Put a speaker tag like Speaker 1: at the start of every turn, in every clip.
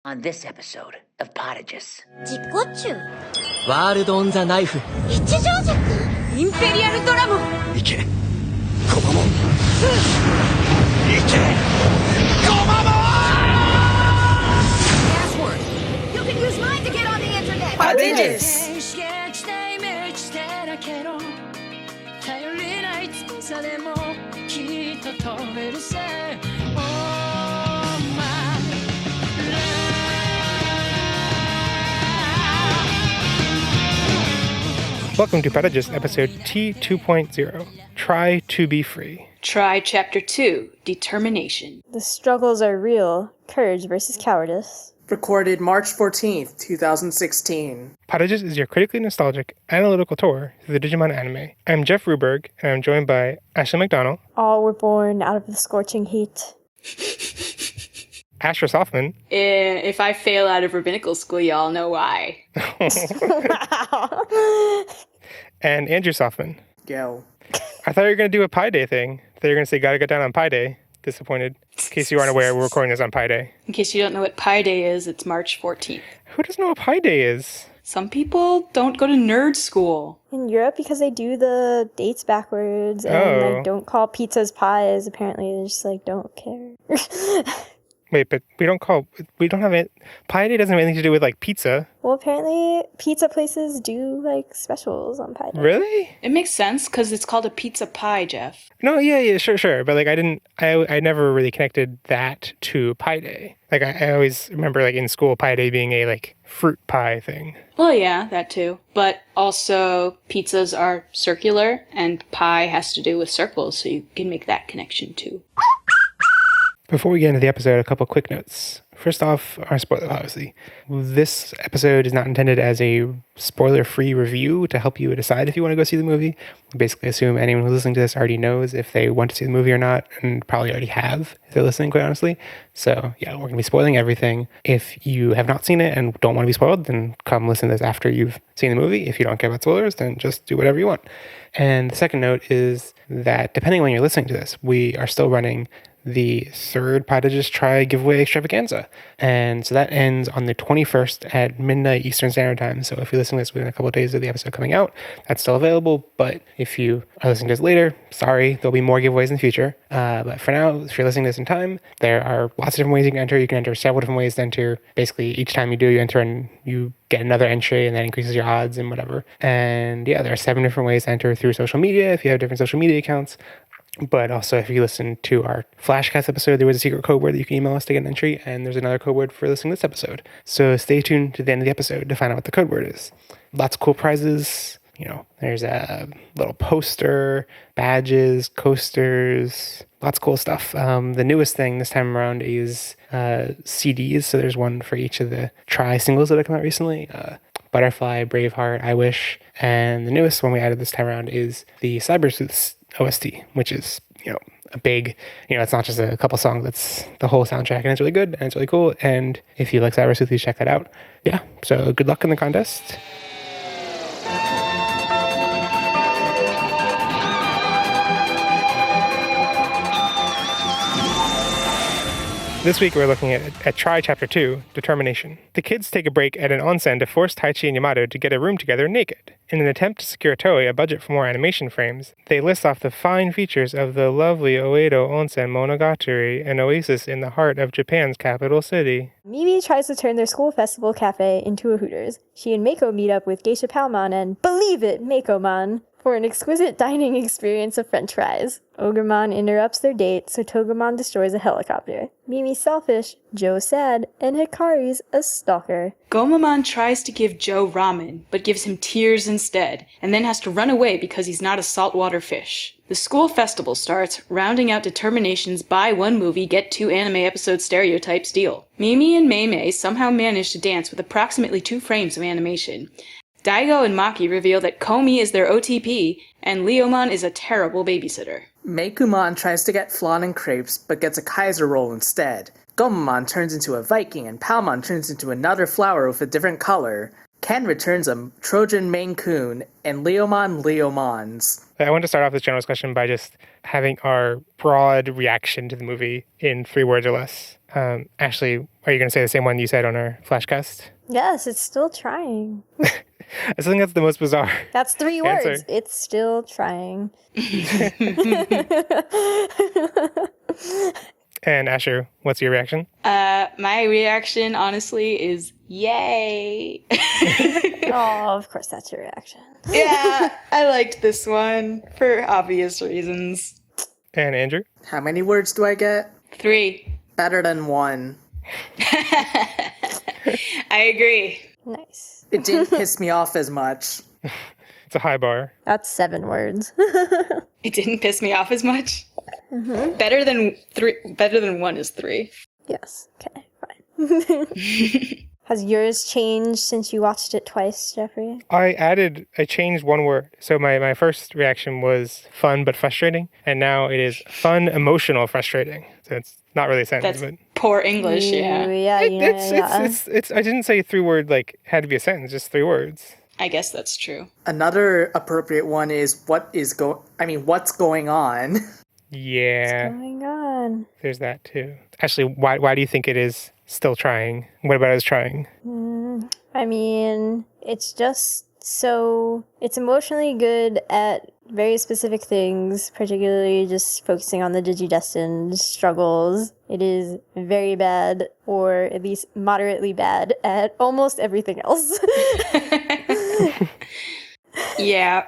Speaker 1: On this episode of Podigious.
Speaker 2: 自己中
Speaker 3: ワールド・オン・ザ・ナイフ
Speaker 2: 一条塾インペリアルドラゴン
Speaker 4: 行けコマモン行けコマモン
Speaker 2: Password You can use mine to get on the internet
Speaker 4: Podigious
Speaker 5: 頼りない翼でもきっと飛べるぜ
Speaker 6: Welcome to Podigious episode T2.0, Try to be Free.
Speaker 7: Try Chapter 2, Determination.
Speaker 8: The struggles are real. Courage versus cowardice.
Speaker 9: Recorded March 14th, 2016.
Speaker 6: Podigious is your critically nostalgic, analytical tour through the Digimon anime. I'm Jeff Ruberg, and I'm joined by Ashley McDonald.
Speaker 8: All were born out of the scorching heat.
Speaker 6: Asher Softman.
Speaker 7: If I fail out of rabbinical school, y'all know why.
Speaker 6: And Andrew Softman.
Speaker 9: Yo.
Speaker 6: I thought you were going to do a Pi Day thing. I thought you were going to say, gotta get down on Pi Day. Disappointed. In case you aren't aware, we're recording this on Pi Day.
Speaker 7: In case you don't know what Pi Day is, it's March 14th.
Speaker 6: Who doesn't know what Pi Day is?
Speaker 7: Some people don't go to nerd school.
Speaker 8: In Europe, because they do the dates backwards and don't call pizzas pies, apparently they just don't care.
Speaker 6: Wait, but we don't have it. Pi Day doesn't have anything to do with pizza.
Speaker 8: Well, apparently pizza places do specials on Pi Day.
Speaker 6: Really?
Speaker 7: It makes sense because it's called a pizza pie, Jeff.
Speaker 6: No, yeah, sure. But I never really connected that to Pi Day. I always remember in school Pi Day being a fruit pie thing.
Speaker 7: Well, yeah, that too. But also pizzas are circular and pie has to do with circles, so you can make that connection too.
Speaker 6: Before we get into the episode, a couple quick notes. First off, our spoiler policy. This episode is not intended as a spoiler-free review to help you decide if you want to go see the movie. We basically assume anyone who's listening to this already knows if they want to see the movie or not, and probably already have if they're listening, quite honestly. So, yeah, we're going to be spoiling everything. If you have not seen it and don't want to be spoiled, then come listen to this after you've seen the movie. If you don't care about spoilers, then just do whatever you want. And the second note is that depending on when you're listening to this, we are still running the third Podigious Try giveaway extravaganza. And so that ends on the 21st at midnight Eastern Standard Time. So if you're listening to this within a couple of days of the episode coming out, that's still available. But if you are listening to this later, sorry, there'll be more giveaways in the future. But for now, if you're listening to this in time, there are lots of different ways you can enter. You can enter several different ways to enter. Basically, each time you do, you enter and you get another entry, and that increases your odds and whatever. And yeah, there are 7 different ways to enter through social media if you have different social media accounts. But also, if you listen to our Flashcast episode, there was a secret code word that you can email us to get an entry, and there's another code word for listening to this episode. So stay tuned to the end of the episode to find out what the code word is. Lots of cool prizes. There's a little poster, badges, coasters, lots of cool stuff. The newest thing this time around is CDs. So there's one for each of the Try singles that have come out recently. Butterfly, Braveheart, I Wish. And the newest one we added this time around is the Cybersooths OST, which is, a big, it's not just a couple songs, it's the whole soundtrack, and it's really good, and it's really cool, and if you like Cybersooth, please check that out. Yeah, so good luck in the contest. This week we're looking at Try Chapter 2, Determination. The kids take a break at an onsen to force Taichi and Yamato to get a room together naked. In an attempt to secure Toei a budget for more animation frames, they list off the fine features of the lovely Oedo Onsen Monogatari, an oasis in the heart of Japan's capital city.
Speaker 8: Mimi tries to turn their school festival cafe into a Hooters. She and Mako meet up with Geisha Palmon and, believe it, Mako-man, for an exquisite dining experience of french fries. Ogremon interrupts their date, so Togemon destroys a helicopter. Mimi's selfish, Joe's sad, and Hikari's a stalker.
Speaker 7: Gomamon tries to give Joe ramen, but gives him tears instead, and then has to run away because he's not a saltwater fish. The school festival starts, rounding out Determination's buy one movie, get 2 anime episode stereotypes deal. Mimi and Mei somehow manage to dance with approximately 2 frames of animation. Daigo and Maki reveal that Komi is their OTP, and Leomon is a terrible babysitter.
Speaker 9: Meikumon tries to get flan and crepes, but gets a Kaiser roll instead. Gomamon turns into a Viking, and Palmon turns into another flower with a different color. Ken returns a Trojan Maine Coon, and Leomons.
Speaker 6: I want to start off this general discussion by just having our broad reaction to the movie in 3 words or less. Ashley, are you going to say the same one you said on our flashcast?
Speaker 8: Yes, it's still trying.
Speaker 6: I think that's the most bizarre.
Speaker 8: That's 3
Speaker 6: answer.
Speaker 8: words. It's still trying.
Speaker 6: And Asher, what's your reaction?
Speaker 7: My reaction, honestly, is yay.
Speaker 8: Oh, of course that's your reaction.
Speaker 7: Yeah, I liked this one for obvious reasons.
Speaker 6: And Andrew?
Speaker 9: How many words do I get?
Speaker 7: 3.
Speaker 9: Better than 1.
Speaker 7: I agree.
Speaker 8: Nice.
Speaker 9: It didn't piss me off as much.
Speaker 6: It's a high bar.
Speaker 8: That's 7 words.
Speaker 7: It didn't piss me off as much. Mm-hmm. Better than 3. Better than 1 is 3.
Speaker 8: Yes. Okay, fine. Has yours changed since you watched it twice, Jeffrey?
Speaker 6: I changed one word. So my first reaction was fun but frustrating, and now it is fun, emotional, frustrating. So it's not really a sentence,
Speaker 7: That's
Speaker 6: but
Speaker 7: poor English, yeah.
Speaker 6: it's I didn't say 3 word like had to be a sentence, just 3 words.
Speaker 7: I guess that's true.
Speaker 9: Another appropriate one is what's going on?
Speaker 6: Yeah.
Speaker 8: What's going on?
Speaker 6: There's that too. Actually, why do you think it is still trying? What about it is trying?
Speaker 8: I mean, it's just so... It's emotionally good at very specific things, particularly just focusing on the Digidestined struggles. It is very bad, or at least moderately bad, at almost everything else.
Speaker 7: Yeah.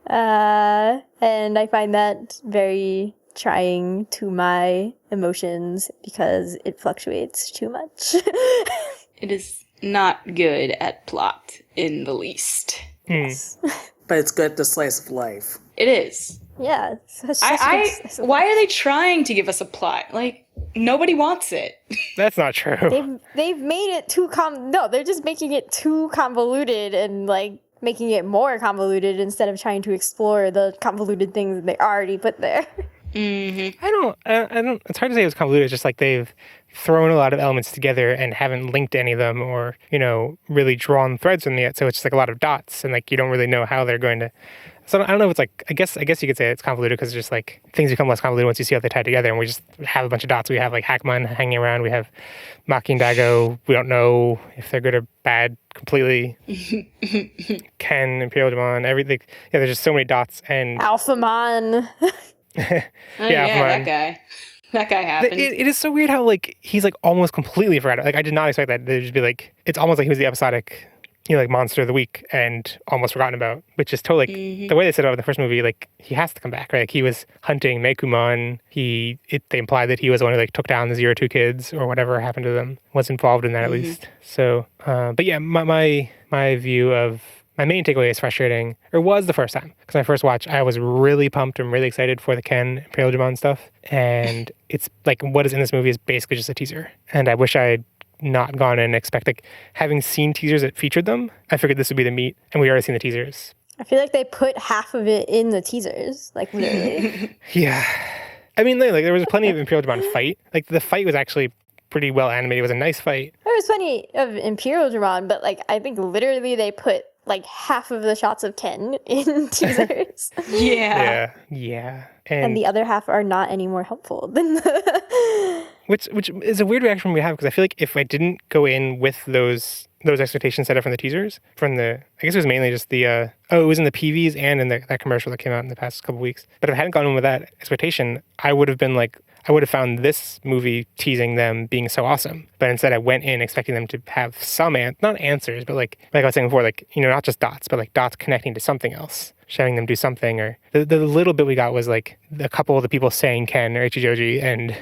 Speaker 8: And I find that very trying to my emotions because it fluctuates too much.
Speaker 7: It is not good at plot in the least.
Speaker 8: Yes.
Speaker 9: But it's good at the slice of life.
Speaker 7: It is.
Speaker 8: Yeah.
Speaker 7: Why are they trying to give us a plot? Like, nobody wants it.
Speaker 6: That's not true.
Speaker 8: They've made it too No, they're just making it too convoluted and like making it more convoluted instead of trying to explore the convoluted things that they already put there.
Speaker 7: Mm-hmm.
Speaker 6: I don't, it's hard to say it was convoluted. It's just like they've thrown a lot of elements together and haven't linked any of them or, really drawn threads from them yet. So it's just like a lot of dots and like you don't really know how they're going to. So I don't know if it's like, I guess you could say it's convoluted because it's just like things become less convoluted once you see how they tie together, and we just have a bunch of dots. We have like Hackman hanging around. We have Maki and Daigo. We don't know if they're good or bad completely. Ken, Imperial Digimon, everything. Yeah, there's just so many dots. And
Speaker 8: Alphamon.
Speaker 7: Yeah,
Speaker 6: Alphamon.
Speaker 7: That guy happened.
Speaker 6: It is so weird how like he's like almost completely forgotten. Like I did not expect that. They'd just be like, it's almost like he was the episodic, like monster of the week and almost forgotten about, which is totally like the way they set it up in the first movie. Like he has to come back, right? Like he was hunting Mekumon. They implied that he was the one who like took down the 02 kids or whatever happened to them. Was involved in that at least. So, but yeah, my view of. My main takeaway is frustrating, or was the first time, because my first watch, I was really pumped and really excited for the Ken Imperial Digimon stuff, and it's like what is in this movie is basically just a teaser, and I wish I had not gone in and expected, having seen teasers that featured them, I figured this would be the meat, and we already seen the teasers.
Speaker 8: I feel like they put half of it in the teasers, like literally.
Speaker 6: Yeah. I mean, like there was plenty of Imperial Digimon fight. Like the fight was actually pretty well animated. It was a nice fight.
Speaker 8: There was plenty of Imperial Digimon, but like I think literally they put like half of the shots of Ken in teasers.
Speaker 7: Yeah.
Speaker 8: And the other half are not any more helpful than the...
Speaker 6: Which is a weird reaction we have, because I feel like if I didn't go in with those expectations set up from the teasers, I guess it was mainly just it was in the PVs and in that commercial that came out in the past couple weeks. But if I hadn't gone in with that expectation, I would have found this movie teasing them being so awesome. But instead I went in expecting them to have some, not answers, but like I was saying before, like, not just dots, but like dots connecting to something else, showing them do something. Or the little bit we got was like a couple of the people saying Ken or Ichijoji and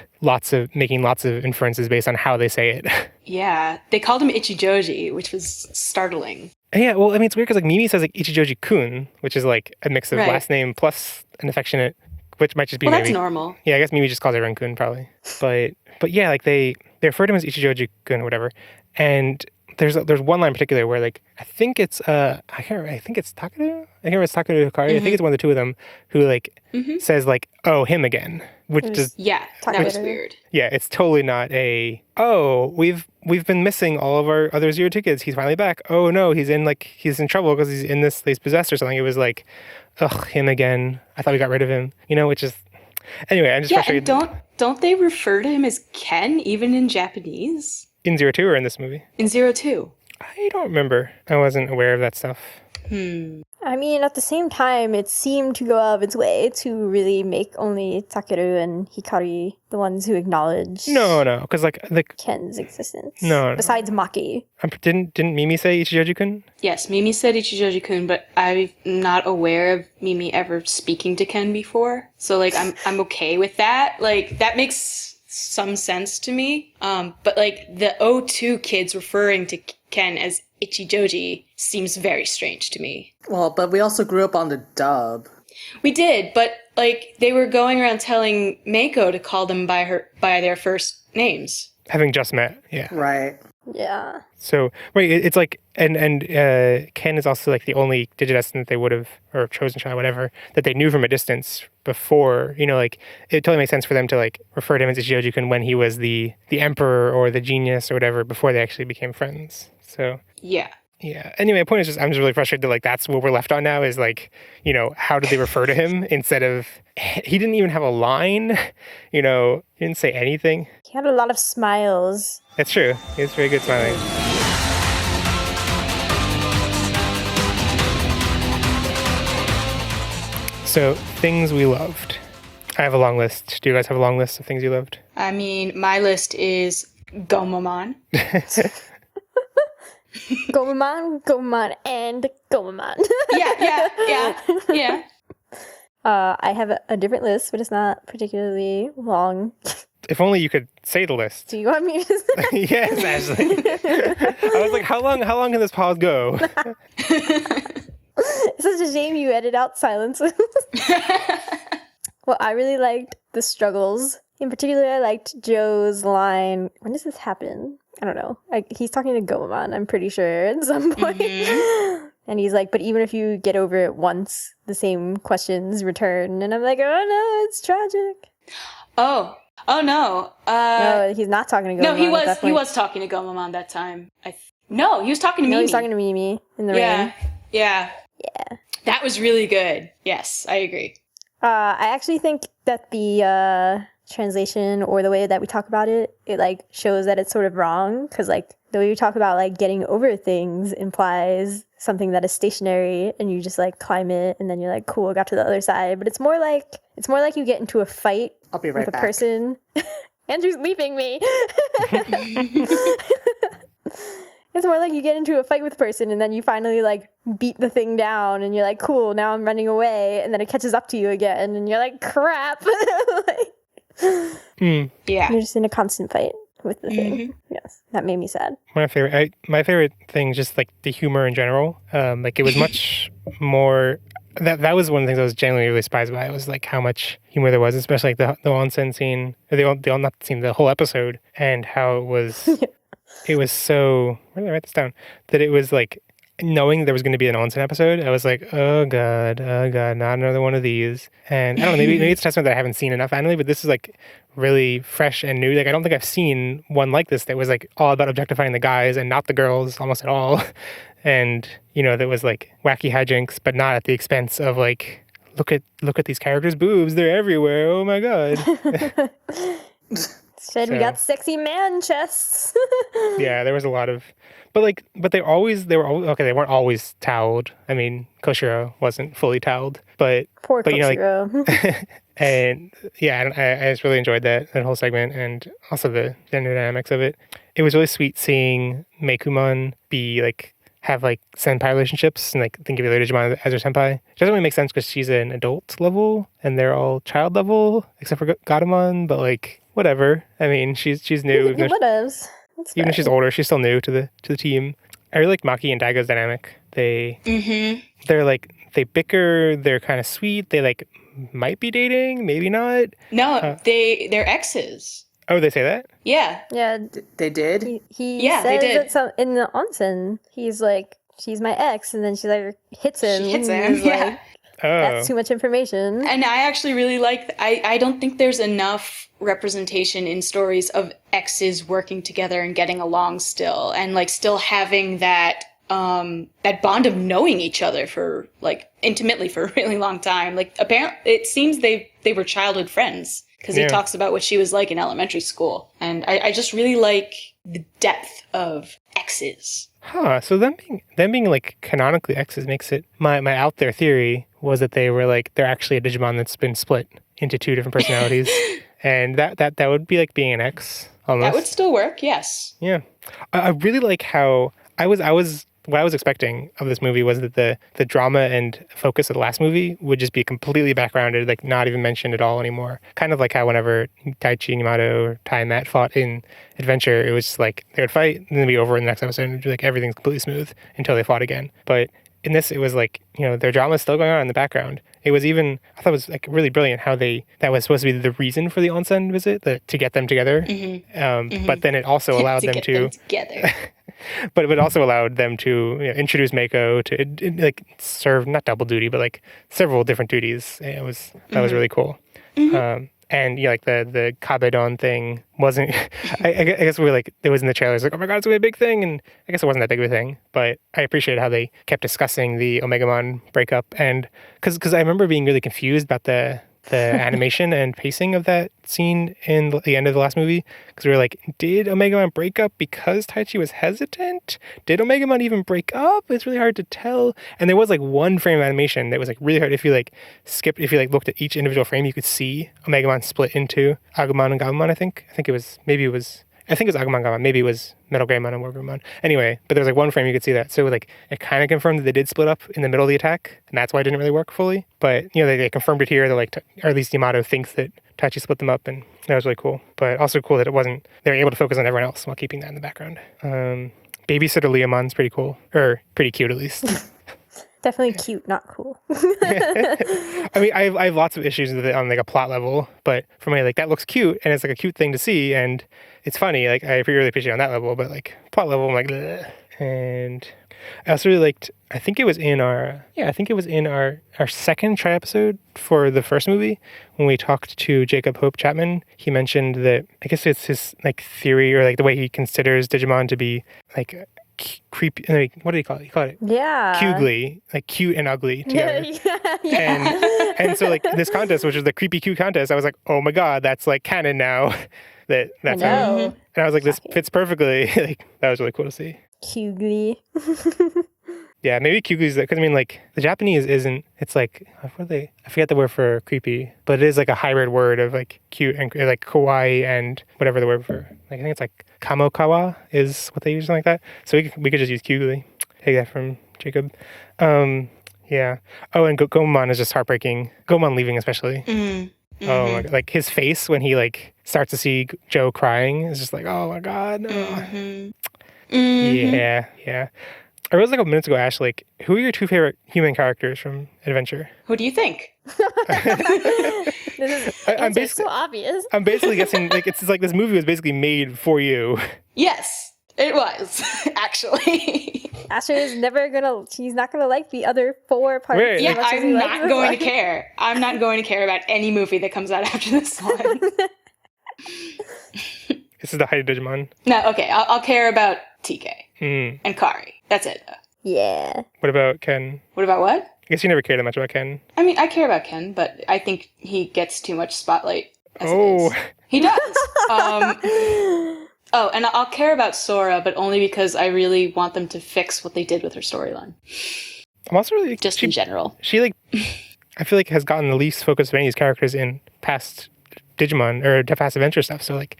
Speaker 6: making lots of inferences based on how they say it.
Speaker 7: Yeah, they called him Ichijoji, which was startling.
Speaker 6: Yeah, well, I mean, it's weird because like Mimi says like Ichijoji-kun, which is like a mix of last name plus an affectionate, which might just be
Speaker 7: that's normal.
Speaker 6: Yeah, I guess Mimi just calls everyone Kun probably. But yeah, like they refer to him as Ichijoji-kun or whatever. And there's one line in particular where like I think it's Takaru. I think it's Takaru Hikari. I think it's one of the two of them who like says like, oh, him again, which is
Speaker 7: that was weird.
Speaker 6: Yeah, it's totally not we've been missing all of our other 02 kids. He's finally back. Oh no, he's in trouble because he's possessed or something. It was like, ugh, him again. I thought we got rid of him. Which is anyway. I'm just frustrated.
Speaker 7: And don't they refer to him as Ken even in Japanese?
Speaker 6: In 02 or in this movie?
Speaker 7: In 02.
Speaker 6: I don't remember. I wasn't aware of that stuff.
Speaker 8: I mean, at the same time, it seemed to go out of its way to really make only Takeru and Hikari the ones who acknowledge
Speaker 6: No, because like
Speaker 8: Ken's existence.
Speaker 6: No.
Speaker 8: Besides Maki.
Speaker 6: Didn't Mimi say Ichijoji-kun?
Speaker 7: Yes, Mimi said Ichijoji-kun, but I'm not aware of Mimi ever speaking to Ken before. So, like, I'm okay with that. Like, that makes some sense to me. But, like, the O2 kids referring to Ken as Ichijoji seems very strange to me.
Speaker 9: Well, but we also grew up on the dub.
Speaker 7: We did, but, like, they were going around telling Mako to call them by their first names.
Speaker 6: Having just met, yeah.
Speaker 9: Right.
Speaker 8: Yeah.
Speaker 6: So, right, it's like, and Ken is also like the only Digidestined that they would have, or chosen child, whatever, that they knew from a distance before, like, it totally makes sense for them to, like, refer to him as Ichijoji-kun when he was the emperor or the genius or whatever before they actually became friends. So...
Speaker 7: Yeah.
Speaker 6: Yeah. Anyway, my point is I'm just really frustrated that, like, that's what we're left on now is, like, how did they refer to him instead of... He didn't even have a line, he didn't say anything.
Speaker 8: He had a lot of smiles.
Speaker 6: That's true. He was very good smiling. So, things we loved. I have a long list. Do you guys have a long list of things you loved?
Speaker 7: I mean, my list is Gomamon.
Speaker 8: Gomamon, and Gomamon.
Speaker 7: Yeah.
Speaker 8: I have a different list, but it's not particularly long.
Speaker 6: If only you could say the list.
Speaker 8: Do you want me to say?
Speaker 6: Yes, Ashley. I was like, how long can this pause go?
Speaker 8: It's such a shame you edit out silences. Well, I really liked the struggles. In particular, I liked Joe's line. When does this happen? I don't know. He's talking to Gomamon, I'm pretty sure, at some point. Mm-hmm. And he's like, but even if you get over it once, the same questions return. And I'm like, oh no, it's tragic.
Speaker 7: Oh no.
Speaker 8: No, he's not talking to Gomamon.
Speaker 7: No, he was talking to Gomamon that time. No, he was talking to Mimi.
Speaker 8: No, he's talking to Mimi in the rain.
Speaker 7: Yeah. That was really good. Yes, I agree.
Speaker 8: I actually think that the translation or the way that we talk about it like shows that it's sort of wrong, because like the way we talk about like getting over things implies something that is stationary and you just like climb it and then you're like, cool, got to the other side. But it's more like you get into a fight
Speaker 9: I'll be right
Speaker 8: with a
Speaker 9: back.
Speaker 8: person. Andrew's leaving me. It's more like you get into a fight with a person and then you finally like beat the thing down and you're like, cool, now I'm running away, and then it catches up to you again and you're like, crap. Yeah. You're just in a constant fight with the thing. Yes. That made me sad.
Speaker 6: My favorite thing, just like the humor in general. Like it was much more... That was one of the things I was genuinely really surprised by. It was like how much humor there was, especially like the onsen scene, or the whole episode, and how it was... It was so... Where did I write this down? That it was like, knowing there was going to be an onsen episode, I was like, oh god, not another one of these. And I don't know, maybe it's a testament that I haven't seen enough anime, but this is like really fresh and new. Like I don't think I've seen one like this that was like all about objectifying the guys and not the girls almost at all. And, that was like wacky hijinks, but not at the expense of like, look at these characters' boobs, they're everywhere, oh my god.
Speaker 8: We got sexy man chests.
Speaker 6: Yeah, there was a lot of, but they weren't always toweled. I mean, Koshiro wasn't fully toweled, but
Speaker 8: Poor Koshiro.
Speaker 6: And yeah, I just really enjoyed that whole segment, and also the gender dynamics of it. It was really sweet seeing Meikumon have like senpai relationships and like think of the other Digimon as her senpai. It doesn't really make sense because she's an adult level and they're all child level except for Gatomon, but like whatever. I mean, she's new. Even if she's older, she's still new to the team. I really like Maki and Daigo's dynamic. They're like, they bicker, they're kind of sweet, they like might be dating, maybe not.
Speaker 7: No, they're exes.
Speaker 6: Oh, they say that?
Speaker 7: Yeah.
Speaker 8: Yeah.
Speaker 9: They did?
Speaker 8: He says
Speaker 7: they did.
Speaker 8: That in the onsen, he's like, she's my ex, and then she like hits him.
Speaker 7: She hits him, yeah.
Speaker 8: Like, that's too much information.
Speaker 7: And I actually really like, I don't think there's enough representation in stories of exes working together and getting along still, and like still having that bond of knowing each other for like intimately for a really long time. Like apparently it seems they were childhood friends. because he talks about what she was like in elementary school. And I just really like the depth of exes.
Speaker 6: Huh. So them being like canonically X's makes it my out there theory was that they were like they're actually a Digimon that's been split into two different personalities. And that would be like being an X almost.
Speaker 7: That would still work, yes.
Speaker 6: Yeah. I really like how what I was expecting of this movie was that the drama and focus of the last movie would just be completely backgrounded, like not even mentioned at all anymore. Kind of like how whenever Taichi, Yamato, or Tai and Matt fought in Adventure, it was just like they would fight and then it'd be over in the next episode and it'd be like everything's completely smooth until they fought again. But in this, it was like, their drama is still going on in the background. It was even, I thought it was like really brilliant how that was supposed to be the reason for the onsen visit, to get them together. But then it also allowed them to
Speaker 7: together.
Speaker 6: But it also allowed them to introduce Mako to like serve not double duty, but like several different duties. That was really cool. And like the Kabedon thing wasn't. I guess we were like it was in the trailers like, oh my god, it's gonna be a big thing, and I guess it wasn't that big of a thing. But I appreciate how they kept discussing the Omegamon breakup, and because I remember being really confused about the animation and pacing of that scene in the end of the last movie, because we were like, did Omegamon break up because Taichi was hesitant? Did Omegamon even break up? It's really hard to tell. And there was like one frame of animation that was like really hard. If you like looked at each individual frame, you could see Omegamon split into Agumon and Gabumon. I think it was Agumon Gabumon. Maybe it was Metal Greymon and Wargreymon. Anyway, but there was like one frame you could see that. So like it kind of confirmed that they did split up in the middle of the attack, and that's why it didn't really work fully. But they confirmed it here. They're like, or at least Yamato thinks that Taichi split them up, and that was really cool. But also cool that they were able to focus on everyone else while keeping that in the background. Babysitter Leomon's pretty cool, or pretty cute at least.
Speaker 8: Definitely cute, not cool.
Speaker 6: I mean, I have lots of issues with it on like a plot level, but for me, like that looks cute and it's like a cute thing to see and it's funny. Like I really appreciate it on that level, but like plot level, I'm like, bleh. And I also really liked. I think it was in our second try episode for the first movie when we talked to Jacob Hope Chapman. He mentioned that I guess it's his like theory or like the way he considers Digimon to be like creepy. Like, what did he call it? He called it cugly, like cute and ugly together. Yeah. And so like this contest, which was the creepy cute contest, I was like, oh my god, that's like canon now. That's how. And I was like, this fits perfectly. Like that was really cool to see.
Speaker 8: Cugly.
Speaker 6: Yeah, maybe cugly is that because I mean, like the Japanese isn't. It's like what are they? I forget the word for creepy, but it is like a hybrid word of like cute and like kawaii and whatever the word for. Like I think it's like kamokawa is what they use, something like that. So we could just use cugly. Take that from Jacob. Yeah. Oh, and Gomon is just heartbreaking. Gomon leaving especially. Mm-hmm. Oh my god! Like his face when he like starts to see Joe crying is just like, oh my god, no. Mm-hmm. Mm-hmm. Yeah. I realized like a couple minutes ago, Ash, like, who are your two favorite human characters from Adventure?
Speaker 7: Who do you think?
Speaker 8: I'm basically so obvious.
Speaker 6: I'm basically guessing like it's like this movie was basically made for you.
Speaker 7: Yes, it was actually.
Speaker 8: Asher is she's not gonna like the other four parts.
Speaker 6: Right.
Speaker 7: Yeah, I'm not going to care. I'm not going to care about any movie that comes out after this one.
Speaker 6: This is the height of Digimon.
Speaker 7: No, okay, I'll care about TK and Kari. That's it.
Speaker 8: Yeah.
Speaker 6: What about Ken?
Speaker 7: What about what?
Speaker 6: I guess you never cared that much about Ken.
Speaker 7: I mean, I care about Ken, but I think he gets too much spotlight. As it is. He does. And I'll care about Sora, but only because I really want them to fix what they did with her storyline.
Speaker 6: I'm also really
Speaker 7: in general.
Speaker 6: She like, I feel like has gotten the least focus of any of these characters in past Digimon or past Adventure stuff. So like,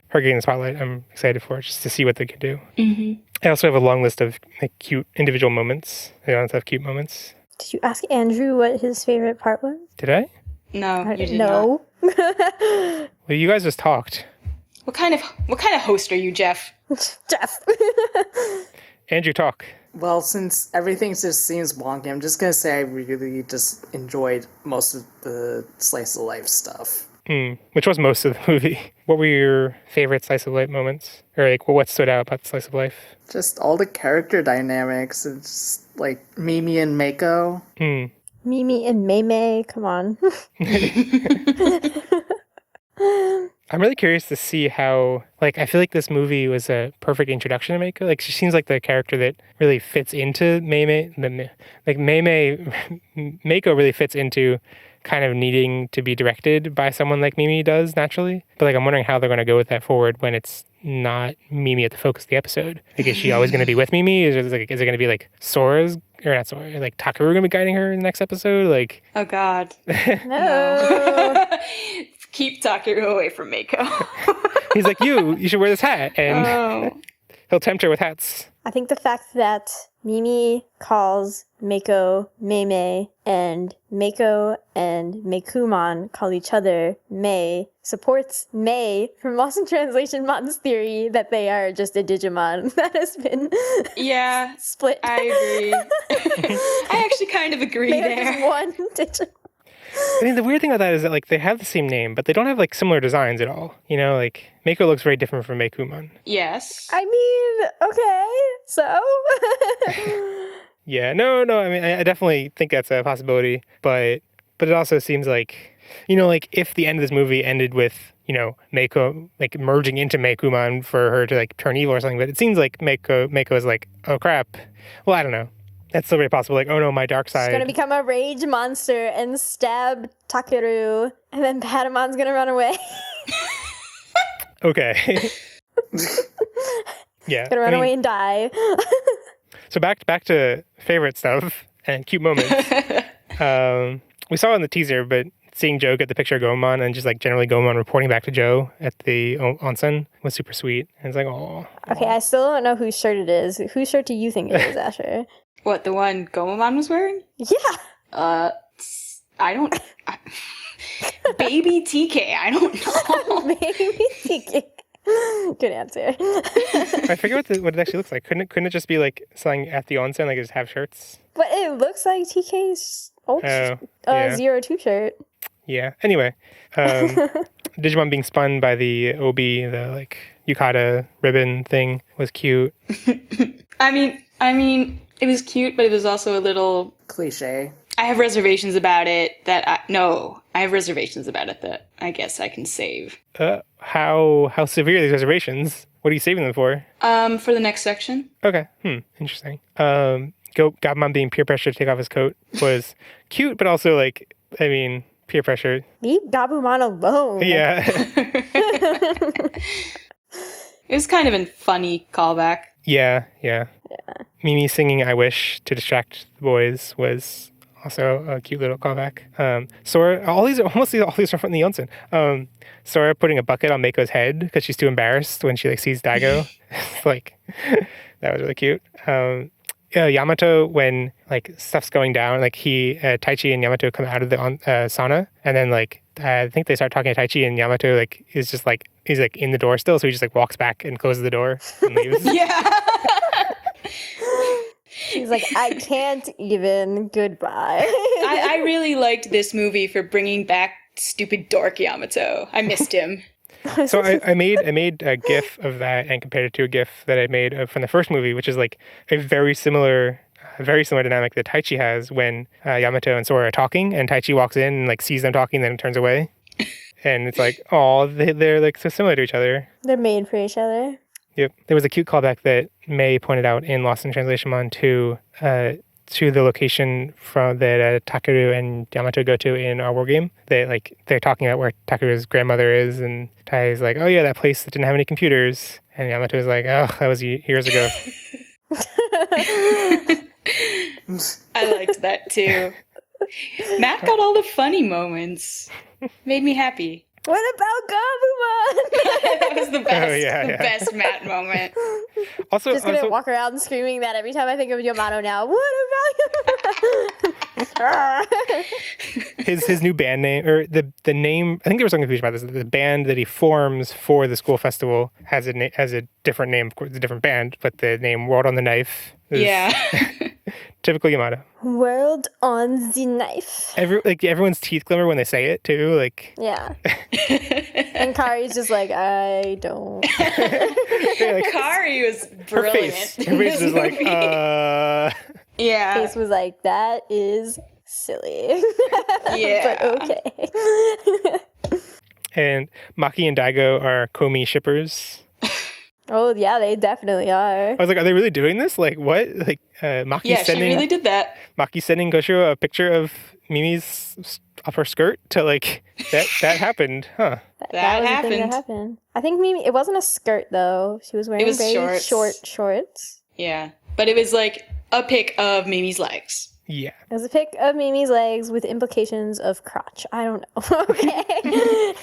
Speaker 6: her getting the spotlight, I'm excited for just to see what they can do. Mm-hmm. I also have a long list of like cute individual moments. They don't have cute moments.
Speaker 8: Did you ask Andrew what his favorite part was?
Speaker 6: Did I?
Speaker 7: No, you did
Speaker 8: not.
Speaker 6: Well, you guys just talked.
Speaker 7: What kind of host are you, Jeff?
Speaker 8: Jeff.
Speaker 6: Andrew, talk.
Speaker 9: Well, since everything just seems wonky, I'm just gonna say I really just enjoyed most of the slice of life stuff.
Speaker 6: Which was most of the movie. What were your favorite slice of life moments? Or like, what stood out about the slice of life?
Speaker 9: Just all the character dynamics. It's like Mimi and Mako.
Speaker 8: Mimi and Mei, come on.
Speaker 6: I'm really curious to see how, like, I feel like this movie was a perfect introduction to Mako. Like, she seems like the character that really fits into Mako really fits into kind of needing to be directed by someone like Mimi does naturally. But like I'm wondering how they're going to go with that forward when it's not Mimi at the focus of the episode. Like, is she always going to be with Mimi? Is it going to be like Sora's, or not Sora, like Takeru going to be guiding her in the next episode? Like,
Speaker 7: Oh God.
Speaker 8: No.
Speaker 7: Keep Takeru away from Mako.
Speaker 6: he's like, you should wear this hat, and
Speaker 7: Oh.
Speaker 6: he'll tempt her with hats.
Speaker 8: I think the fact that Mimi calls Mako Mei, and Mako and Meikumon call each other Mei supports Mei from Lost in Translation Mon's theory that they are just a Digimon that has been
Speaker 7: Yeah,
Speaker 8: split.
Speaker 7: I agree. I actually kind of agree
Speaker 8: They are
Speaker 7: there.
Speaker 8: just one Digimon.
Speaker 6: I mean, the weird thing about that is that like they have the same name, but they don't have like similar designs at all. You know, like Mako looks very different from Meikumon.
Speaker 7: Yes.
Speaker 8: I mean, okay, so?
Speaker 6: Yeah, no. I mean, I definitely think that's a possibility, but it also seems like, you know, like if the end of this movie ended with, you know, Mako like merging into Meikumon for her to like turn evil or something, but it seems like Mako is like, oh crap. Well, I don't know. That's still very possible. Like, oh no, my dark side.
Speaker 8: She's gonna become a rage monster and stab Takeru, and then Patamon's gonna run away.
Speaker 6: Okay. Yeah.
Speaker 8: Gonna run away and die.
Speaker 6: So back to favorite stuff and cute moments. We saw it in the teaser, but seeing Joe get the picture of Gomon and just like generally Gomon reporting back to Joe at the onsen was super sweet. And it's like, oh.
Speaker 8: Okay, I still don't know whose shirt it is. Whose shirt do you think it is, Asher?
Speaker 7: What, the one Gomamon was wearing?
Speaker 8: Yeah.
Speaker 7: I don't... Baby TK, I don't know.
Speaker 8: Maybe TK. Good answer.
Speaker 6: I forget what it actually looks like. Couldn't it just be like selling at the onsen, like just have shirts?
Speaker 8: But it looks like TK's old
Speaker 6: Oh, yeah.
Speaker 8: 02 shirt.
Speaker 6: Yeah. Anyway, Digimon being spun by the OB, the like yukata ribbon thing was cute.
Speaker 7: I mean, it was cute, but it was also a little...
Speaker 9: Cliche.
Speaker 7: I have reservations about it I have reservations about it that I guess I can save.
Speaker 6: How severe are these reservations? What are you saving them for?
Speaker 7: For the next section.
Speaker 6: Okay. Interesting. Gabumon being peer pressure to take off his coat was cute, but also like, I mean, peer pressure.
Speaker 8: Leave Gabumon alone.
Speaker 6: Yeah.
Speaker 7: It was kind of a funny callback.
Speaker 6: Yeah. Mimi singing "I Wish" to distract the boys was also a cute little callback. Sora, all these are from the onsen. Sora putting a bucket on Mako's head because she's too embarrassed when she like sees Daigo. Like that was really cute. Yamato, when like stuff's going down, like Taichi and Yamato come out of the sauna, and then like I think they start talking to Taichi, and Yamato like is just like he's like in the door still, so he just like walks back and closes the door and leaves.
Speaker 7: Yeah.
Speaker 8: He's like, I can't even. Goodbye.
Speaker 7: I really liked this movie for bringing back stupid dork Yamato. I missed him.
Speaker 6: So I made a GIF of that and compared it to a GIF that I made from the first movie, which is like a very similar dynamic that Taichi has when Yamato and Sora are talking, and Taichi walks in and like sees them talking, then turns away, and it's like, oh, they're like so similar to each other.
Speaker 8: They're made for each other.
Speaker 6: Yep. There was a cute callback that May pointed out in Lost in Translation Mon to the location that Takeru and Yamato go to in our war game. They're talking about where Takeru's grandmother is, and Tai's like, oh yeah, that place that didn't have any computers. And Yamato's like, oh, that was years ago.
Speaker 7: I liked that too. Matt got all the funny moments. Made me happy.
Speaker 8: What about Gabumon?
Speaker 7: That was the best.
Speaker 6: Oh, yeah.
Speaker 7: Best Matt moment.
Speaker 6: Also,
Speaker 8: Just gonna walk around screaming that every time I think of Yamato now. What about
Speaker 6: his new band name, or the name, I think there was some confusion about this. The band that he forms for the school festival has a different name, of course, it's a different band, but the name World on the Knife is typical Yamato.
Speaker 8: World on the Knife.
Speaker 6: Everyone's teeth glimmer when they say it too. Like,
Speaker 8: yeah. And Kari's just like, I don't.
Speaker 7: Kari was
Speaker 6: her
Speaker 7: brilliant.
Speaker 6: face is like,
Speaker 7: Yeah.
Speaker 8: Face was like, that is silly.
Speaker 7: Yeah.
Speaker 8: But okay.
Speaker 6: And Maki and Daigo are Komi shippers.
Speaker 8: Oh yeah, they definitely are.
Speaker 6: I was like, are they really doing this? Like, what? Like, Maki's
Speaker 7: Yeah, she
Speaker 6: sending
Speaker 7: really did that.
Speaker 6: Maki's sending Goshiro a picture of Mimi's off her skirt to like that happened, huh?
Speaker 7: That
Speaker 8: was the thing
Speaker 7: happened.
Speaker 8: that happened. I think Mimi, it wasn't a skirt though. She was wearing
Speaker 7: was
Speaker 8: very
Speaker 7: shorts.
Speaker 8: short shorts.
Speaker 7: Yeah. But it was like a pic of Mimi's legs.
Speaker 6: Yeah.
Speaker 8: It was a pic of Mimi's legs with implications of crotch. I don't know. Okay.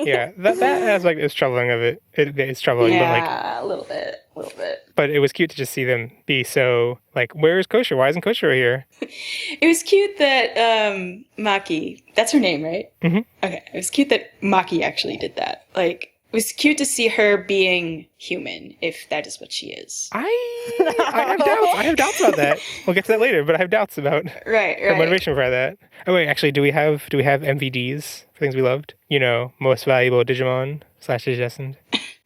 Speaker 6: Yeah, that aspect is troubling of it. It's troubling,
Speaker 7: Yeah, a little bit.
Speaker 6: but it was cute to just see them be so like, where is Kosher? Why isn't Kosher here?
Speaker 7: It was cute that Maki, that's her name, right?
Speaker 6: Mm-hmm.
Speaker 7: Okay, it was cute that Maki actually did that. Like, it was cute to see her being human, if that is what she is.
Speaker 6: I have doubts about that. We'll get to that later, but I have doubts about
Speaker 7: Right.
Speaker 6: the motivation for that. Oh wait, actually, do we have MVDs for things we loved? You know, most valuable Digimon / Digidestined.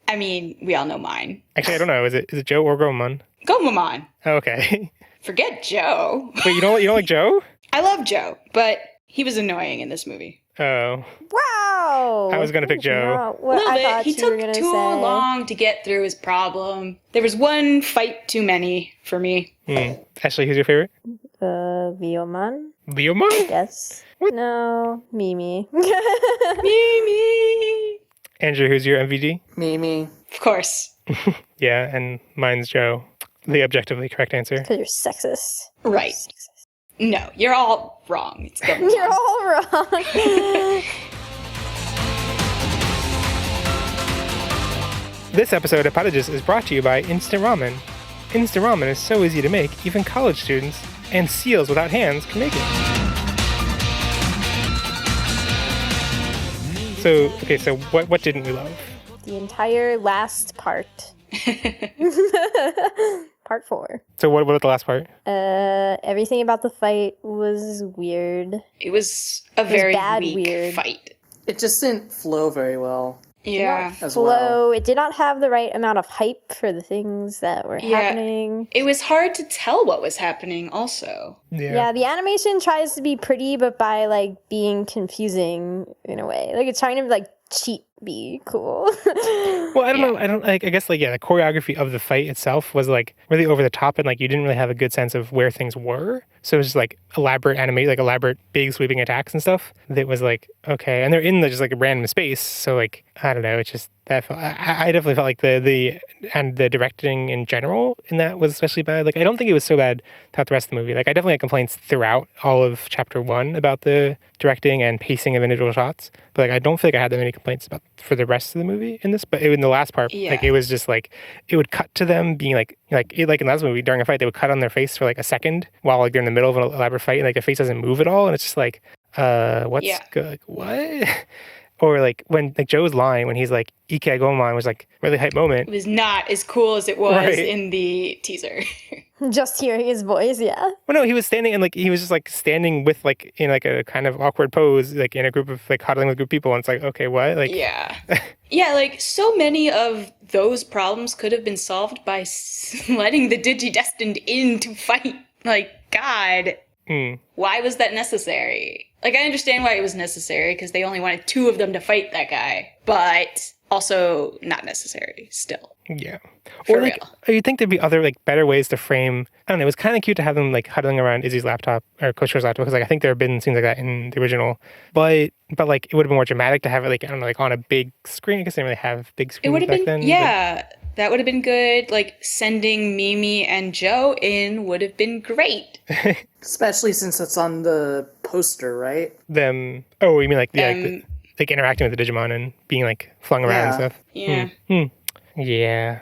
Speaker 7: I mean, we all know mine.
Speaker 6: Actually, I don't know. Is it Joe or Gomamon?
Speaker 7: Gomamon.
Speaker 6: Oh, okay.
Speaker 7: Forget Joe.
Speaker 6: Wait, you don't like Joe?
Speaker 7: I love Joe, but he was annoying in this movie.
Speaker 6: Oh.
Speaker 8: Wow.
Speaker 6: I was gonna pick Joe.
Speaker 8: Not
Speaker 7: A
Speaker 8: what
Speaker 7: little
Speaker 8: I
Speaker 7: bit.
Speaker 8: thought
Speaker 7: He
Speaker 8: you were
Speaker 7: took
Speaker 8: gonna
Speaker 7: too
Speaker 8: say.
Speaker 7: long to get through his problem. There was one fight too many for me.
Speaker 6: Ashley, who's your favorite?
Speaker 8: Leomon?
Speaker 6: Leomon?
Speaker 8: Yes.
Speaker 6: What?
Speaker 8: No, Mimi.
Speaker 7: Mimi.
Speaker 6: Andrew, who's your MVD?
Speaker 9: Mimi.
Speaker 7: Of course.
Speaker 6: Yeah, and mine's Joe. The objectively correct answer.
Speaker 8: Because you're sexist.
Speaker 7: Right. No, you're all wrong. It's Gomamon.
Speaker 8: You're all wrong.
Speaker 6: This episode of Podigious is brought to you by Instant Ramen. Instant Ramen is so easy to make, even college students and seals without hands can make it. So what didn't we love?
Speaker 8: The entire last part. Part 4.
Speaker 6: So what about the last part?
Speaker 8: Everything about the fight was weird.
Speaker 7: It was a very
Speaker 8: bad,
Speaker 7: weak
Speaker 8: weird.
Speaker 7: fight.
Speaker 9: It just didn't flow very well.
Speaker 7: Yeah.
Speaker 9: As
Speaker 8: Flow.
Speaker 9: well.
Speaker 8: It did not have the right amount of hype for the things that were happening.
Speaker 7: It was hard to tell what was happening also.
Speaker 8: Yeah, the animation tries to be pretty, but by like being confusing in a way. Like it's trying to like cheat be cool.
Speaker 6: Well, I don't know. I guess the choreography of the fight itself was like really over the top, and like you didn't really have a good sense of where things were. So it was just like elaborate elaborate big sweeping attacks and stuff. That was like, okay, and they're in just like a random space. So like, I don't know. It's just that felt, I definitely felt like the directing in general in that was especially bad. Like I don't think it was so bad throughout the rest of the movie. Like I definitely had complaints throughout all of chapter 1 about the directing and pacing of individual shots. But like I don't feel like I had that many complaints about for the rest of the movie in this. But in the last part, like it was just like it would cut to them being like in the last movie during a fight, they would cut on their face for like a second while like they're in the middle of an elaborate fight, and like their face doesn't move at all, and it's just like what's good? Like, what? Or like when like Joe's line when he's like Ike Gomon was like really hype moment.
Speaker 7: It was not as cool as it was in the teaser.
Speaker 8: Just hearing his voice, yeah.
Speaker 6: Well, no, he was standing and like he was just like standing with like in like a kind of awkward pose, like in a group of like huddling with a group of people, and it's like, okay, what? Like
Speaker 7: yeah, like so many of those problems could have been solved by letting the Digidestined in to fight. Like, God, why was that necessary? Like, I understand why it was necessary, because they only wanted 2 of them to fight that guy, but also not necessary still.
Speaker 6: Yeah.
Speaker 7: For
Speaker 6: or like,
Speaker 7: real.
Speaker 6: you'd think there'd be other like better ways to frame. I don't know. It was kind of cute to have them like huddling around Izzy's laptop or Kosher's laptop, because like I think there have been scenes like that in the original, but like it would have been more dramatic to have it like I don't know, like on a big screen. I guess they didn't really have big screens
Speaker 7: It would have
Speaker 6: back
Speaker 7: been
Speaker 6: then.
Speaker 7: That would have been good. Like sending Mimi and Joe in would have been great.
Speaker 9: Especially since it's on the poster, right?
Speaker 6: Them. Oh, you mean like like interacting with the Digimon and being like flung around and stuff.
Speaker 7: Yeah.
Speaker 6: Yeah.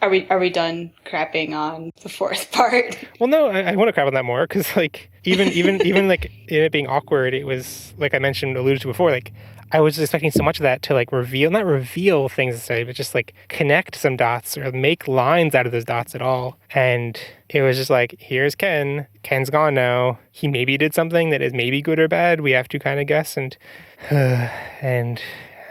Speaker 7: Are we done crapping on the 4th part?
Speaker 6: Well, no, I want to crap on that more, because like even like it being awkward, it was like I alluded to before, like I was expecting so much of that to like not reveal things necessarily, but just like connect some dots or make lines out of those dots at all. And it was just like, here's Ken. Ken's gone now. He maybe did something that is maybe good or bad. We have to kind of guess. And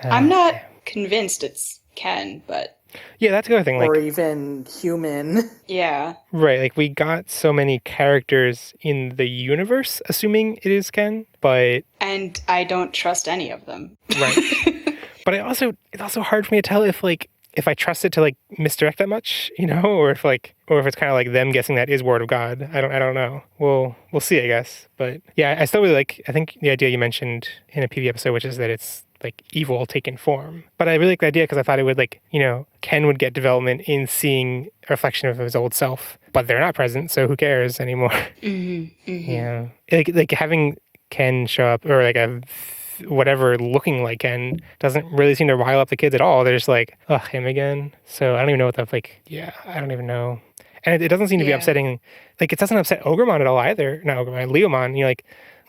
Speaker 7: I'm not convinced it's Ken, but
Speaker 6: yeah, that's the other thing. Like,
Speaker 9: or even human.
Speaker 7: Yeah.
Speaker 6: Right. Like we got so many characters in the universe, assuming it is Ken, but
Speaker 7: and I don't trust any of them.
Speaker 6: Right. But it's also hard for me to tell if like if I trust it to like misdirect that much, or if it's kind of like them guessing that is word of God. I don't know. We'll see, I guess. But yeah, I still really I think the idea you mentioned in a PV episode, which is that it's like evil taken form. But I really like the idea because I thought it would Ken would get development in seeing a reflection of his old self, but they're not present, so who cares anymore? Mm-hmm, mm-hmm. Yeah, like having Ken show up or like a whatever looking like Ken doesn't really seem to rile up the kids at all. They're just like, oh, him again. So I don't even know what that I don't even know. And it doesn't seem to be upsetting. Like it doesn't upset Ogremon at all either. Not Ogremon, Leomon.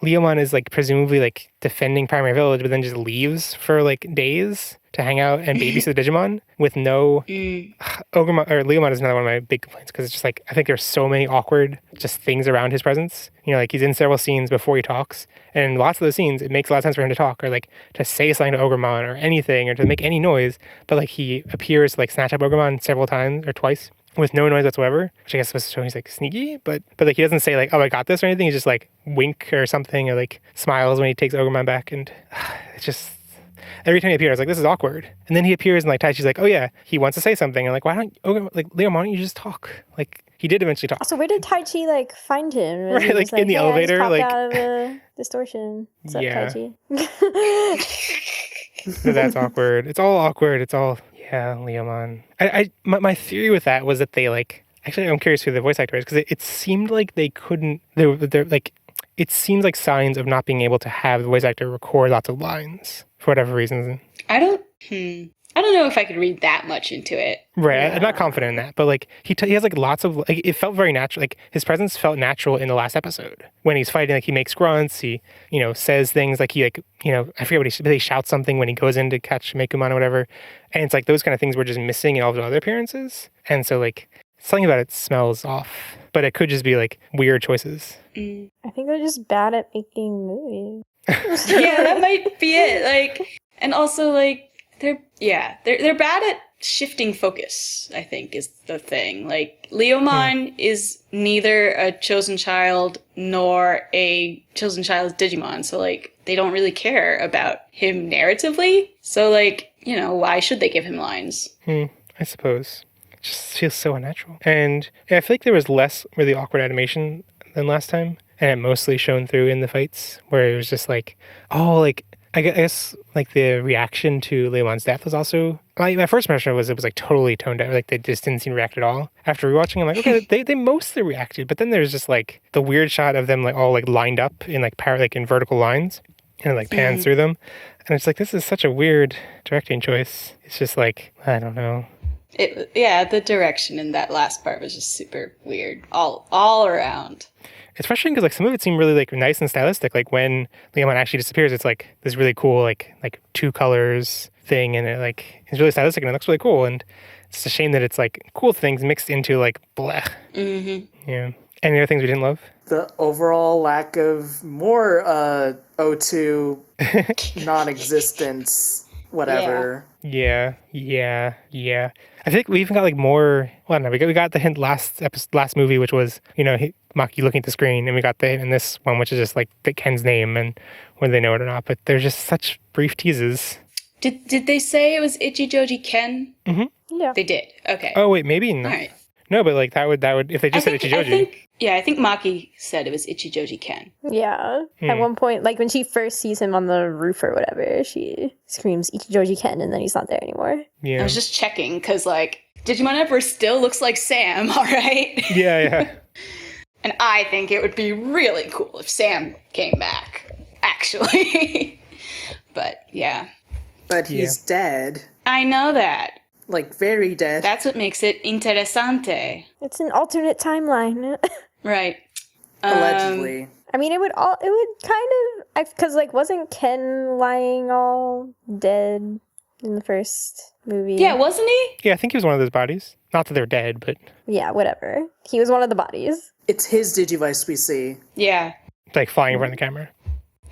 Speaker 6: Leomon is like presumably like defending Primary Village, but then just leaves for like days to hang out and babysit the Digimon with no Ogremon or Leomon is another one of my big complaints because it's just like I think there's so many awkward just things around his presence. Like he's in several scenes before he talks, and in lots of those scenes it makes a lot of sense for him to talk or like to say something to Ogremon or anything or to make any noise, but like he appears to like snatch up Ogremon several times or twice with no noise whatsoever, which I guess was showing he's like sneaky, but like he doesn't say like, oh, I got this or anything. He just like wink or something or like smiles when he takes Ogremon back, and it's just every time he appears, I was like, this is awkward. And then he appears and like Taichi's like, oh yeah, he wants to say something, and like, why don't Leo, why don't you just talk? Like he did eventually talk.
Speaker 8: So where did Taichi like find him? Was
Speaker 6: right, like in the elevator,
Speaker 8: I just
Speaker 6: like
Speaker 8: out of the distortion. What's up, Taichi?
Speaker 6: That's awkward. It's all awkward. It's all. Yeah, Leomon. My theory with that was that they like. Actually, I'm curious who the voice actor is because it seemed like they couldn't. They're like. It seems like signs of not being able to have the voice actor record lots of lines for whatever reason.
Speaker 7: I don't know if I could read that much into it.
Speaker 6: Right, I'm not confident in that, but like he has like lots of like it felt very natural. Like his presence felt natural in the last episode when he's fighting. Like he makes grunts, he says things like he like I forget what he shouts something when he goes in to catch Mekumon or whatever, and it's like those kind of things were just missing in all of the other appearances, and so like something about it smells off, but it could just be like weird choices.
Speaker 8: I think they're just bad at making movies.
Speaker 7: Yeah, that might be it. Like, and also like. They're bad at shifting focus, I think, is the thing. Like, Leomon is neither a chosen child nor a chosen child's Digimon, so, like, they don't really care about him narratively. So, like, why should they give him lines?
Speaker 6: I suppose. It just feels so unnatural. And I feel like there was less really awkward animation than last time, and it mostly shone through in the fights, where it was just like, oh, like, I guess like the reaction to Leomon's death was also my first impression was it was like totally toned down, like they just didn't seem to react at all. After rewatching, I'm like, okay, they mostly reacted, but then there's just like the weird shot of them like all like lined up in like in vertical lines, and it like pans through them, and it's like this is such a weird directing choice. It's just like I don't know.
Speaker 7: The direction in that last part was just super weird, all around.
Speaker 6: It's frustrating because like some of it seemed really like nice and stylistic. Like when Leomon actually disappears, it's like this really cool like two colors thing, and it like it's really stylistic and it looks really cool. And it's a shame that it's like cool things mixed into like bleh. Mm-hmm. Yeah. Any other things we didn't love?
Speaker 9: The overall lack of more O2 non-existence, whatever.
Speaker 6: Yeah. I think we even got like more. Well, no, we got the hint last movie, which was Maki looking at the screen, and we got the hint in this one, which is just like Ken's name and whether they know it or not. But they're just such brief teases.
Speaker 7: Did they say it was Ichijoji Ken?
Speaker 6: Mm-hmm.
Speaker 8: Yeah,
Speaker 7: they did. Okay.
Speaker 6: Oh wait, maybe not.
Speaker 7: All right.
Speaker 6: No, but like that would if they just said Ichijoji.
Speaker 7: I think Maki said it was Ichijoji Ken.
Speaker 8: Yeah. At one point, like when she first sees him on the roof or whatever, she screams Ichijoji Ken, and then he's not there anymore.
Speaker 6: Yeah.
Speaker 7: I was just checking because like Digimon Emperor still looks like Sam. All right.
Speaker 6: Yeah.
Speaker 7: And I think it would be really cool if Sam came back, actually. But yeah.
Speaker 9: But he's dead.
Speaker 7: I know that.
Speaker 9: Like, very dead.
Speaker 7: That's what makes it interessante.
Speaker 8: It's an alternate timeline.
Speaker 7: Right.
Speaker 9: Allegedly.
Speaker 8: I mean, it would kind of, because like, wasn't Ken lying all dead in the first movie?
Speaker 7: Yeah, wasn't he?
Speaker 6: Yeah, I think he was one of those bodies. Not that they're dead, but
Speaker 8: yeah, whatever. He was one of the bodies.
Speaker 9: It's his Digivice we see.
Speaker 7: Yeah.
Speaker 6: Like flying in front of the camera.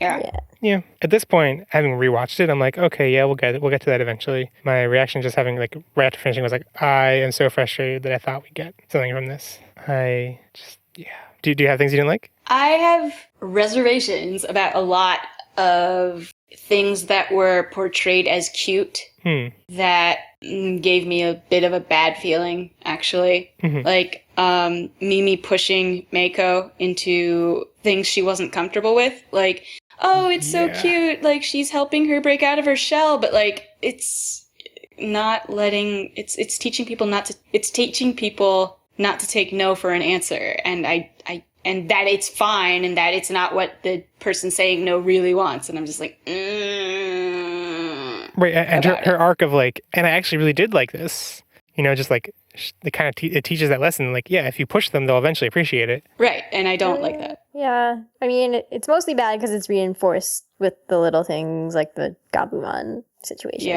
Speaker 7: Yeah.
Speaker 6: At this point, having rewatched it, I'm like, okay, yeah, we'll get to that eventually. My reaction just having like right after finishing was like, I am so frustrated that I thought we'd get something from this. Do you have things you didn't like?
Speaker 7: I have reservations about a lot of things that were portrayed as cute that gave me a bit of a bad feeling, actually. Like Mimi pushing Mako into things she wasn't comfortable with. Like, oh, it's so cute. Like, she's helping her break out of her shell, but like, it's not letting, it's teaching people not to take no for an answer. And and that it's fine and that it's not what the person saying no really wants. And I'm just like,
Speaker 6: Right, and her arc of like, and I actually really did like this, you know, just like, it kind of it teaches that lesson, like, yeah, if you push them, they'll eventually appreciate it.
Speaker 7: Right, and I don't like that.
Speaker 8: Yeah, I mean, it's mostly bad because it's reinforced with the little things like the Gabumon situation.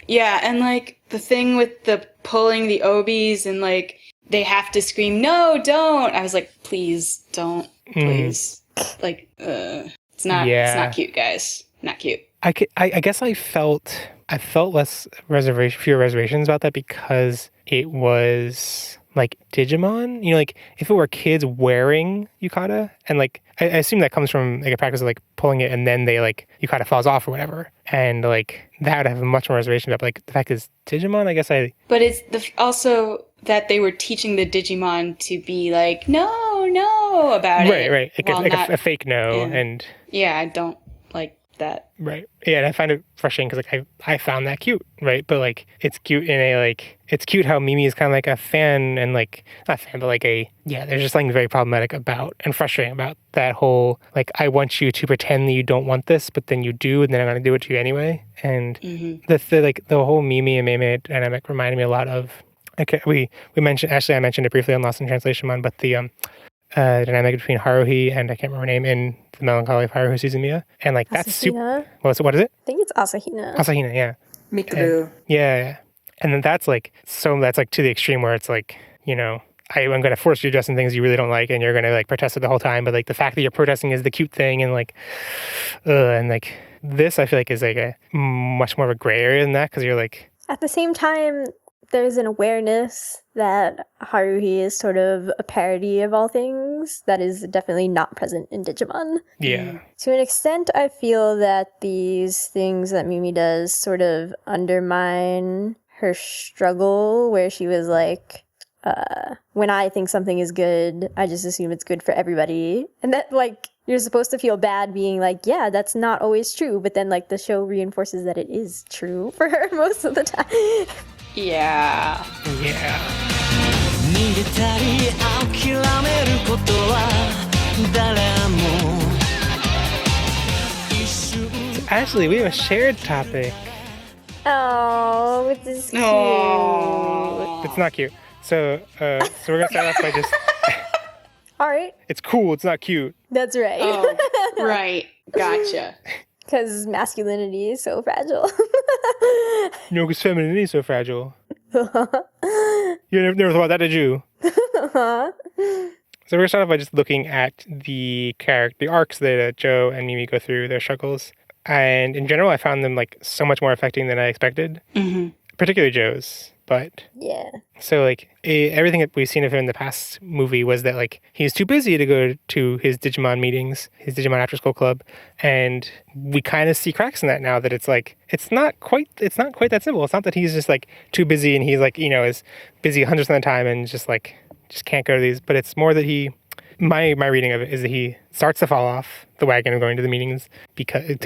Speaker 7: Yeah, and like the thing with the pulling the obies and like they have to scream, no, don't. I was like, please don't, please. Like, it's not cute, guys. Not cute.
Speaker 6: I guess I felt less fewer reservations about that because it was like Digimon, you know, like if it were kids wearing yukata, and like I assume that comes from like a practice of like pulling it and then they like yukata falls off or whatever, and like that would have much more reservation about. But like the fact is Digimon, I guess
Speaker 7: But it's also that they were teaching the Digimon to be like no about it.
Speaker 6: Right, like a fake no, and
Speaker 7: yeah, I don't like that.
Speaker 6: Right. Yeah, and I find it frustrating because like I found that cute, right? But like it's cute in a like it's cute how Mimi is kind of like a fan and like not fan, but like there's just something very problematic about and frustrating about that whole like I want you to pretend that you don't want this, but then you do, and then I'm gonna do it to you anyway. And the whole Mimi and Meme dynamic reminded me a lot of. Okay, we mentioned I mentioned it briefly on Lost in Translation one, but the dynamic between Haruhi and I can't remember her name in The Melancholy of Haruhi Suzumiya, and like that's super. Well, so what is it?
Speaker 8: I think it's Asahina.
Speaker 6: Asahina, yeah.
Speaker 9: Mikuru.
Speaker 6: Yeah, and then that's like to the extreme where it's like, you know, I'm going to force you to dress in things you really don't like, and you're going to like protest it the whole time. But like the fact that you're protesting is the cute thing, and like, and like this, I feel like is like a much more of a gray area than that because you're like.
Speaker 8: At the same time, there's an awareness that Haruhi is sort of a parody of all things that is definitely not present in Digimon.
Speaker 6: Yeah.
Speaker 8: To an extent, I feel that these things that Mimi does sort of undermine her struggle, where she was like, when I think something is good, I just assume it's good for everybody. And that, like, you're supposed to feel bad being like, yeah, that's not always true. But then, like, the show reinforces that it is true for her most of the time.
Speaker 7: Yeah.
Speaker 6: Actually, we have a shared topic.
Speaker 8: Oh, which is cute.
Speaker 7: Aww.
Speaker 6: It's not cute. So we're gonna start off by just.
Speaker 8: All right.
Speaker 6: It's cool. It's not cute.
Speaker 8: That's right.
Speaker 7: Oh, right. Gotcha.
Speaker 8: Because masculinity is so fragile.
Speaker 6: No, because femininity is so fragile. You never thought that, did you? So we're gonna start off by just looking at the arcs that Joe and Mimi go through, their struggles, and in general, I found them like so much more affecting than I expected. Particularly Joe's. But
Speaker 8: yeah.
Speaker 6: So like everything that we've seen of him in the past movie was that like he's too busy to go to his Digimon meetings, his Digimon after school club, and we kind of see cracks in that now. That it's like it's not quite that simple. It's not that he's just like too busy and he's like, you know, is busy 100% of the time and just can't go to these. But it's more that my reading of it is that he starts to fall off the wagon of going to the meetings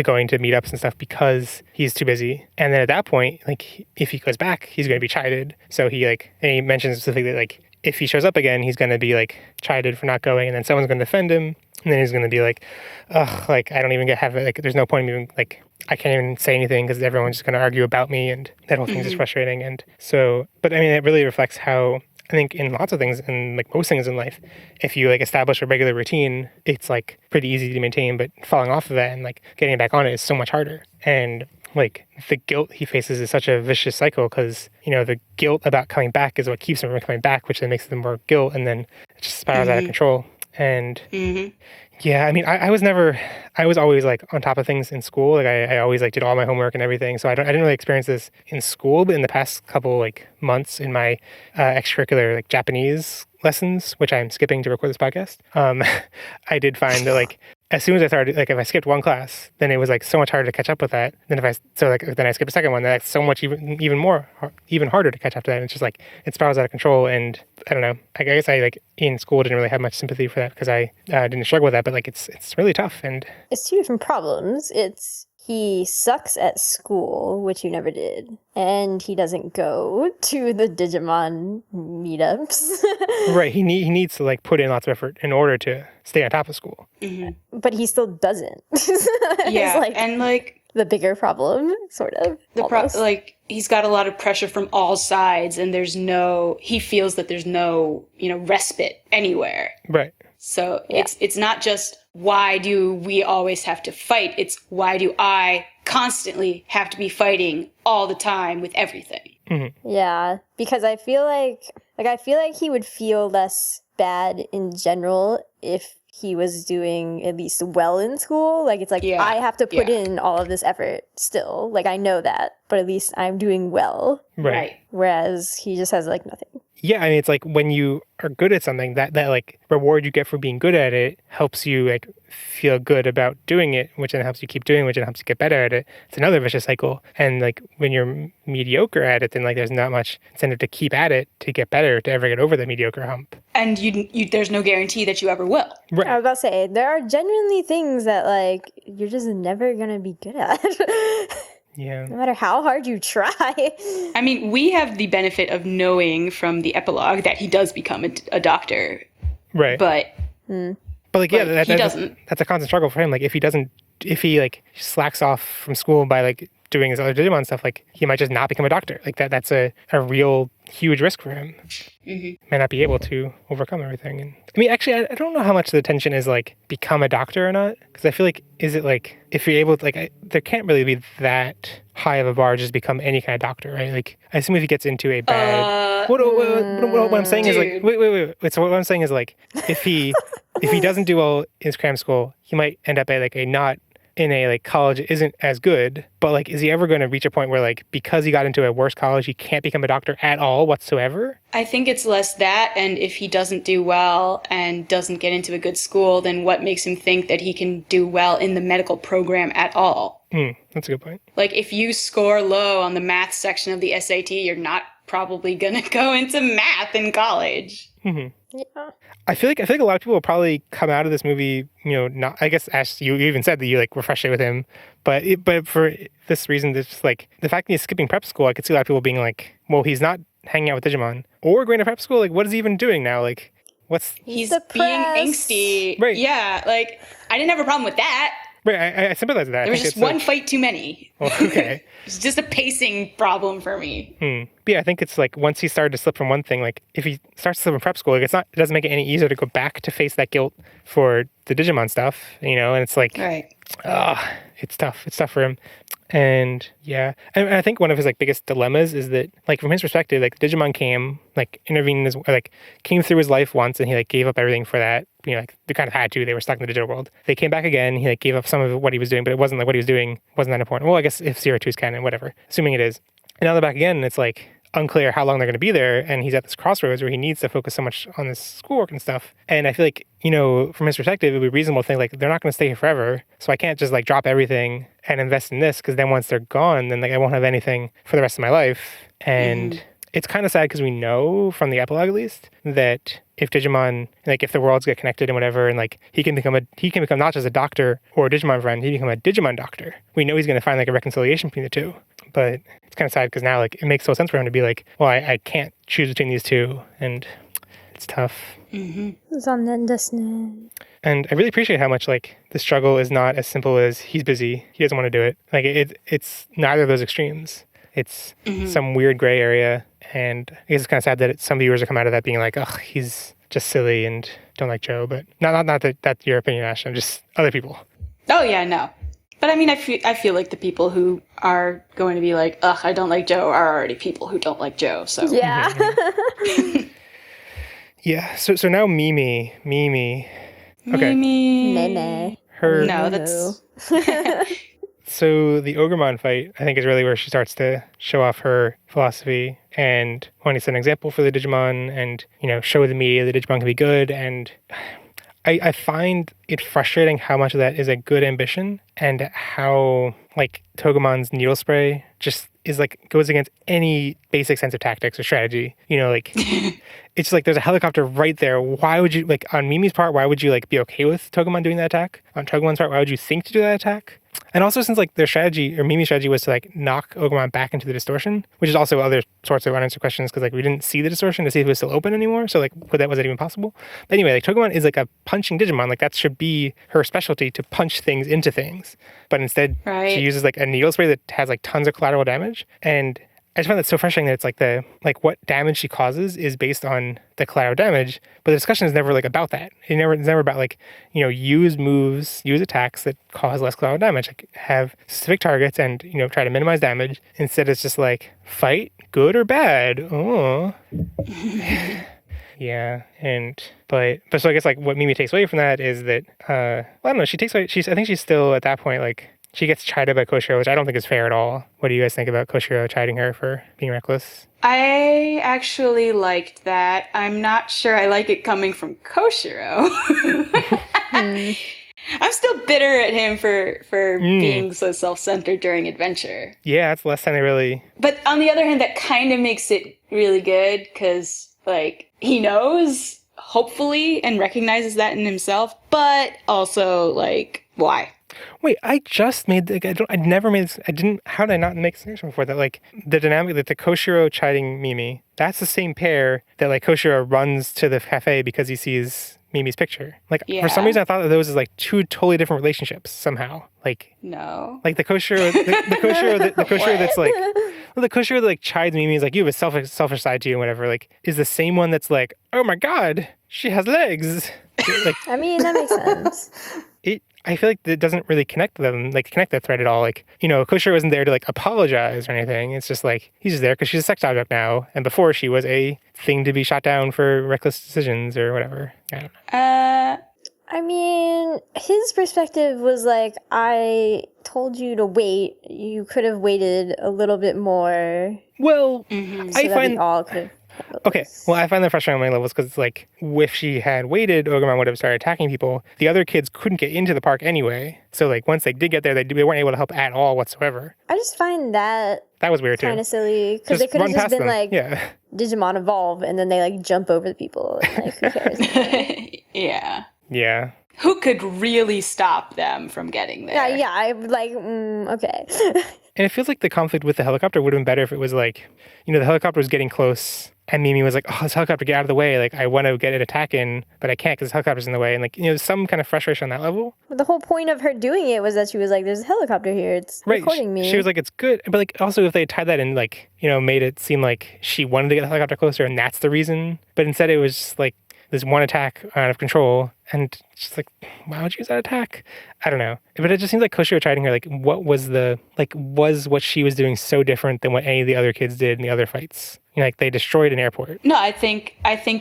Speaker 6: going to meetups and stuff because he's too busy. And then at that point, like if he goes back, he's going to be chided. So and he mentions specifically that like if he shows up again, he's going to be like chided for not going, and then someone's going to defend him, and then he's going to be like, ugh, like I don't even have it. Like there's no point in even like I can't even say anything because everyone's just going to argue about me, and that whole thing's just frustrating. And so, but I mean, it really reflects how. I think in lots of things, and like most things in life, if you like establish a regular routine, it's like pretty easy to maintain, but falling off of that and like getting back on it is so much harder. And like the guilt he faces is such a vicious cycle because, you know, the guilt about coming back is what keeps him from coming back, which then makes them more guilt, and then it just spirals out of control. And yeah, I mean, I was always like on top of things in school. Like I always like did all my homework and everything. So I didn't really experience this in school, but in the past couple like months in my extracurricular like Japanese lessons, which I'm skipping to record this podcast, I did find that like as soon as I started, like if I skipped one class, then it was like so much harder to catch up with that. Then then I skipped a second one, then that's so much even harder to catch up to that. And it's just like it spirals out of control. And I don't know. I guess I like in school didn't really have much sympathy for that because I didn't struggle with that. But like it's really tough. And
Speaker 8: It's two different problems. It's he sucks at school, which you never did, and he doesn't go to the Digimon meetups.
Speaker 6: right, he needs to like put in lots of effort in order to stay on top of school.
Speaker 7: Mm-hmm.
Speaker 8: But he still doesn't.
Speaker 7: Yeah,
Speaker 8: It's like
Speaker 7: and like
Speaker 8: the bigger problem, sort of.
Speaker 7: like he's got a lot of pressure from all sides, and he feels that there's no respite anywhere.
Speaker 6: Right.
Speaker 7: So it's not just why do we always have to fight? It's why do I constantly have to be fighting all the time with everything?
Speaker 6: Mm-hmm.
Speaker 8: Yeah, because I feel like he would feel less bad in general if he was doing at least well in school. Like it's like I have to put in all of this effort still. Like I know that, but at least I'm doing well.
Speaker 6: Right.
Speaker 8: Whereas he just has like nothing.
Speaker 6: Yeah, I mean, it's like when you are good at something, that like reward you get for being good at it helps you like feel good about doing it, which then helps you keep doing, which then helps you get better at it. It's another vicious cycle. And like when you're mediocre at it, then like there's not much incentive to keep at it to get better, to ever get over the mediocre hump.
Speaker 7: And there's no guarantee that you ever will.
Speaker 6: Right.
Speaker 8: I was about to say, there are genuinely things that like you're just never gonna be good at.
Speaker 6: Yeah.
Speaker 8: No matter how hard you try.
Speaker 7: I mean, we have the benefit of knowing from the epilogue that he does become a doctor.
Speaker 6: Right.
Speaker 7: But
Speaker 6: like, yeah,
Speaker 7: he doesn't.
Speaker 6: That's a constant struggle for him. Like, if he like slacks off from school by like doing his other Digimon stuff, like he might just not become a doctor. Like that's a real huge risk for him.
Speaker 7: Mm-hmm.
Speaker 6: May not be able to overcome everything. And I mean, actually, I don't know how much the tension is like become a doctor or not, because I feel like is it like if you're able to like there can't really be that high of a bar just become any kind of doctor, right? Like I assume if he gets into a bad what I'm saying is like wait. So what I'm saying is like if he doesn't do well in his cram school, he might end up at like a not in a like college isn't as good, but like is he ever going to reach a point where like because he got into a worse college he can't become a doctor at all whatsoever?
Speaker 7: I think it's less that, and if he doesn't do well and doesn't get into a good school, then what makes him think that he can do well in the medical program at all?
Speaker 6: That's a good point. Like
Speaker 7: if you score low on the math section of the SAT, you're not probably gonna go into math in college.
Speaker 8: Yeah.
Speaker 6: I feel like a lot of people will probably come out of this movie, not. I guess Ash, you even said that you like were frustrated with him, but for this reason, it's just like the fact that he's skipping prep school. I could see a lot of people being like, "Well, he's not hanging out with Digimon or going to prep school. Like, what is he even doing now? Like,
Speaker 7: he's
Speaker 8: depressed.
Speaker 7: being angsty,
Speaker 6: right?
Speaker 7: Yeah, like I didn't have a problem with that.
Speaker 6: Right, I sympathize with that.
Speaker 7: There was just one fight too many.
Speaker 6: Well, okay.
Speaker 7: It's just a pacing problem for me.
Speaker 6: But yeah, I think it's like once he started to slip from one thing, like if he starts to slip in prep school, like it doesn't make it any easier to go back to face that guilt for the Digimon stuff, and it's like,
Speaker 7: right.
Speaker 6: It's tough. It's tough for him. And yeah, and I think one of his like biggest dilemmas is that like from his perspective, like Digimon came through his life once and he like gave up everything for that. Like they kind of had to. They were stuck in the digital world. They came back again. He like gave up some of what he was doing, but it wasn't like what he was doing wasn't that important. Well, I guess if 02 is canon, whatever. Assuming it is. And now they're back again, and it's like unclear how long they're going to be there. And he's at this crossroads where he needs to focus so much on this schoolwork and stuff. And I feel like, from his perspective, it would be reasonable to think like they're not going to stay here forever. So I can't just like drop everything and invest in this, because then once they're gone, then like I won't have anything for the rest of my life. And it's kind of sad because we know from the epilogue at least that if Digimon, like if the worlds get connected and whatever, and like he can become not just a doctor or a Digimon friend, he can become a Digimon doctor. We know he's going to find like a reconciliation between the two. But it's kind of sad because now like it makes no sense for him to be like, well, I can't choose between these two, and it's tough.
Speaker 8: And
Speaker 6: I really appreciate how much like the struggle is not as simple as he's busy, he doesn't want to do it. Like it's neither of those extremes. It's some weird gray area, and I guess it's kind of sad that some viewers are come out of that being like, "Ugh, he's just silly and don't like Joe." But not that that's your opinion, Ash. I'm just other people.
Speaker 7: Oh yeah, no. But I mean, I feel like the people who are going to be like, "Ugh, I don't like Joe," are already people who don't like Joe. So
Speaker 8: yeah.
Speaker 6: Yeah. So now Mimi. Okay.
Speaker 7: Mimi.
Speaker 8: Nene.
Speaker 6: Her.
Speaker 7: No, that's.
Speaker 6: So the Ogremon fight, I think, is really where she starts to show off her philosophy and wanting to set an example for the Digimon and, show the media that Digimon can be good. And I find it frustrating how much of that is a good ambition and how like Togemon's needle spray just is like goes against any basic sense of tactics or strategy. You know, like it's like there's a helicopter right there. Why would you like on Mimi's part? Why would you like be okay with Togemon doing that attack? On Togemon's part, why would you think to do that attack? And also since like their strategy or Mimi's strategy was to like knock Ogamon back into the distortion, which is also other sorts of unanswered questions because like we didn't see the distortion to see if it was still open anymore. So like was that even possible? But anyway, like Togemon is like a punching Digimon. Like that should be her specialty to punch things into things. But instead she uses like a needle spray that has like tons of collateral damage. And I just find that so frustrating that it's like the like what damage she causes is based on the collateral damage, but the discussion is never like about that. It's never about like, you know, use moves, use attacks that cause less collateral damage, like have specific targets and, you know, try to minimize damage. Instead it's just like fight, good or bad. Oh. Yeah, but so I guess like what Mimi takes away from that is that well, I don't know, I think she's still at that point like she gets chided by Koshiro, which I don't think is fair at all. What do you guys think about Koshiro chiding her for being reckless?
Speaker 7: I actually liked that. I'm not sure I like it coming from Koshiro. I'm still bitter at him for being so self-centered during adventure.
Speaker 6: Yeah, that's the last time they really...
Speaker 7: But on the other hand, that kind of makes it really good because, like, he knows, hopefully, and recognizes that in himself, but also, like, why?
Speaker 6: Wait, I just made I never made this, how did I not make this connection before that? Like, the dynamic that the Koshiro chiding Mimi, that's the same pair that, like, Koshiro runs to the cafe because he sees Mimi's picture. Like, for some reason, I thought that those is like two totally different relationships somehow. Like,
Speaker 7: no.
Speaker 6: Like, the Koshiro that's like, well, the Koshiro that, like, chides Mimi is like, you have a selfish side to you and whatever, like, is the same one that's like, oh my god, she has legs. Like,
Speaker 8: I mean, that makes sense.
Speaker 6: I feel like it doesn't really connect that thread at all. Like, you know, Koshiro isn't there to like apologize or anything. It's just like, he's just there because she's a sex object now. And before she was a thing to be shot down for reckless decisions or whatever. I don't know.
Speaker 8: I mean, his perspective was like, I told you to wait. You could have waited a little bit more.
Speaker 6: Well,
Speaker 8: I find... all could have...
Speaker 6: Okay, well, I find that frustrating on many levels because it's like, if she had waited, Ogamon would have started attacking people. The other kids couldn't get into the park anyway. So, like, once they did get there, they weren't able to help at all whatsoever.
Speaker 8: I just find that
Speaker 6: was weird, too.
Speaker 8: Kind of silly. Because they could have just been like, Digimon evolve, and then they, like, jump over the people. And, like, who cares?
Speaker 7: Yeah.
Speaker 6: Yeah.
Speaker 7: Who could really stop them from getting there?
Speaker 8: Yeah, I'm like, okay.
Speaker 6: And it feels like the conflict with the helicopter would have been better if it was like, you know, the helicopter was getting close and Mimi was like, oh, this helicopter, get out of the way. Like, I want to get an attack in, but I can't because the helicopter's in the way. And like, you know, some kind of frustration on that level.
Speaker 8: But the whole point of her doing it was that she was like, there's a helicopter here. It's recording me.
Speaker 6: She was like, it's good. But like, also if they tied that in, like, you know, made it seem like she wanted to get the helicopter closer and that's the reason. But instead it was just like this one attack out of control. And just like, why would you use that attack? I don't know. But it just seems like Koshiro chiding her, like, was what she was doing so different than what any of the other kids did in the other fights? You know, like, they destroyed an airport.
Speaker 7: No, I think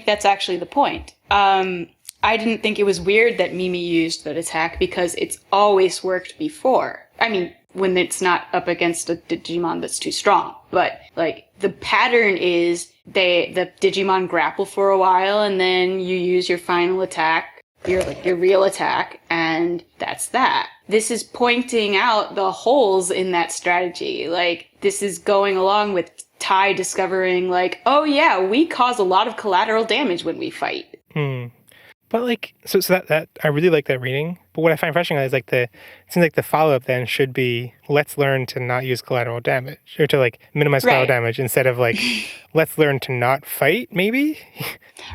Speaker 7: that's actually the point. I didn't think it was weird that Mimi used that attack because it's always worked before. I mean, when it's not up against a Digimon that's too strong. But, like, the pattern is the Digimon grapple for a while and then you use your final attack, your real attack, and that's that. This is pointing out the holes in that strategy. Like, this is going along with Tai discovering, like, oh yeah, we cause a lot of collateral damage when we fight.
Speaker 6: But like, so that I really like that reading. But what I find frustrating is like it seems like the follow-up then should be, let's learn to not use collateral damage or to like minimize collateral damage instead of like, let's learn to not fight, maybe?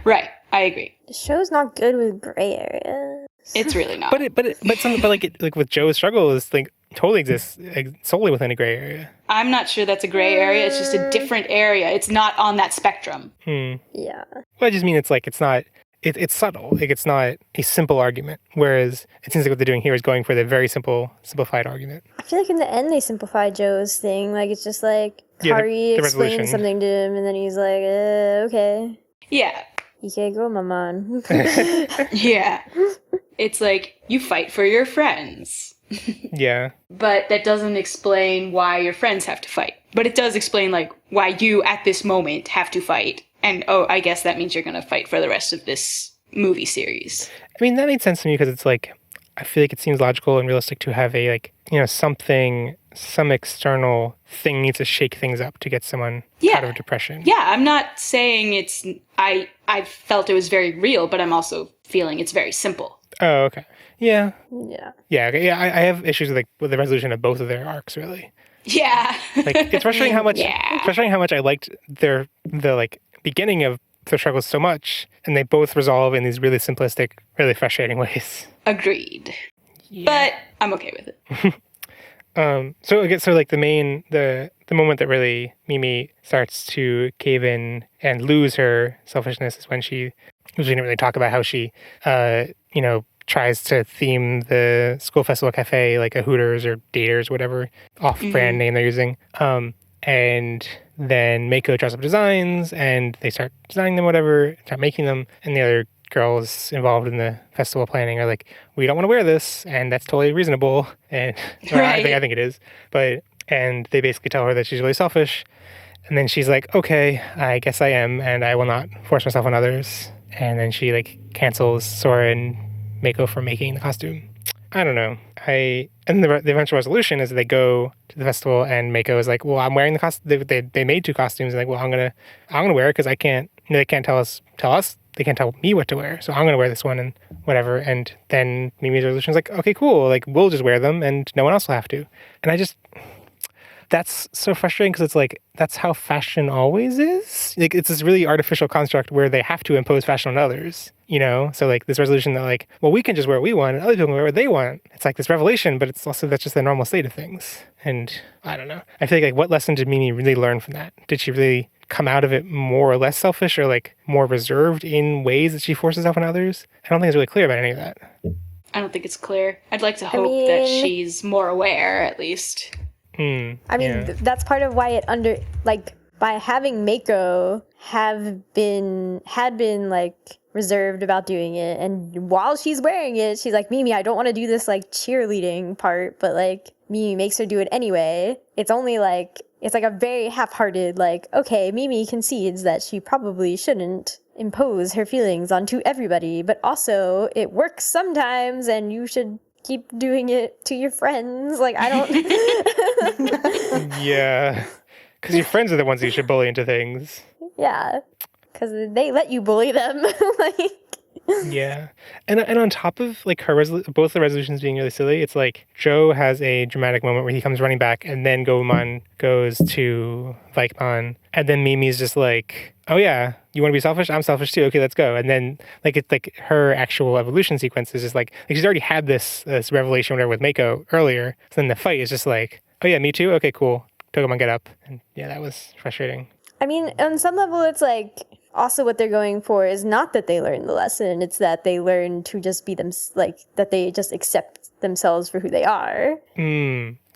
Speaker 7: Right. I agree.
Speaker 8: The show's not good with gray areas.
Speaker 7: It's really not.
Speaker 6: But with Joe's struggle is like totally exists solely within a gray area.
Speaker 7: I'm not sure that's a gray area. It's just a different area. It's not on that spectrum.
Speaker 8: Yeah.
Speaker 6: Well, I just mean it's like it's not. It's subtle. Like, it's not a simple argument. Whereas it seems like what they're doing here is going for the very simplified argument.
Speaker 8: I feel like in the end they simplified Joe's thing. Like, it's just like Kari explains something to him and then he's like, okay.
Speaker 7: Yeah.
Speaker 8: Ike go, maman.
Speaker 7: Yeah. It's like, you fight for your friends.
Speaker 6: Yeah.
Speaker 7: But that doesn't explain why your friends have to fight. But it does explain, like, why you at this moment have to fight. And, oh, I guess that means you're going to fight for the rest of this movie series.
Speaker 6: I mean, that made sense to me because it's like, I feel like it seems logical and realistic to have a, like, you know, some external thing needs to shake things up to get someone out of depression.
Speaker 7: Yeah, I'm not saying I felt it was very real, but I'm also feeling it's very simple.
Speaker 6: Oh, okay. Yeah.
Speaker 8: Yeah.
Speaker 6: Yeah. Okay. Yeah. I have issues with the resolution of both of their arcs, really.
Speaker 7: Yeah.
Speaker 6: Like, it's frustrating how much I liked the like beginning of their struggles so much, and they both resolve in these really simplistic, really frustrating ways.
Speaker 7: Agreed.
Speaker 6: Yeah.
Speaker 7: But I'm okay with it.
Speaker 6: So I guess like the moment that really Mimi starts to cave in and lose her selfishness is when we didn't really talk about how she tries to theme the school festival cafe like a Hooters or Daters, whatever off-brand name they're using. And then Mako draws up designs and they start designing them, whatever, start making them, and the other girls involved in the festival planning are like, we don't want to wear this, and that's totally reasonable. And
Speaker 7: Right.
Speaker 6: I think it is. And they basically tell her that she's really selfish. And then she's like, okay, I guess I am, and I will not force myself on others. And then she like cancels Sora and Mako from making the costume. I don't know. And the eventual resolution is they go to the festival and Mako is like, well, I'm wearing the costume. They made 2 costumes, and like, well, I'm gonna wear it because I can't. They can't tell us. They can't tell me what to wear, so I'm gonna wear this one and whatever. And then Mimi's resolution is like, okay, cool. Like, we'll just wear them, and no one else will have to. And that's so frustrating because it's like, that's how fashion always is. Like, it's this really artificial construct where they have to impose fashion on others, you know? So like this resolution that like, well, we can just wear what we want and other people can wear what they want. It's like this revelation, but it's also, that's just the normal state of things. And I don't know. I feel like what lesson did Mimi really learn from that? Did she really come out of it more or less selfish or like more reserved in ways that she forces herself on others? I don't think it's really clear about any of that.
Speaker 7: I don't think it's clear. I'd like to hope that she's more aware, at least.
Speaker 8: That's part of why by having Mako had been like reserved about doing it, and while she's wearing it, she's like, Mimi, I don't want to do this like cheerleading part, but like Mimi makes her do it anyway. It's only like, it's like a very half-hearted, like, okay, Mimi concedes that she probably shouldn't impose her feelings onto everybody, but also it works sometimes and you should keep doing it to your friends. Like, I don't...
Speaker 6: Yeah. Because your friends are the ones you should bully into things.
Speaker 8: Yeah. Because they let you bully them. Like...
Speaker 6: Yeah. And on top of like her both the resolutions being really silly, it's like Joe has a dramatic moment where he comes running back and then Gomon goes to Vikemon, and then Mimi's just like, oh yeah, you want to be selfish? I'm selfish too. Okay, let's go. And then like it's like her actual evolution sequence is just like she's already had this revelation or whatever with Mako earlier. So then the fight is just like, oh yeah, me too? Okay, cool. Togemon, get up. And yeah, that was frustrating.
Speaker 8: I mean, on some level, it's like also what they're going for is not that they learn the lesson. It's that they learn to just be them, like that they just accept themselves for who they are.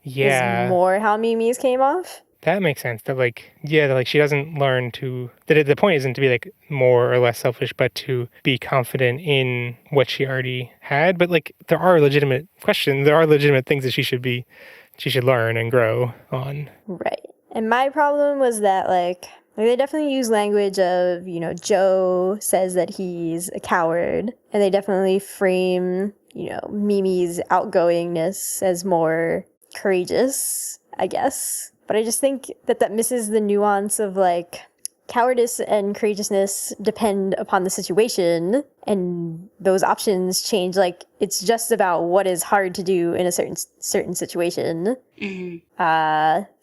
Speaker 6: Yeah.
Speaker 8: Is more how Mimi's came off.
Speaker 6: That makes sense. That like, yeah, that like she doesn't learn to, that the point isn't to be like more or less selfish, but to be confident in what she already had. But like, there are legitimate questions. There are legitimate things that she should learn and grow on.
Speaker 8: Right. And my problem was that like they definitely use language of, you know, Joe says that he's a coward, and they definitely frame, you know, Mimi's outgoingness as more courageous, I guess. But I just think that misses the nuance of like cowardice and courageousness depend upon the situation, and those options change. Like, it's just about what is hard to do in a certain situation.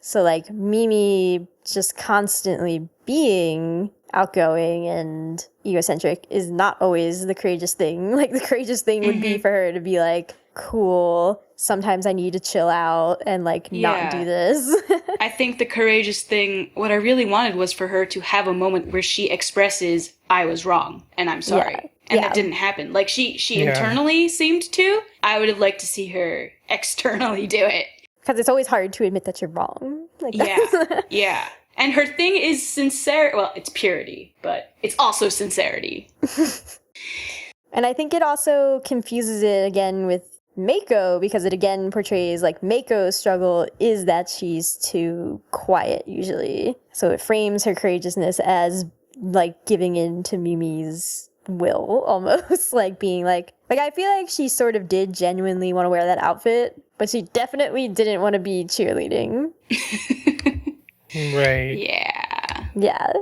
Speaker 8: So like Mimi just constantly being outgoing and egocentric is not always the courageous thing. Like, the courageous thing would be for her to be like, cool, sometimes I need to chill out and like not do this.
Speaker 7: I think the courageous thing, what I really wanted was for her to have a moment where she expresses, I was wrong and I'm sorry. And that didn't happen. Like, she internally seemed to. I would have liked to see her externally do it.
Speaker 8: Because it's always hard to admit that you're wrong. Like,
Speaker 7: yeah. And her thing is sincerity. Well, it's purity, but it's also sincerity.
Speaker 8: And I think it also confuses it again with Mako, because it again portrays like Mako's struggle is that she's too quiet usually. So it frames her courageousness as like giving in to Mimi's will almost, like being like I feel like she sort of did genuinely want to wear that outfit, but she definitely didn't want to be cheerleading.
Speaker 6: Right.
Speaker 8: Yeah.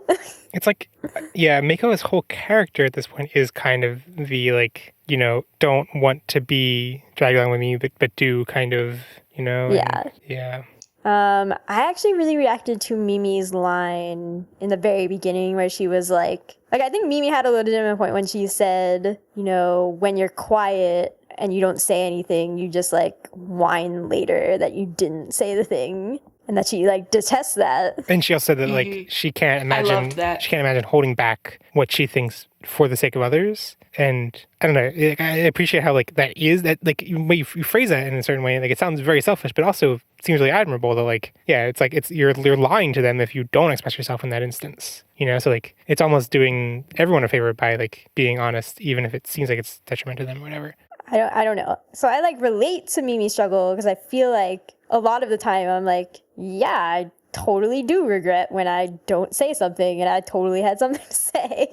Speaker 6: It's like, yeah, Mako's whole character at this point is kind of the, like, you know, don't want to be dragged along with me, but do kind of, you know?
Speaker 8: Yeah.
Speaker 6: Yeah.
Speaker 8: I actually really reacted to Mimi's line in the very beginning where she was like, I think Mimi had a legitimate point when she said, you know, when you're quiet and you don't say anything, you just like whine later that you didn't say the thing. And that she like detests that.
Speaker 6: And she also said that like she can't imagine holding back what she thinks for the sake of others. And I don't know, I appreciate how like that is that like you phrase that in a certain way, like it sounds very selfish, but also seems really admirable that like, yeah, it's like you're lying to them if you don't express yourself in that instance. You know, so like it's almost doing everyone a favor by like being honest, even if it seems like it's detrimental to them or whatever.
Speaker 8: I don't know. So I like relate to Mimi's struggle because I feel like a lot of the time I'm like, yeah, I totally do regret when I don't say something and I totally had something to say.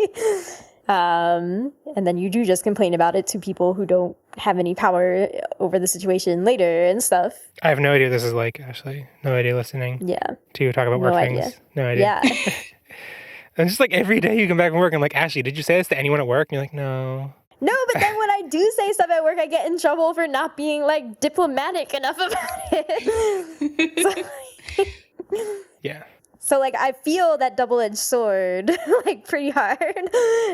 Speaker 8: And then you do just complain about it to people who don't have any power over the situation later and stuff.
Speaker 6: I have no idea what this is like, Ashley. No idea listening.
Speaker 8: Yeah.
Speaker 6: To you talk about work things. No idea.
Speaker 8: Yeah.
Speaker 6: And just like every day you come back from work and like, Ashley, did you say this to anyone at work? And you're like, no.
Speaker 8: No, but then when I do say stuff at work, I get in trouble for not being like diplomatic enough about it.
Speaker 6: Yeah.
Speaker 8: So like I feel that double-edged sword like pretty hard.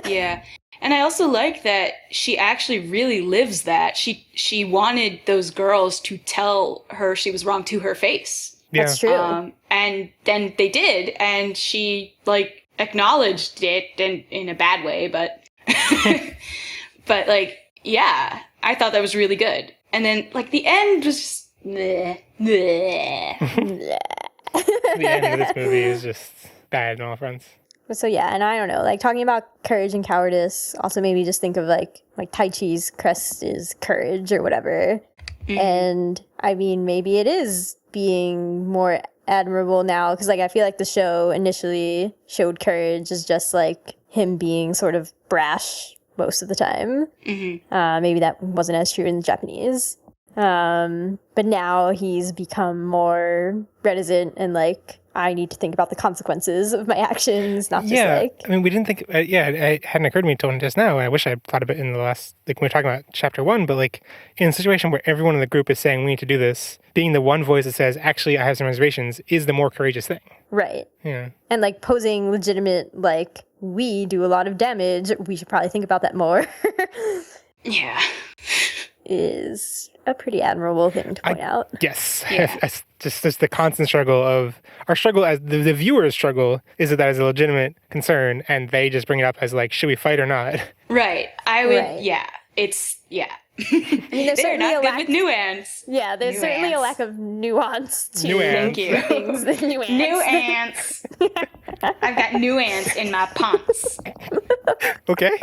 Speaker 7: Yeah. And I also like that she actually really lives that. She wanted those girls to tell her she was wrong to her face.
Speaker 6: Yeah.
Speaker 8: That's true.
Speaker 7: And then they did, and she like acknowledged it in a bad way, but but like, yeah, I thought that was really good. And then like the end was just bleh, bleh.
Speaker 6: The ending of this movie is just bad on all fronts.
Speaker 8: So yeah, and I don't know, like talking about courage and cowardice also made me just think of like Tai Chi's crest is courage or whatever. Mm-hmm. And I mean, maybe it is being more admirable now because like I feel like the show initially showed courage as just like him being sort of brash most of the time. Mm-hmm. Maybe that wasn't as true in the Japanese. But now he's become more reticent and like, I need to think about the consequences of my actions, not just like...
Speaker 6: I mean, we didn't think... it hadn't occurred to me until just now. I wish I thought of it in the last... Like, when we were talking about chapter 1, but like, in a situation where everyone in the group is saying, we need to do this, being the one voice that says, actually, I have some reservations, is the more courageous thing.
Speaker 8: Right.
Speaker 6: Yeah.
Speaker 8: And like, posing legitimate, like, we do a lot of damage, we should probably think about that more.
Speaker 7: Yeah.
Speaker 8: Is a pretty admirable thing to point out.
Speaker 6: Yes.
Speaker 7: Yeah.
Speaker 6: Just the constant struggle of our struggle as the viewer's struggle is that is a legitimate concern and they just bring it up as like, should we fight or not?
Speaker 7: Right. I would,
Speaker 8: Right.
Speaker 7: Yeah. It's, yeah.
Speaker 8: I mean, there's
Speaker 7: They're
Speaker 8: certainly
Speaker 7: not
Speaker 8: a
Speaker 7: good
Speaker 8: lack...
Speaker 7: with nuance.
Speaker 8: Yeah, there's certainly a lack of nuance to
Speaker 6: Nuance.
Speaker 7: Thank you.
Speaker 8: things. Nuance.
Speaker 7: Nuance. I've got nuance in my pants.
Speaker 6: Okay.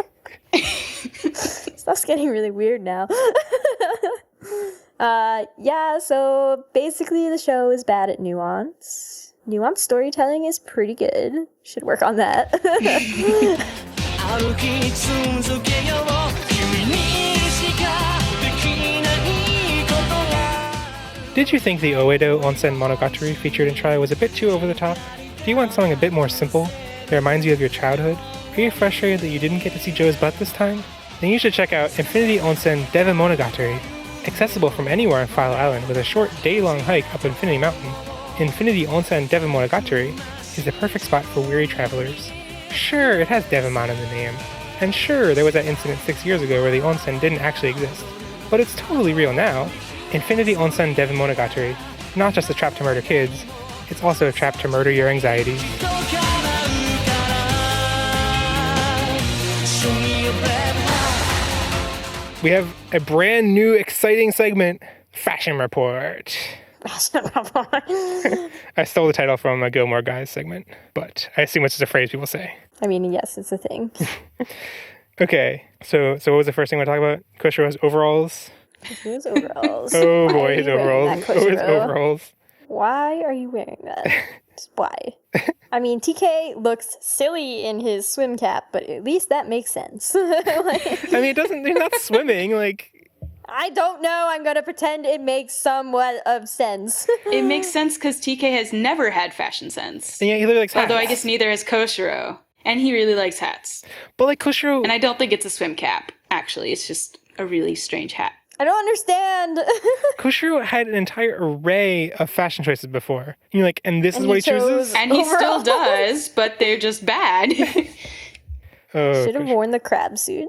Speaker 8: Stuff's getting really weird now. Yeah, so basically the show is bad at nuance. Nuance storytelling is pretty good. Should work on that.
Speaker 6: Did you think the Oedo Onsen Monogatari featured in Try was a bit too over the top? Do you want something a bit more simple that reminds you of your childhood? Are you frustrated that you didn't get to see Joe's butt this time? Then you should check out Infinity Onsen Deva Monogatari. Accessible from anywhere on File Island with a short day-long hike up Infinity Mountain, Infinity Onsen Deva Monogatari is the perfect spot for weary travelers. Sure, it has Devamon in the name, and sure, there was that incident 6 years ago where the onsen didn't actually exist, but it's totally real now. Infinity Onsen Deva Monogatari, not just a trap to murder kids, it's also a trap to murder your anxiety. We have a brand new exciting segment, Fashion Report. I stole the title from a Gilmore Guys segment, but I assume it's just a phrase people say.
Speaker 8: I mean, yes, it's a thing.
Speaker 6: Okay, so what was the first thing we talk about? Koshiro's overalls?
Speaker 8: His overalls.
Speaker 6: Oh
Speaker 8: Why
Speaker 6: boy,
Speaker 8: are
Speaker 6: his
Speaker 8: you wearing
Speaker 6: overalls.
Speaker 8: that,
Speaker 6: Oh, his
Speaker 8: Koshiro?
Speaker 6: overalls.
Speaker 8: Why are you wearing that? Why? I mean, TK looks silly in his swim cap, but at least that makes sense.
Speaker 6: I mean, they're not swimming, like...
Speaker 8: I don't know. I'm going to pretend it makes somewhat of sense.
Speaker 7: It makes sense because TK has never had fashion sense.
Speaker 6: And yeah, he really likes hats.
Speaker 7: Although I guess neither has Koshiro. And he really likes hats.
Speaker 6: But like Koshiro...
Speaker 7: And I don't think it's a swim cap, actually. It's just a really strange hat.
Speaker 8: I don't understand.
Speaker 6: Koshiro had an entire array of fashion choices before. And this is what he chooses?
Speaker 7: And he still does, but they're just bad.
Speaker 8: Should have worn the crab suit.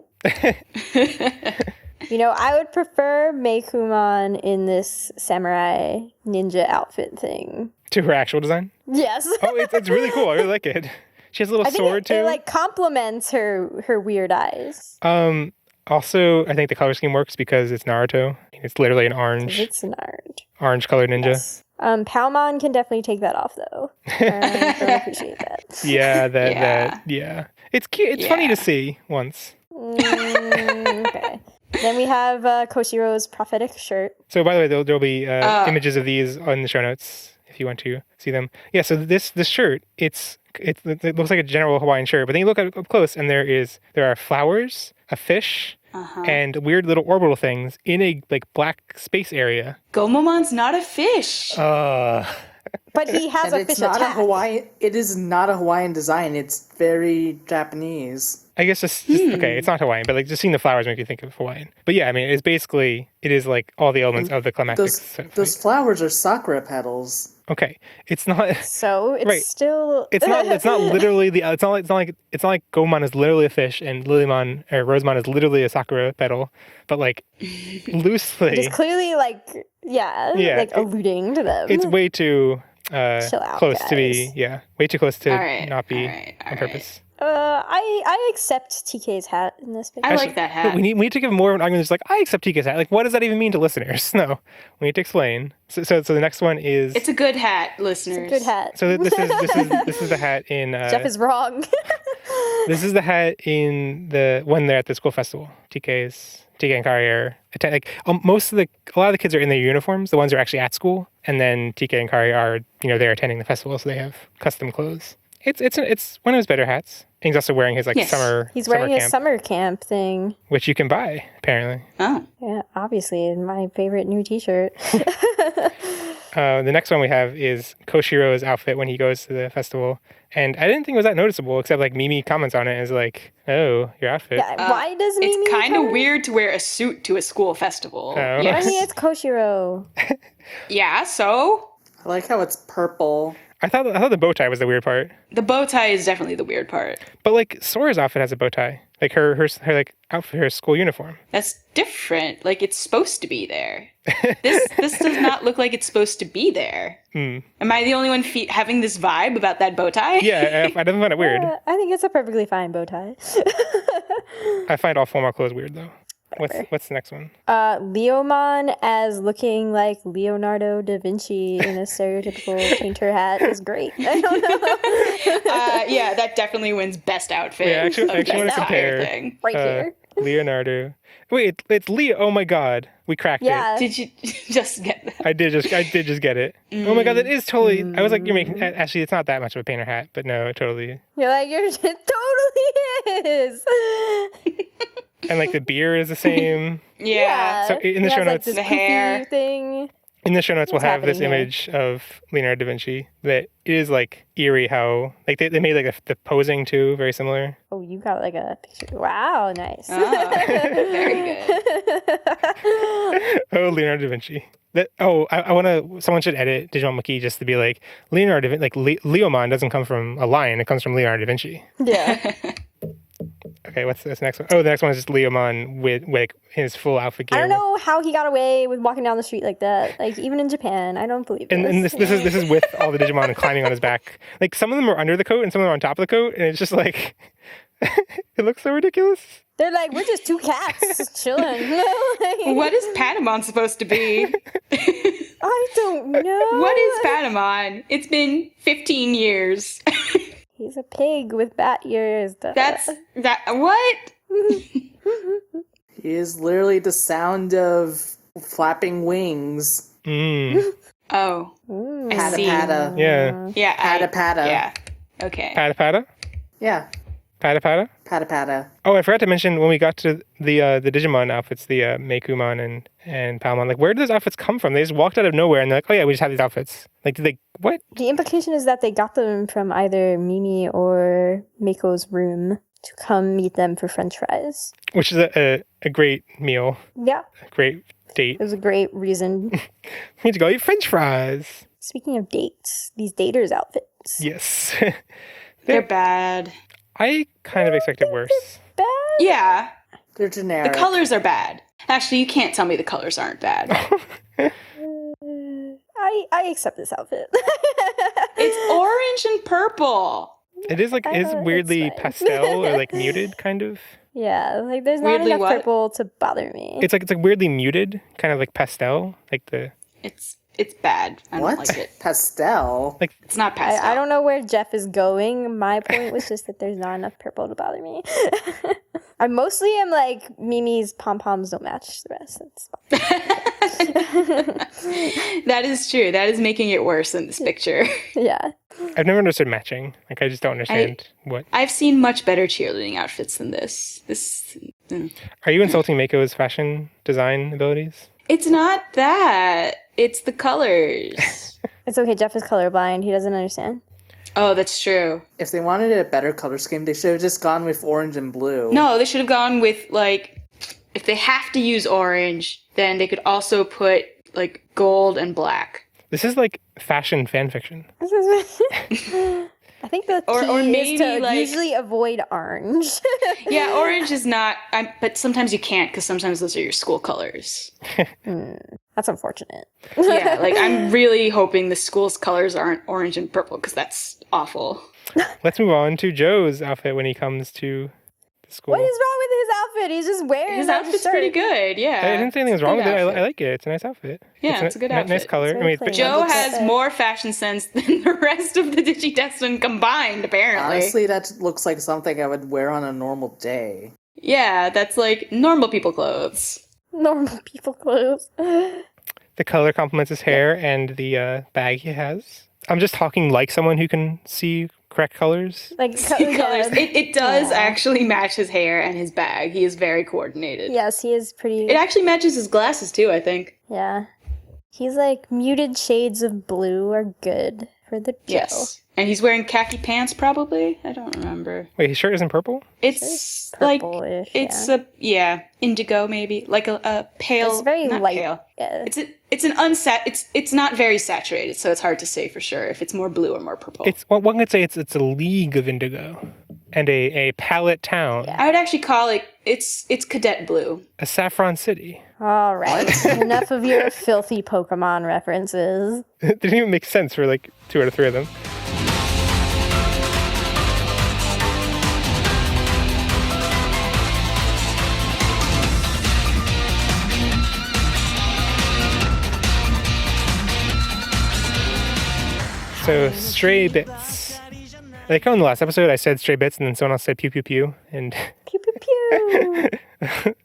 Speaker 8: I would prefer Meikumon in this samurai ninja outfit thing.
Speaker 6: To her actual design?
Speaker 8: Yes.
Speaker 6: Oh, it's really cool. I really like it. She has a little sword, too.
Speaker 8: It complements her weird eyes.
Speaker 6: Also, I think the color scheme works because it's Naruto. It's literally an orange.
Speaker 8: It's an orange.
Speaker 6: Orange-colored ninja.
Speaker 8: Yes. Palmon can definitely take that off, though. I don't appreciate that.
Speaker 6: Yeah. It's cute. It's funny to see once.
Speaker 8: Okay. Then we have Koshiro's prophetic shirt.
Speaker 6: So, by the way, there'll be images of these on the show notes if you want to see them. Yeah, so this shirt, it looks like a general Hawaiian shirt, but then you look up close and there are flowers, a fish, and weird little orbital things in a black space area.
Speaker 7: Gomomon's not a fish.
Speaker 8: But he has a fish attack.
Speaker 9: It is not a Hawaiian design. It's very Japanese.
Speaker 6: I guess just okay, it's not Hawaiian, but just seeing the flowers makes you think of Hawaiian. But yeah, I mean, it is like all the elements of the climactic.
Speaker 9: Those flowers are sakura petals.
Speaker 6: Okay, it's not.
Speaker 8: So it's still.
Speaker 6: It's not literally the. It's not like Gomon is literally a fish and Lilymon or Rosemon is literally a sakura petal, but loosely.
Speaker 8: It's clearly alluding to them.
Speaker 6: It's way too
Speaker 8: chill out,
Speaker 6: close
Speaker 8: guys.
Speaker 6: to be. Way too close to not be on purpose.
Speaker 8: I accept TK's hat in this picture.
Speaker 7: I like that hat.
Speaker 6: We need to give more of an argument. Just I accept TK's hat. What does that even mean to listeners? No, we need to explain. So the next one is.
Speaker 7: It's a good hat, listeners.
Speaker 8: It's a good hat.
Speaker 6: So this is the hat in.
Speaker 8: Jeff is wrong.
Speaker 6: This is the hat in when they're at the school festival. TK and Kari are a lot of the kids are in their uniforms. The ones who are actually at school, and then TK and Kari are they're attending the festival, so they have custom clothes. It's one of his better hats. And he's also wearing his summer.
Speaker 8: He's wearing
Speaker 6: his
Speaker 8: his summer camp thing,
Speaker 6: which you can buy apparently.
Speaker 7: Oh
Speaker 8: yeah, obviously my favorite new T-shirt.
Speaker 6: The next one we have is Koshiro's outfit when he goes to the festival, and I didn't think it was that noticeable, except Mimi comments on it as "Oh, your outfit."
Speaker 8: Yeah, why does Mimi?
Speaker 7: It's kind of weird to wear a suit to a school festival.
Speaker 6: Oh.
Speaker 7: Yes.
Speaker 8: I mean, it's Koshiro.
Speaker 7: Yeah, so
Speaker 9: I like how it's purple.
Speaker 6: I thought the bow tie was the weird part.
Speaker 7: The bow tie is definitely the weird part.
Speaker 6: But Sora's outfit has a bow tie. Her outfit, her school uniform.
Speaker 7: That's different. It's supposed to be there. This does not look like it's supposed to be there. Am I the only one having this vibe about that bow tie?
Speaker 6: Yeah, I don't find it weird.
Speaker 8: I think it's a perfectly fine bow tie.
Speaker 6: I find all formal clothes weird though. What's the next one?
Speaker 8: Leomon as looking like Leonardo da Vinci in a stereotypical painter hat is great. I don't know.
Speaker 7: Yeah, that definitely wins best outfit.
Speaker 6: Yeah, actually want to compare
Speaker 7: thing.
Speaker 8: Right here.
Speaker 6: Leonardo. Wait, it's Leo. Oh my God, we cracked it.
Speaker 7: Did you just get that?
Speaker 6: I did just get it. Oh my God, that is totally. I was like, you're making. Actually, it's not that much of a painter hat, but no, totally.
Speaker 8: It totally is.
Speaker 6: And the beard is the same.
Speaker 7: Yeah.
Speaker 6: So in the show notes,
Speaker 7: the hair
Speaker 8: thing.
Speaker 6: In the show notes, we'll have this
Speaker 8: happening here?
Speaker 6: image of Leonardo da Vinci. That it is eerie how they made the posing too very similar.
Speaker 8: Oh, you got a picture. Wow, nice.
Speaker 7: Oh, very good.
Speaker 6: Oh, Leonardo da Vinci. I want to. Someone should edit Digimon Wiki just to be Leonardo da Vinci. Leomon doesn't come from a lion; it comes from Leonardo da Vinci.
Speaker 8: Yeah.
Speaker 6: Okay, what's this next one? Oh, the next one is just Leomon with his full outfit gear.
Speaker 8: I don't know how he got away with walking down the street like that. Even in Japan, I don't believe this.
Speaker 6: And this is with all the Digimon climbing on his back. Some of them are under the coat and some of them are on top of the coat, and it's just it looks so ridiculous.
Speaker 8: They're we're just two cats just chilling.
Speaker 7: What is Patamon supposed to be?
Speaker 8: I don't know.
Speaker 7: What is Patamon? It's been 15 years.
Speaker 8: He's a pig with bat ears.
Speaker 7: What?
Speaker 9: He is literally the sound of flapping wings.
Speaker 7: Oh. I see.
Speaker 9: Pata.
Speaker 6: Yeah.
Speaker 7: Yeah.
Speaker 9: Pata.
Speaker 7: Yeah. Okay.
Speaker 6: Pata?
Speaker 9: Yeah.
Speaker 6: Pata?
Speaker 9: Pata.
Speaker 6: Oh, I forgot to mention when we got to the Digimon outfits, the Meikumon and Palmon, like, where did those outfits come from? They just walked out of nowhere and they're like, oh yeah, we just have these outfits. Like, did they, what?
Speaker 8: The implication is that they got them from either Mimi or Mako's room to come meet them for French fries.
Speaker 6: Which is a great meal.
Speaker 8: Yeah.
Speaker 6: A great date.
Speaker 8: It was a great reason.
Speaker 6: We need to go eat French fries.
Speaker 8: Speaking of dates, these daters outfits.
Speaker 6: Yes.
Speaker 7: They're bad.
Speaker 6: I kind of expected worse.
Speaker 8: Bad?
Speaker 7: Yeah.
Speaker 9: They're generic.
Speaker 7: The colors are bad. Actually, you can't tell me the colors aren't bad.
Speaker 8: I accept this outfit.
Speaker 7: It's orange and purple.
Speaker 6: It is like, it's weirdly
Speaker 8: fine.
Speaker 6: pastel or like muted, kind of.
Speaker 8: Yeah, like there's not
Speaker 7: Weirdly
Speaker 8: enough
Speaker 7: what?
Speaker 8: purple to bother me.
Speaker 6: It's like weirdly muted, kind of like pastel, like the.
Speaker 7: It's bad. I
Speaker 9: What?
Speaker 7: don't like it.
Speaker 9: Pastel?
Speaker 7: It's not pastel.
Speaker 8: I don't know where Jeff is going. My point was just that there's not enough purple to bother me. I mostly am like, Mimi's pom-poms don't match the rest.
Speaker 7: That is true. That is making it worse in this picture.
Speaker 8: Yeah.
Speaker 6: I've never understood matching. Like, I just don't understand what.
Speaker 7: I've seen much better cheerleading outfits than this.
Speaker 6: Are you insulting Mako's fashion design abilities?
Speaker 7: It's not that. It's the colors.
Speaker 8: It's okay, Jeff is colorblind. He doesn't understand.
Speaker 7: Oh, that's true.
Speaker 9: If they wanted a better color scheme, they should have just gone with orange and blue.
Speaker 7: No, they should have gone with, like, if they have to use orange, then they could also put, like, gold and black.
Speaker 6: This is like fashion fan fiction.
Speaker 8: I think the key
Speaker 7: Or maybe,
Speaker 8: is to
Speaker 7: like-
Speaker 8: usually avoid orange.
Speaker 7: Yeah, orange is not, but sometimes you can't because sometimes those are your school colors.
Speaker 8: That's unfortunate.
Speaker 7: Yeah, like I'm really hoping the school's colors aren't orange and purple because that's awful.
Speaker 6: Let's move on to Joe's outfit when he comes to the school.
Speaker 8: What is wrong with his outfit? He's just wearing
Speaker 7: His
Speaker 8: that
Speaker 7: outfit's
Speaker 8: shirt.
Speaker 7: pretty good, yeah.
Speaker 6: I didn't say anything's wrong with
Speaker 7: Good
Speaker 6: it.
Speaker 7: outfit.
Speaker 6: I like it. It's a nice outfit.
Speaker 7: Yeah, it's a good outfit.
Speaker 6: Nice color.
Speaker 8: It's
Speaker 6: I
Speaker 8: very
Speaker 6: mean,
Speaker 8: clean.
Speaker 7: Joe
Speaker 8: looks
Speaker 7: has
Speaker 8: like it.
Speaker 7: more fashion sense than the rest of the Digidestined combined, apparently.
Speaker 9: Honestly, that looks like something I would wear on a normal day.
Speaker 7: Yeah, that's like normal people clothes.
Speaker 8: Normal people clothes.
Speaker 6: the color complements his hair and the bag he has. I'm just talking like someone who can see correct colors.
Speaker 8: Like
Speaker 7: Colors. It does actually match his hair and his bag. He is very coordinated.
Speaker 8: Yes, he is pretty.
Speaker 7: It actually matches his glasses too, I think.
Speaker 8: Yeah. He's like muted shades of blue are good for the Joe.
Speaker 7: Yes. And he's wearing khaki pants probably? I don't remember.
Speaker 6: Wait, his shirt isn't purple?
Speaker 7: It's like
Speaker 8: Purple-ish,
Speaker 7: it's indigo maybe, like a pale.
Speaker 8: It's very
Speaker 7: not
Speaker 8: light.
Speaker 7: Pale.
Speaker 8: Yeah.
Speaker 7: It's not very saturated, so it's hard to say for sure if it's more blue or more purple.
Speaker 6: It's well, one could say it's a league of indigo and a palette town,
Speaker 7: I would actually call it's cadet blue.
Speaker 6: a saffron city.
Speaker 8: All right. Enough of your filthy Pokemon references.
Speaker 6: It didn't even make sense for like 2 out of 3 of them. So, stray bits. Like on the last episode, I said stray bits, and then someone else said pew pew pew. And
Speaker 8: Pew pew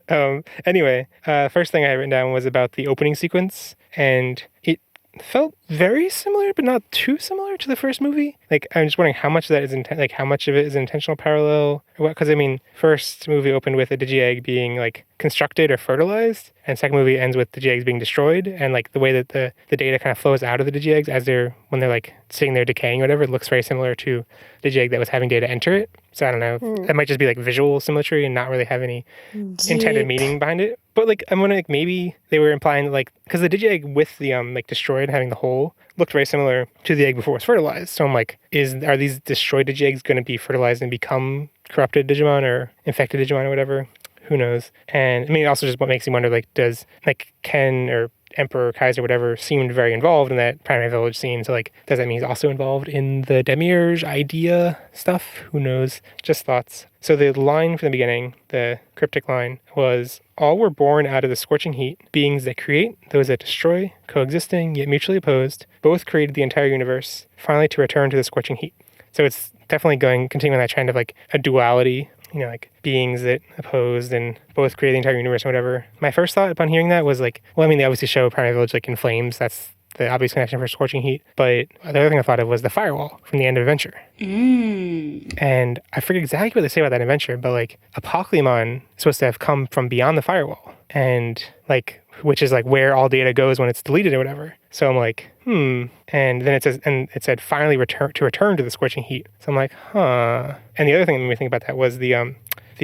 Speaker 8: pew.
Speaker 6: anyway, first thing I had written down was about the opening sequence, and it felt very similar, but not too similar to the first movie. Like, I'm just wondering how much of that is how much of it is an intentional parallel, or what? Because I mean, first movie opened with a Digi-Egg being like constructed or fertilized, and second movie ends with Digi-Eggs being destroyed, and like the way that the data kind of flows out of the Digi-Eggs as when they're like sitting there decaying or whatever, it looks very similar to Digi-Egg that was having data enter it. So I don't know, that might just be like visual symmetry and not really have any intended meaning behind it. But like, I'm wondering, like, maybe they were implying that, like, because the Digi-Egg with the like destroyed having the hole looked very similar to the egg before it was fertilized. So I'm like, are these destroyed Digi-Eggs going to be fertilized and become corrupted Digimon or infected Digimon or whatever? Who knows? And I mean, also just what makes me wonder, like, does like Ken or Emperor Kaiser, whatever, seemed very involved in that primary village scene. So like, does that mean he's also involved in the Demiurge idea stuff? Who knows? Just thoughts. So the line from the beginning, the cryptic line, was, all were born out of the scorching heat, beings that create, those that destroy, coexisting, yet mutually opposed, both created the entire universe, finally to return to the scorching heat. So it's definitely continuing that trend of like a duality, like beings that opposed and both create the entire universe or whatever. My first thought upon hearing that was like, well, I mean, they obviously show Primary Village like in flames. That's the obvious connection for Scorching Heat. But the other thing I thought of was the firewall from the end of Adventure. And I forget exactly what they say about that adventure, but like Apocalypse is supposed to have come from beyond the firewall, and like, which is like where all data goes when it's deleted or whatever. So I'm like, and then it said finally return to the Scorching Heat. So I'm like, huh. And the other thing that made me think about that was the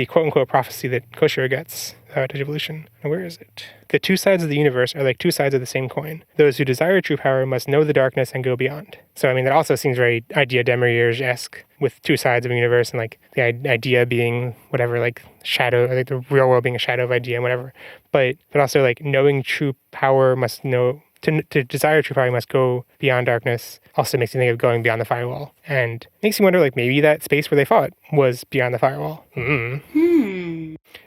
Speaker 6: quote unquote prophecy that Koshiro gets about Digivolution. And where is it? The two sides of the universe are like two sides of the same coin. Those who desire true power must know the darkness and go beyond. So I mean, that also seems very idea Demiurge-esque, with two sides of a universe, and like the idea being whatever, like shadow, like the real world being a shadow of idea and whatever. But also like knowing true power must know. To desire true power, you must go beyond darkness. Also makes me think of going beyond the firewall, and makes me wonder, like, maybe that space where they fought was beyond the firewall.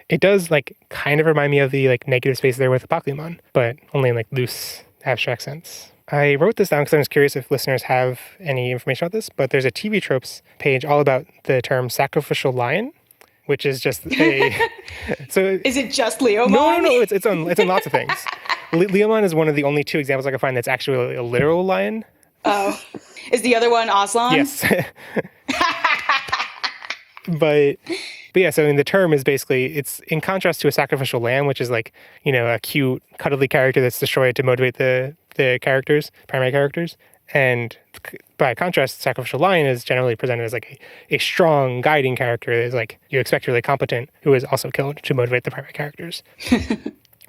Speaker 6: It does like kind of remind me of the like negative space there with Apocalypse, but only in like loose abstract sense. I wrote this down because I was curious if listeners have any information about this, but there's a TV tropes page all about the term sacrificial lion, which is just a. So
Speaker 7: is it just Leomon?
Speaker 6: No. It's on lots of things. Leomon is one of the only two examples I can find that's actually a literal lion.
Speaker 7: Oh. Is the other one Aslan?
Speaker 6: Yes. But yeah, so I mean, the term is basically, it's in contrast to a sacrificial lamb, which is like, you know, a cute, cuddly character that's destroyed to motivate the primary characters. And by contrast, sacrificial lion is generally presented as like a strong, guiding character that is like, you expect really competent, who is also killed to motivate the primary characters.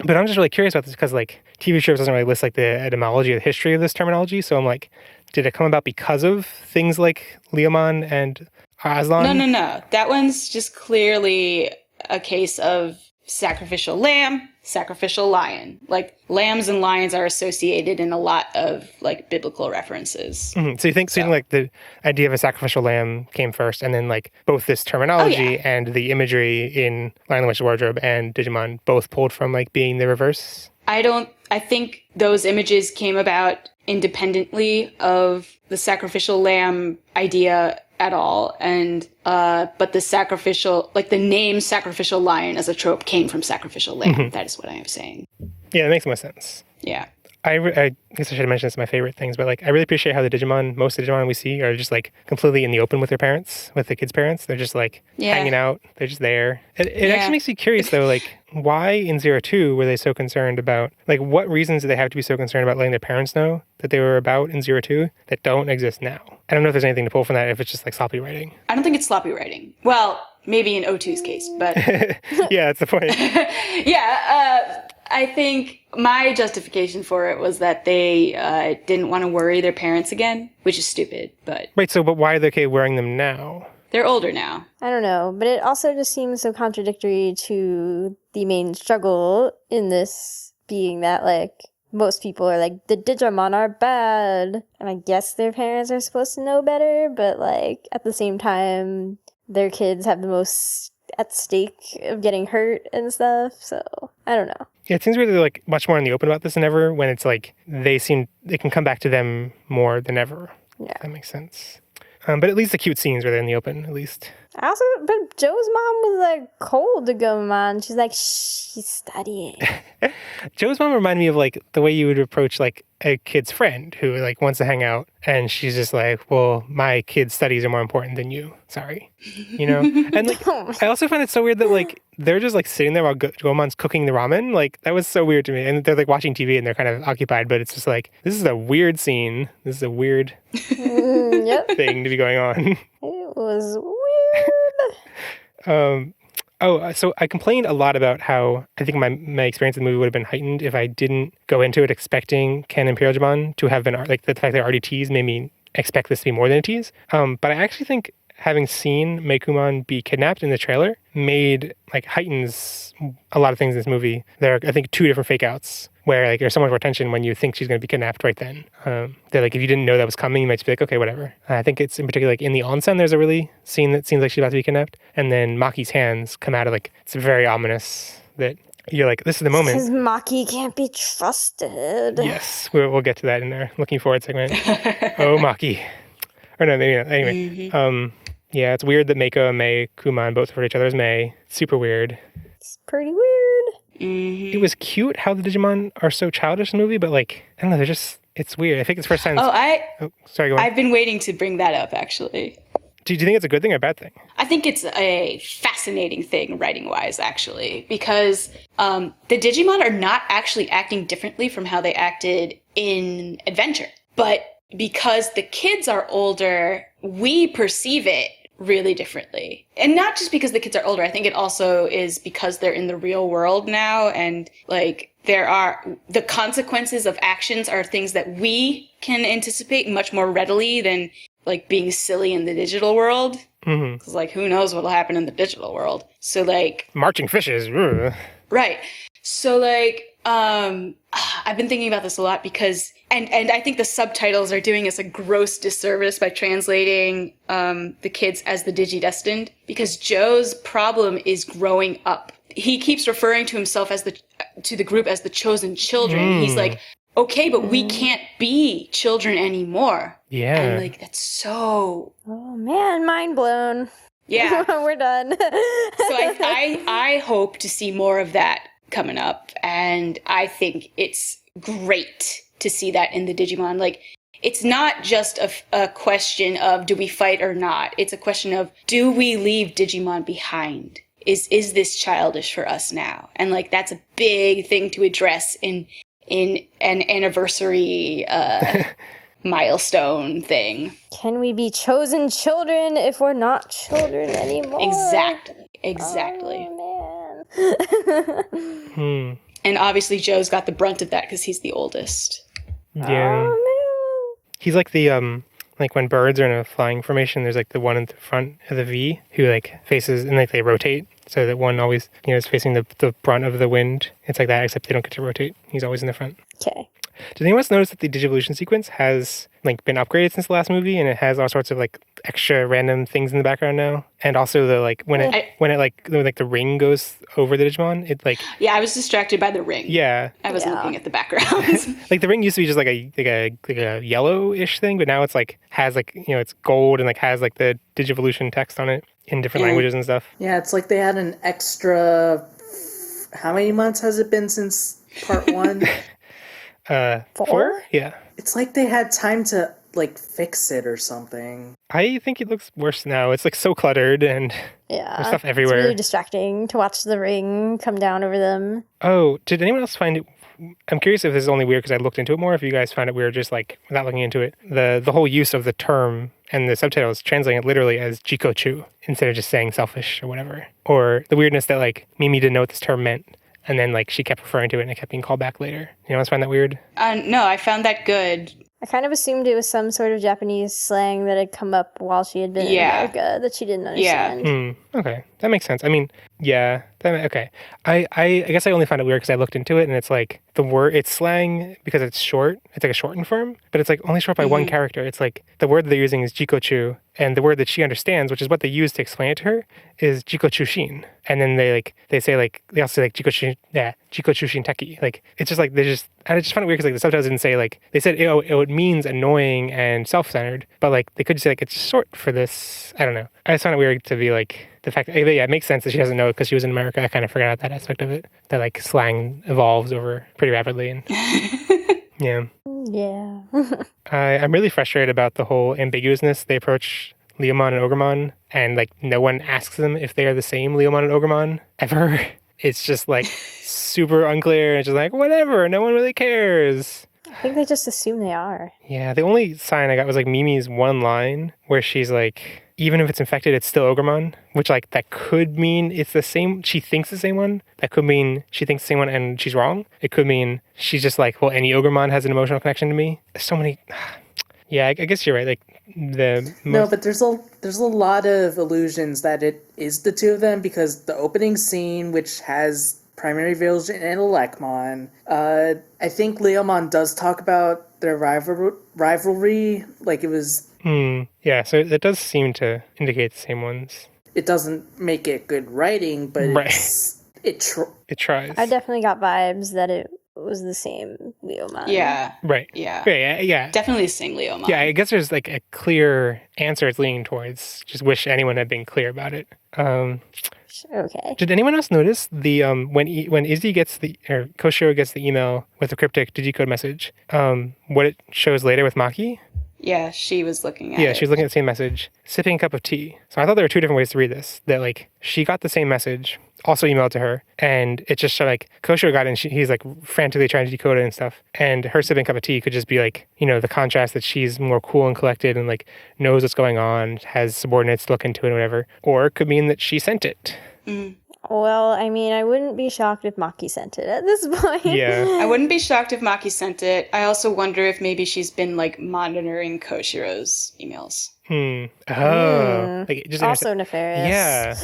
Speaker 6: But I'm just really curious about this because like TV shows doesn't really list like the etymology or the history of this terminology. So I'm like, did it come about because of things like Leomon and Aslan?
Speaker 7: No. That one's just clearly a case of sacrificial lamb, sacrificial lion. Like lambs and lions are associated in a lot of like biblical references.
Speaker 6: Mm-hmm. So you think like the idea of a sacrificial lamb came first, and then like both this terminology and the imagery in Lion, the Witch's Wardrobe and Digimon both pulled from like being the reverse?
Speaker 7: I think those images came about independently of the sacrificial lamb idea at all, and but the sacrificial, like the name sacrificial lion as a trope came from sacrificial lamb. Mm-hmm. That is what I am saying.
Speaker 6: Yeah, that makes more sense.
Speaker 7: Yeah.
Speaker 6: I guess I should have mentioned this in my favorite things, but like I really appreciate how most of the Digimon we see are just like completely in the open with their parents, with the kids' parents. They're just like hanging out. They're just there. It actually makes me curious though, like why in 02 were they so concerned about, like what reasons do they have to be so concerned about letting their parents know that they were about in 02 that don't exist now? I don't know if there's anything to pull from that, if it's just like sloppy writing.
Speaker 7: I don't think it's sloppy writing. Well, maybe in 02's case, but...
Speaker 6: Yeah, that's the point.
Speaker 7: I think my justification for it was that they didn't want to worry their parents again, which is stupid, but...
Speaker 6: Right, but why are they okay wearing them now?
Speaker 7: They're older now.
Speaker 8: I don't know, but it also just seems so contradictory to the main struggle in this being that, like, most people are like, the Digimon are bad, and I guess their parents are supposed to know better, but, like, at the same time, their kids have the most at stake of getting hurt and stuff, so I don't know.
Speaker 6: Yeah, it seems weird they're like much more in the open about this than ever, when it's like they can come back to them more than ever.
Speaker 8: Yeah.
Speaker 6: If that makes sense. But at least the cute scenes where they're in the open, at least.
Speaker 8: But Joe's mom was like cold to go, man. She's like, shh, she's studying.
Speaker 6: Joe's mom reminded me of like the way you would approach like a kid's friend who like wants to hang out, and she's just like, well, my kid's studies are more important than you. Sorry. You know? And like, I also find it so weird that like they're just like sitting there while Goemon's cooking the ramen. Like that was so weird to me. And they're like watching TV and they're kind of occupied, but it's just like, this is a weird scene. This is a weird thing to be going on.
Speaker 8: It was weird.
Speaker 6: So I complained a lot about how I think my experience of the movie would have been heightened if I didn't go into it expecting Ken and Digimon to have been, like, the fact they're already teased made me expect this to be more than a tease. But I actually think having seen Meicoomon be kidnapped in the trailer heightens a lot of things in this movie. There are, I think, 2 different fake outs where like there's so much more tension when you think she's going to be kidnapped right then. They're like, if you didn't know that was coming, you might just be like, okay, whatever. I think it's in particular like in the onsen, there's a really scene that seems like she's about to be kidnapped. And then Maki's hands come out of like, it's very ominous that you're like, this is the moment.
Speaker 8: Because Maki can't be trusted.
Speaker 6: Yes, we'll get to that in our looking forward segment. Oh, Maki. Or no, maybe not. Anyway. Mm-hmm. Yeah, it's weird that Meiko and Meicoomon both refer to each other as Mei. Super weird.
Speaker 8: It's pretty weird.
Speaker 6: Mm-hmm. It was cute how the Digimon are so childish in the movie, but like, I don't know, It's weird. I think it's first time. Sorry, go on.
Speaker 7: I've been waiting to bring that up, actually.
Speaker 6: Do you think it's a good thing or a bad thing?
Speaker 7: I think it's a fascinating thing writing-wise, actually, because the Digimon are not actually acting differently from how they acted in Adventure. But because the kids are older, we perceive it really differently. And not just because the kids are older. I think it also is because they're in the real world now, and like the consequences of actions are things that we can anticipate much more readily than like being silly in the digital world. Mm-hmm. 'Cause like, who knows what'll happen in the digital world? So like
Speaker 6: marching fishes. Ugh.
Speaker 7: Right. So like, I've been thinking about this a lot because, and I think the subtitles are doing us a gross disservice by translating the kids as the Digidestined, because Joe's problem is growing up. He keeps referring to himself as to the group as the chosen children. He's like, okay, but we can't be children anymore.
Speaker 6: Yeah.
Speaker 7: And like, that's so...
Speaker 8: Oh man, mind blown.
Speaker 7: Yeah.
Speaker 8: We're done.
Speaker 7: So I hope to see more of that coming up. And I think it's great to see that in the Digimon. Like, it's not just a question of do we fight or not. It's a question of do we leave Digimon behind? Is this childish for us now? And like, that's a big thing to address in an anniversary milestone thing.
Speaker 8: Can we be chosen children if we're not children anymore?
Speaker 7: Exactly.
Speaker 8: Oh, man.
Speaker 7: And obviously Joe's got the brunt of that because he's the oldest.
Speaker 6: Yeah.
Speaker 8: Oh,
Speaker 6: He's like the like when birds are in a flying formation, there's like the one in the front of the V who like faces, and like they rotate so that one always, is facing the brunt of the wind. It's like that, except they don't get to rotate. He's always in the front.
Speaker 8: okay.
Speaker 6: Did anyone else notice that the Digivolution sequence has like been upgraded since the last movie, and it has all sorts of like extra random things in the background now? And also the like when the ring goes over the Digimon, it like
Speaker 7: I was distracted by the ring.
Speaker 6: Yeah,
Speaker 7: I wasn't looking at the background.
Speaker 6: like the ring used to be just like a yellowish thing, but now it's like has like it's gold and like has like the Digivolution text on it in different languages and stuff.
Speaker 9: Yeah, it's like they had an extra. How many months has it been since part 1?
Speaker 6: 4? Yeah.
Speaker 9: It's like they had time to like fix it or something.
Speaker 6: I think it looks worse now. It's like so cluttered and there's stuff everywhere.
Speaker 8: It's really distracting to watch the ring come down over them.
Speaker 6: Oh, did anyone else find it? I'm curious if this is only weird because I looked into it more. If you guys found it weird, just like without looking into it, the whole use of the term and the subtitles translating it literally as Jikochu instead of just saying selfish or whatever. Or the weirdness that like Mimi didn't know what this term meant. And then, like, she kept referring to it and it kept being called back later. You guys find that weird?
Speaker 7: No, I found that good.
Speaker 8: I kind of assumed it was some sort of Japanese slang that had come up while she had been in America that she didn't understand.
Speaker 6: Okay, that makes sense. I mean, okay. I guess I only found it weird because I looked into it and it's like the word, it's slang because it's short. It's like a shortened form, but it's like only short by one character. It's like the word they're using is jikochu, and the word that she understands, which is what they use to explain it to her, is jikochushin. And then they also say like jikochushin teki. Like it's just like I just found it weird because like the subtitles didn't say like they said it means annoying and self-centered, but like they could just say like it's short for this. I don't know. I just found it weird to be like the fact that it makes sense that she doesn't know because she was in America. I kind of forgot that aspect of it. That like slang evolves over pretty rapidly and yeah. I'm really frustrated about the whole ambiguousness they approach Leomon and Ogremon, and like no one asks them if they are the same Leomon and Ogremon ever. It's just like super unclear and just like whatever, no one really cares.
Speaker 8: I think they just assume they are.
Speaker 6: Yeah, the only sign I got was like Mimi's one line where she's like, even if it's infected, it's still Ogremon, which like that could mean it's the same. She thinks the same one. That could mean she thinks the same one and she's wrong. It could mean she's just like, well, any Ogremon has an emotional connection to me. There's so many. Yeah, I guess you're right. Like
Speaker 9: no, but there's a lot of illusions that it is the two of them because the opening scene, which has Primary Vision and Elecmon, I think Leomon does talk about their rivalry, like it was.
Speaker 6: Yeah, so it does seem to indicate the same ones.
Speaker 9: It doesn't make it good writing, but it tries.
Speaker 8: I definitely got vibes that it was the same Leomon.
Speaker 7: Yeah.
Speaker 6: Right.
Speaker 7: Yeah.
Speaker 6: Yeah.
Speaker 7: Definitely the same Leomon.
Speaker 6: Yeah, I guess there's like a clear answer it's leaning towards. Just wish anyone had been clear about it.
Speaker 8: gosh. Okay.
Speaker 6: Did anyone else notice the when Izzy gets or Koshiro gets the email with the cryptic digicode message, what it shows later with Maki?
Speaker 7: Yeah, she was looking at
Speaker 6: Yeah,
Speaker 7: it.
Speaker 6: she was looking at the same message, sipping a cup of tea. So I thought there were two different ways to read this. That like she got the same message, also emailed to her, and it just showed like Koshiro got it and he's like frantically trying to decode it and stuff. And her sipping a cup of tea could just be like, the contrast that she's more cool and collected and like knows what's going on, has subordinates look into it and whatever. Or it could mean that she sent it.
Speaker 8: Well, I mean, I wouldn't be shocked if Maki sent it at this point.
Speaker 6: Yeah.
Speaker 7: I wouldn't be shocked if Maki sent it. I also wonder if maybe she's been like monitoring Koshiro's emails.
Speaker 6: Oh. Like, just
Speaker 8: Also nefarious.
Speaker 6: Yeah.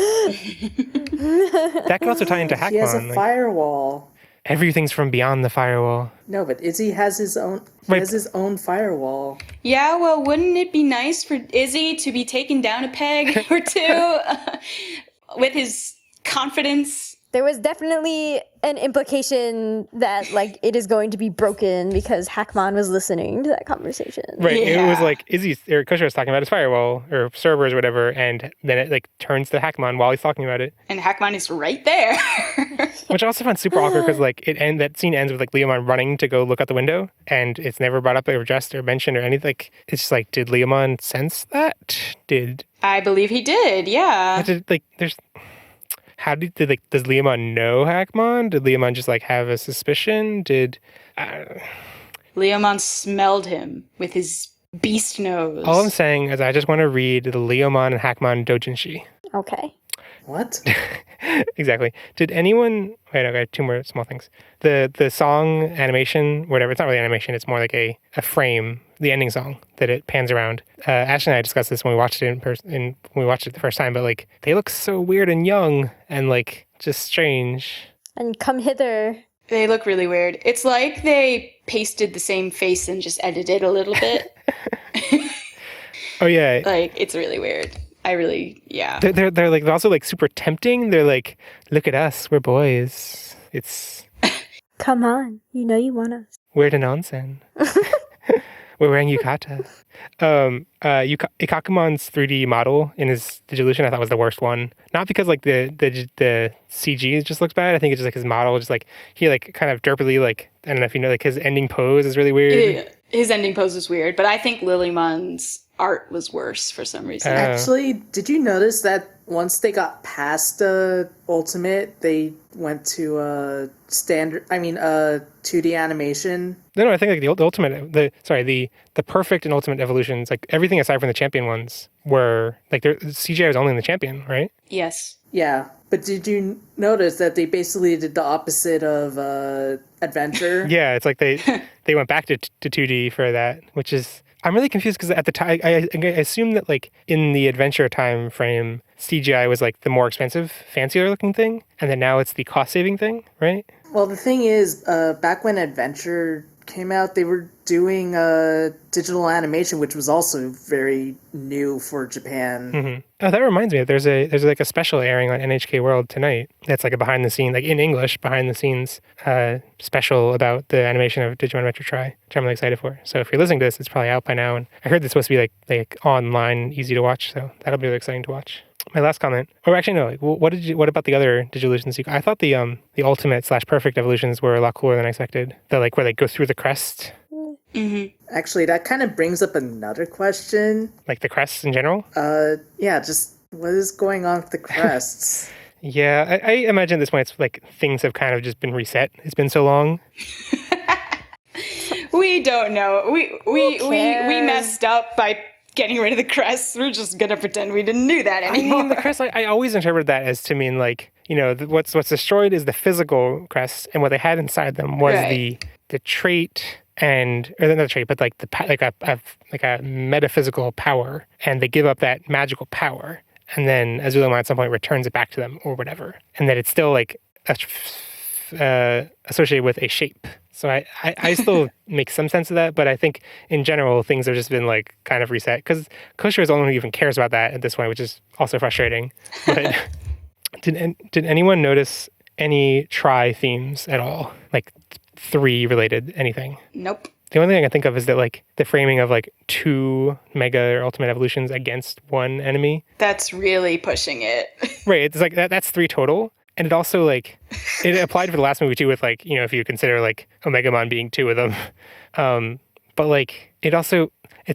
Speaker 6: That could also tie into Hackmon.
Speaker 9: He has a firewall.
Speaker 6: Everything's from beyond the firewall.
Speaker 9: No, but Izzy has his own. He
Speaker 6: Right.
Speaker 9: has his own firewall.
Speaker 7: Yeah, well, wouldn't it be nice for Izzy to be taken down a peg or two with his confidence?
Speaker 8: There was definitely an implication that, like, it is going to be broken because Hackmon was listening to that conversation.
Speaker 6: Right.
Speaker 7: Yeah.
Speaker 6: It was like Koshiro's was talking about his firewall or servers or whatever, and then it like turns to Hackmon while he's talking about it.
Speaker 7: And Hackmon is right there.
Speaker 6: Which I also found super awkward because like that scene ends with like Leomon running to go look out the window, and it's never brought up or addressed or mentioned or anything. Like, it's just like, did Leomon sense that?
Speaker 7: I believe he did, yeah.
Speaker 6: Does Leomon know Hackmon? Did Leomon just like have a suspicion?
Speaker 7: Leomon smelled him with his beast nose.
Speaker 6: All I'm saying is I just want to read the Leomon and Hackmon doujinshi.
Speaker 8: Okay.
Speaker 9: What?
Speaker 6: Exactly. Did anyone... Wait, no, I got two more small things. The song animation, whatever, it's not really animation, it's more like a frame, the ending song that it pans around. Ashley and I discussed this when we watched it in person, when we watched it the first time, but like, they look so weird and young and like, just strange.
Speaker 8: And come hither.
Speaker 7: They look really weird. It's like they pasted the same face and just edited a little bit.
Speaker 6: Oh, yeah.
Speaker 7: Like, it's really weird. Yeah.
Speaker 6: They're like also like super tempting. They're like, look at us, we're boys. It's
Speaker 8: Come on. You know you want us.
Speaker 6: we're the nonsense. We're wearing yukata. Ikakumon's 3D model in his Digillusion I thought was the worst one. Not because like the CG just looks bad. I think it's just like his model, just like he like kind of derpily like, I don't know if you know, like his ending pose is really weird.
Speaker 7: Yeah, his ending pose was weird, but I think Lilymon's art was worse for some reason.
Speaker 9: Actually, did you notice that once they got past Ultimate, they went to 2D animation?
Speaker 6: No, I think like the perfect and ultimate evolutions, like everything aside from the champion ones were like CGI was only in the champion, right?
Speaker 7: Yes.
Speaker 9: Yeah, but did you notice that they basically did the opposite of Adventure?
Speaker 6: Yeah, it's like they went back to 2D for that, which is, I'm really confused because at the time I assume that like in the Adventure time frame, CGI was like the more expensive, fancier looking thing, and then now it's the cost saving thing, right?
Speaker 9: Well, the thing is, back when Adventure came out, they were doing digital animation, which was also very new for Japan.
Speaker 6: Mm-hmm. Oh, that reminds me. There's like a special airing on NHK World tonight. That's like a behind the scenes, like in English, behind the scenes special about the animation of Digimon Retro Tri, which I'm really excited for. So if you're listening to this, it's probably out by now. And I heard it's supposed to be like online, easy to watch. So that'll be really exciting to watch. My last comment, or actually no, like, what about the other Digillusions? I thought the ultimate / perfect evolutions were a lot cooler than I expected. The like where they go through the crest.
Speaker 7: Mm-hmm.
Speaker 9: Actually, that kind of brings up another question.
Speaker 6: Like the crests in general?
Speaker 9: Yeah, just what is going on with the crests?
Speaker 6: Yeah, I imagine at this point it's like things have kind of just been reset. It's been so long.
Speaker 7: We don't know. We messed up by getting rid of the crests. We're just gonna pretend we didn't do that anymore.
Speaker 6: I mean, the crest, I always interpreted that as to mean like, what's destroyed is the physical crest, and what they had inside them was
Speaker 7: right.
Speaker 6: the trait or not the trait, but like a metaphysical power, and they give up that magical power, and then Azulama at some point returns it back to them or whatever, and that it's still like associated with a shape. So I still make some sense of that, but I think in general things have just been like kind of reset because Koshiro is the only one who even cares about that at this point, which is also frustrating. But did anyone notice any Tri themes at all? Like 3 related anything?
Speaker 7: Nope.
Speaker 6: The only thing I can think of is that like the framing of like 2 Mega or Ultimate Evolutions against 1 enemy.
Speaker 7: That's really pushing it.
Speaker 6: Right. It's like that's 3 total. And it also like, it applied for the last movie too with like, if you consider like Omegamon being 2 of them. But like, it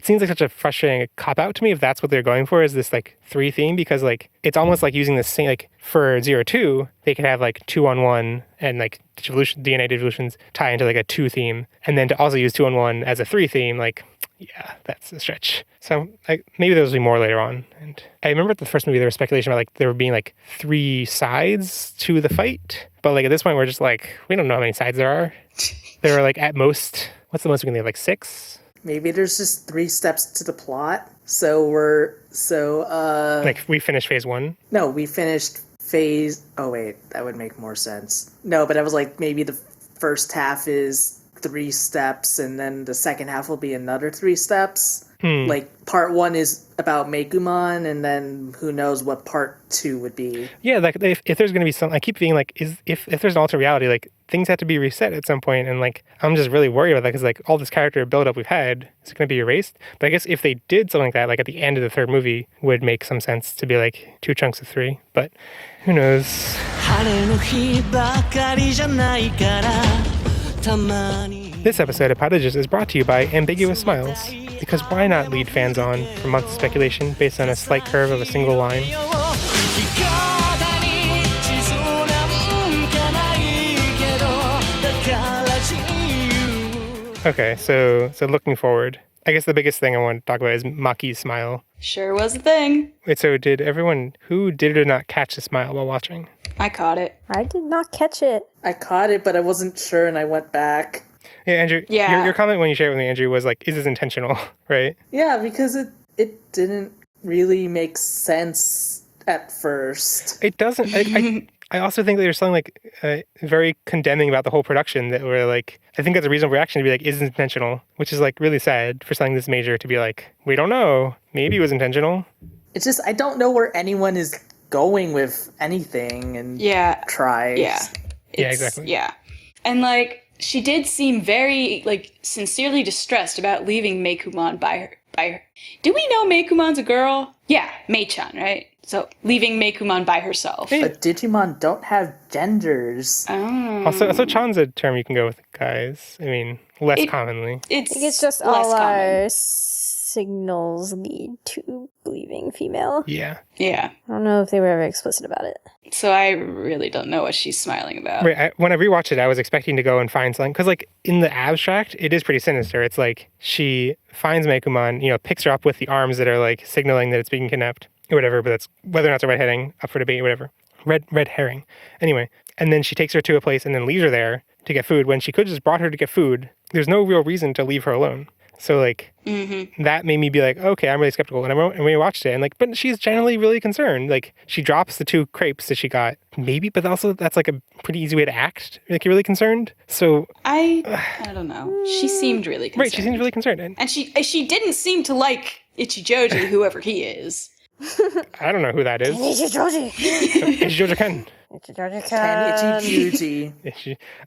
Speaker 6: seems like such a frustrating cop-out to me if that's what they're going for, is this like 3 theme, because like it's almost like using the same, like for 0-2 they could have like 2-on-1 and like DNA Digivolutions tie into like a 2 theme, and then to also use 2-on-1 as a 3 theme, like yeah, that's a stretch. So maybe there'll be more later on. And I remember at the first movie there was speculation about like there being like 3 sides to the fight, but like at this point we're just like, we don't know how many sides there are. There are like at most, what's the most we can have, like 6?
Speaker 9: Maybe there's just 3 steps to the plot. Like
Speaker 6: we finished phase 1?
Speaker 9: No, we finished phase... Oh, wait, that would make more sense. No, but I was like, maybe the first half is 3 steps, and then the second half will be another 3 steps. Like, part 1 is about Megumon, and then who knows what part 2 would be. Yeah,
Speaker 6: like if there's going to be some... I keep being like, if there's an alternate reality, like things have to be reset at some point, and like I'm just really worried about that, because like all this character build-up we've had is going to be erased. But I guess if they did something like that, like at the end of the 3rd movie, would make some sense to be like 2 chunks of 3. But who knows? This episode of Podigious is brought to you by Ambiguous Smiles, because why not lead fans on for months of speculation based on a slight curve of a single line? Okay, so looking forward, I guess the biggest thing I want to talk about is Maki's smile.
Speaker 7: Sure was a thing.
Speaker 6: Wait, so who did or not catch the smile while watching?
Speaker 7: I caught it.
Speaker 8: I did not catch it.
Speaker 9: I caught it, but I wasn't sure, and I went back.
Speaker 6: Yeah, Andrew, your comment when you shared it with me, Andrew, was like, is this intentional, right?
Speaker 9: Yeah, because it didn't really make sense at first.
Speaker 6: It doesn't. I also think that there's something like very condemning about the whole production, that we're like, I think that's a reasonable reaction to be like, is it intentional? Which is like really sad for something this major to be like, we don't know. Maybe it was intentional.
Speaker 9: It's just, I don't know where anyone is going with anything and tries.
Speaker 7: Yeah,
Speaker 6: exactly.
Speaker 7: Yeah. And like, she did seem very like sincerely distressed about leaving Meikumon by her. Do we know Meikumon's a girl? Yeah, Mei-chan, right? So leaving Meikumon by herself.
Speaker 9: But Digimon don't have genders.
Speaker 7: Oh.
Speaker 6: Also Chan's a term you can go with guys. I mean, less commonly.
Speaker 8: It's just all our signals lead to believing female.
Speaker 6: Yeah.
Speaker 7: Yeah.
Speaker 8: I don't know if they were ever explicit about it.
Speaker 7: So I really don't know what she's smiling about.
Speaker 6: Right. When I rewatched it, I was expecting to go and find something. Because, like, in the abstract, it is pretty sinister. It's like she finds Meikumon, picks her up with the arms that are, like, signaling that it's being kidnapped or whatever. But that's whether or not it's a red herring, up for debate, whatever. Red herring. Anyway. And then she takes her to a place and then leaves her there to get food when she could have just brought her to get food. There's no real reason to leave her alone. So, like, that made me be like, okay, I'm really skeptical. And we watched it, and, like, but she's generally really concerned. Like, she drops the 2 crepes that she got, maybe, but also that's, like, a pretty easy way to act. Like, you're really concerned. So...
Speaker 7: I don't know. She seemed really concerned.
Speaker 6: Right, she seems really concerned.
Speaker 7: And she didn't seem to like Ichijoji, whoever he is.
Speaker 6: I don't know who that is.
Speaker 8: Ichijoji!
Speaker 6: Ichijoji-kan.
Speaker 8: Ichijoji-kan.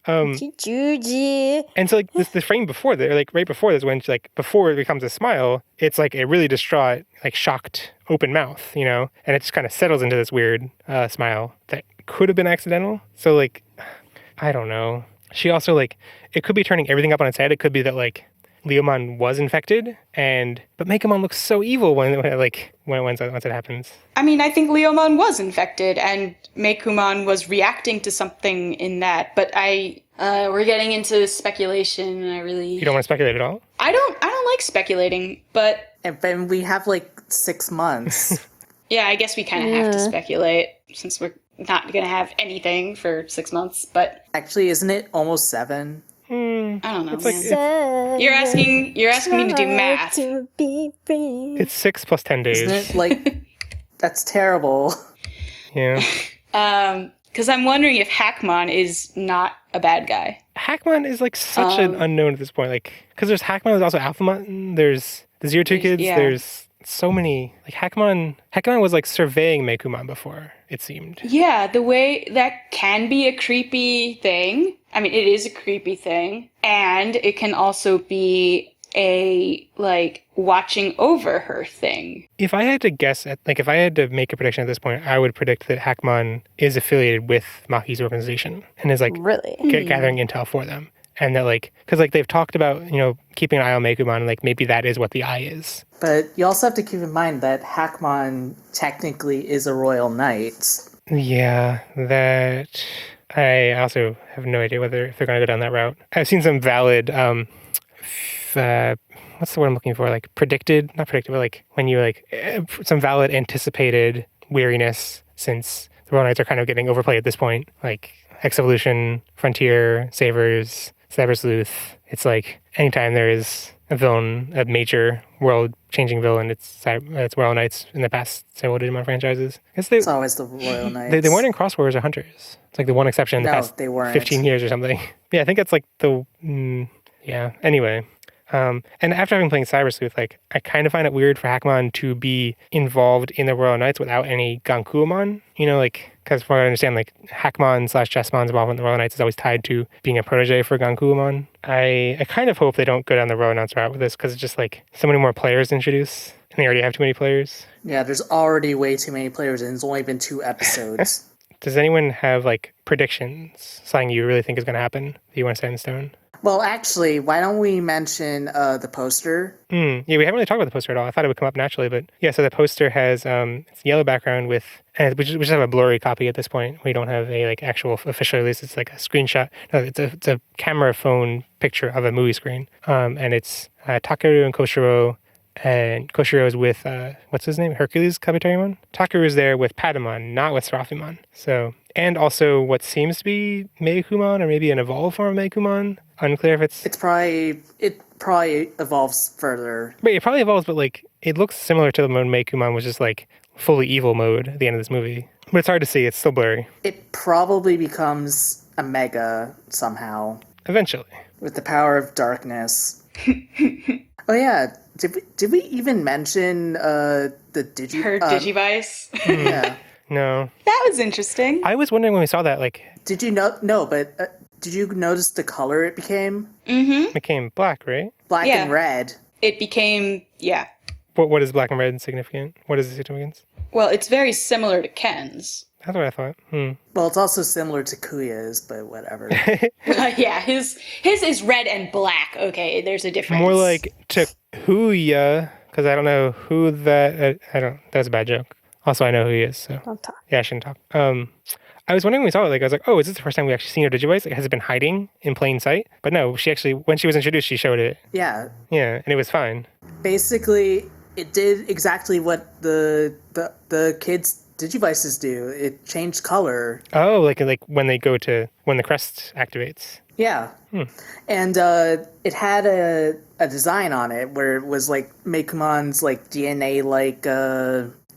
Speaker 8: Ichijuji.
Speaker 6: And so, like, the frame before that, like, right before this, when, like, before it becomes a smile, it's, like, a really distraught, like, shocked, open mouth, And it just kind of settles into this weird smile that could have been accidental. So, like, I don't know. She also, like, it could be turning everything up on its head. It could be that, like, Leomon was infected, but Meikumon looks so evil once it happens.
Speaker 7: I mean, I think Leomon was infected, and Meikumon was reacting to something in that. But we're getting into speculation, and I really...
Speaker 6: You don't want to speculate at all?
Speaker 7: I don't like speculating, but...
Speaker 9: And then we have like 6 months.
Speaker 7: Yeah, I guess we kind of have to speculate, since we're not going to have anything for 6 months, but...
Speaker 9: Actually, isn't it almost 7?
Speaker 7: I don't know.
Speaker 6: It's like,
Speaker 7: you're asking me to do math.
Speaker 6: It's 6 plus 10 days.
Speaker 9: Isn't it like that's terrible?
Speaker 6: Yeah.
Speaker 7: Because I'm wondering if Hackmon is not a bad guy.
Speaker 6: Hackmon is like such an unknown at this point. Like, because there's Hackmon, there's also Alphamon, there's the 0-2 kids, there's so many, like Hackmon was like surveying Meicoomon before, it seemed.
Speaker 7: Yeah, the way that can be a creepy thing. I mean, it is a creepy thing. And it can also be a, like, watching over her thing.
Speaker 6: If I had to guess, if I had to make a prediction at this point, I would predict that Hackmon is affiliated with Maki's organization and is, like,
Speaker 8: Really?
Speaker 6: gathering intel for them. And that, like, because, like, they've talked about, keeping an eye on Meicoomon, and, like, maybe that is what the eye is.
Speaker 9: But you also have to keep in mind that Hackmon technically is a royal knight.
Speaker 6: Yeah, that... I also have no idea if they're going to go down that route. I've seen some valid... what's the word I'm looking for? Like not predicted, but like when you some valid anticipated weariness, since the Royal Knights are kind of getting overplayed at this point. Like X-Evolution, Frontier, Savers, Cyber Sleuth. It's like anytime there is a villain, a major world-changing villain, it's Royal Knights in the past several Digimon franchises.
Speaker 9: It's always the Royal Knights.
Speaker 6: They weren't in Cross Warriors or Hunters. It's like the one exception in the past
Speaker 9: they weren't.
Speaker 6: 15 years or something. Yeah, I think that's like yeah. Anyway. And after having played Cyber Sleuth, like, I kind of find it weird for Hackmon to be involved in the Royal Knights without any Gankuomon, because from what I understand, like, Hackmon/Chessmon's involvement in the Royal Knights is always tied to being a protege for Gankuomon. I kind of hope they don't go down the Royal Knights route with this, because it's just, like, so many more players to introduce, and they already have too many players.
Speaker 9: Yeah, there's already way too many players, and it's only been 2 episodes.
Speaker 6: Does anyone have, like, predictions, something you really think is going to happen that you want to set in stone?
Speaker 9: Well, actually, why don't we mention the poster?
Speaker 6: Yeah, we haven't really talked about the poster at all. I thought it would come up naturally, but yeah, so the poster has it's a yellow background with, we just have a blurry copy at this point. We don't have a actual official release. It's like a screenshot. No, it's a camera phone picture of a movie screen. And it's Takeru and Koshiro. And Koshiro is with, what's his name? Hercules Kabuterimon? Takeru is there with Patamon, not with Seraphimon. So, and also what seems to be Meicoomon, or maybe an evolved form of Meicoomon. Unclear if it's...
Speaker 9: It probably evolves further.
Speaker 6: But it probably evolves, but like, it looks similar to the mode Meicoomon was just like fully evil mode at the end of this movie. But it's hard to see, it's still blurry.
Speaker 9: It probably becomes a mega somehow.
Speaker 6: Eventually.
Speaker 9: With the power of darkness. Oh yeah, did we even mention the
Speaker 7: Digivice?
Speaker 9: Yeah.
Speaker 6: No.
Speaker 7: That was interesting.
Speaker 6: I was wondering when we saw that, like...
Speaker 9: Did you know? No, but did you notice the color it became?
Speaker 7: Mm-hmm.
Speaker 6: It became black, right?
Speaker 9: Black and red.
Speaker 7: It became, yeah.
Speaker 6: What is black and red significant? What is the significance?
Speaker 7: Well, it's very similar to Ken's.
Speaker 6: That's what I thought.
Speaker 9: Well, it's also similar to Kuya's, but whatever.
Speaker 7: Yeah, his is red and black. Okay, there's a difference.
Speaker 6: More like Takuya, because I don't know who that... that was a bad joke. Also, I know who he is, so...
Speaker 8: Don't talk.
Speaker 6: Yeah, I shouldn't talk. I was wondering when we saw it, like, I was like, oh, is this the first time we actually seen her Digivice? Like, has it been hiding in plain sight? But no, she actually, when she was introduced, she showed it.
Speaker 9: Yeah.
Speaker 6: Yeah, and it was fine.
Speaker 9: Basically, it did exactly what the kids' Digivices do. It changed color.
Speaker 6: Oh, like when the crest activates.
Speaker 9: Yeah. And it had a design on it where it was like Meikumon's like DNA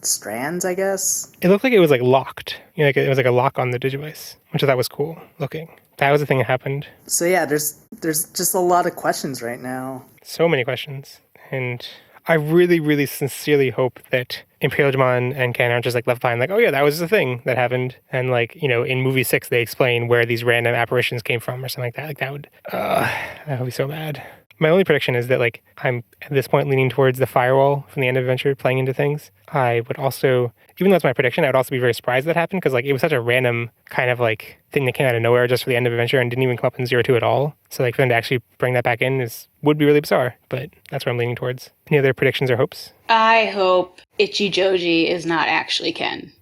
Speaker 9: strands, I guess.
Speaker 6: It looked like it was like locked. Like it was like a lock on the Digivice, which I thought was cool looking. That was the thing that happened.
Speaker 9: So yeah, there's just a lot of questions right now.
Speaker 6: So many questions. And I really, really sincerely hope that Imperial Digimon and Ken aren't just like left behind, like, oh yeah, that was the thing that happened. And like, in movie 6, they explain where these random apparitions came from or something like that. Like that would, that would be so bad. My only prediction is that like, I'm at this point leaning towards the firewall from the end of Adventure playing into things. I would also, even though it's my prediction, I would also be very surprised that happened because like, it was such a random kind of like thing that came out of nowhere just for the end of Adventure and didn't even come up in 02 at all. So like for them to actually bring that back in would be really bizarre, but that's what I'm leaning towards. Any other predictions or hopes?
Speaker 7: I hope Ichi Joji is not actually Ken.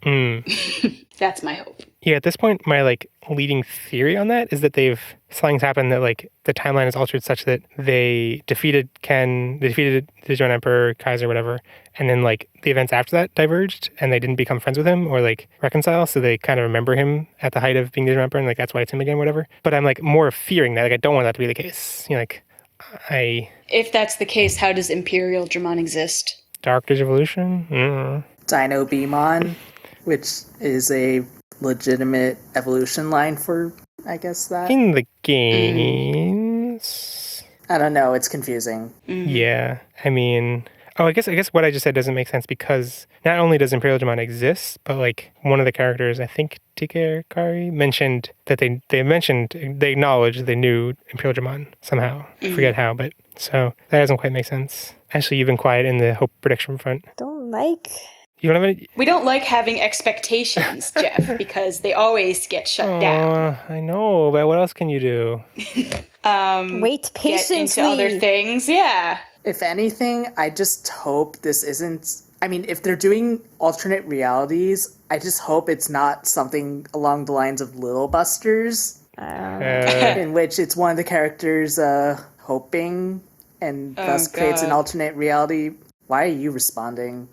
Speaker 7: That's my hope.
Speaker 6: Yeah, at this point, my like leading theory on that is that something's happened that like the timeline is altered such that they defeated Ken, they defeated the Digimon Emperor, Kaiser, whatever, and then like the events after that diverged and they didn't become friends with him or like reconcile, so they kind of remember him at the height of being Digimon Emperor and like that's why it's him again, whatever. But I'm like more fearing that, like I don't want that to be the case. If
Speaker 7: that's the case, how does Imperial Dramon exist?
Speaker 6: Dark Digivolution?
Speaker 9: Dino Beamon, which is a legitimate evolution line for, I guess, that.
Speaker 6: In the games?
Speaker 9: I don't know, it's confusing.
Speaker 6: Yeah, I mean, Oh, I guess what I just said doesn't make sense because not only does Imperial Digimon exist, but like one of the characters, I think TK or Kari, mentioned that they acknowledged they knew Imperial Digimon somehow. I forget how, but so that doesn't quite make sense. Ashley, you've been quiet in the hope prediction front.
Speaker 8: Don't like.
Speaker 6: You don't have any?
Speaker 7: We don't like having expectations, Jeff, because they always get shut down.
Speaker 6: I know, but what else can you do?
Speaker 8: Wait
Speaker 7: Get into
Speaker 8: patiently.
Speaker 7: other things, yeah.
Speaker 9: If anything, I just hope this isn't... I mean, if they're doing alternate realities, I just hope it's not something along the lines of Little Busters, in which it's one of the characters hoping and thus creates an alternate reality. Why are you responding?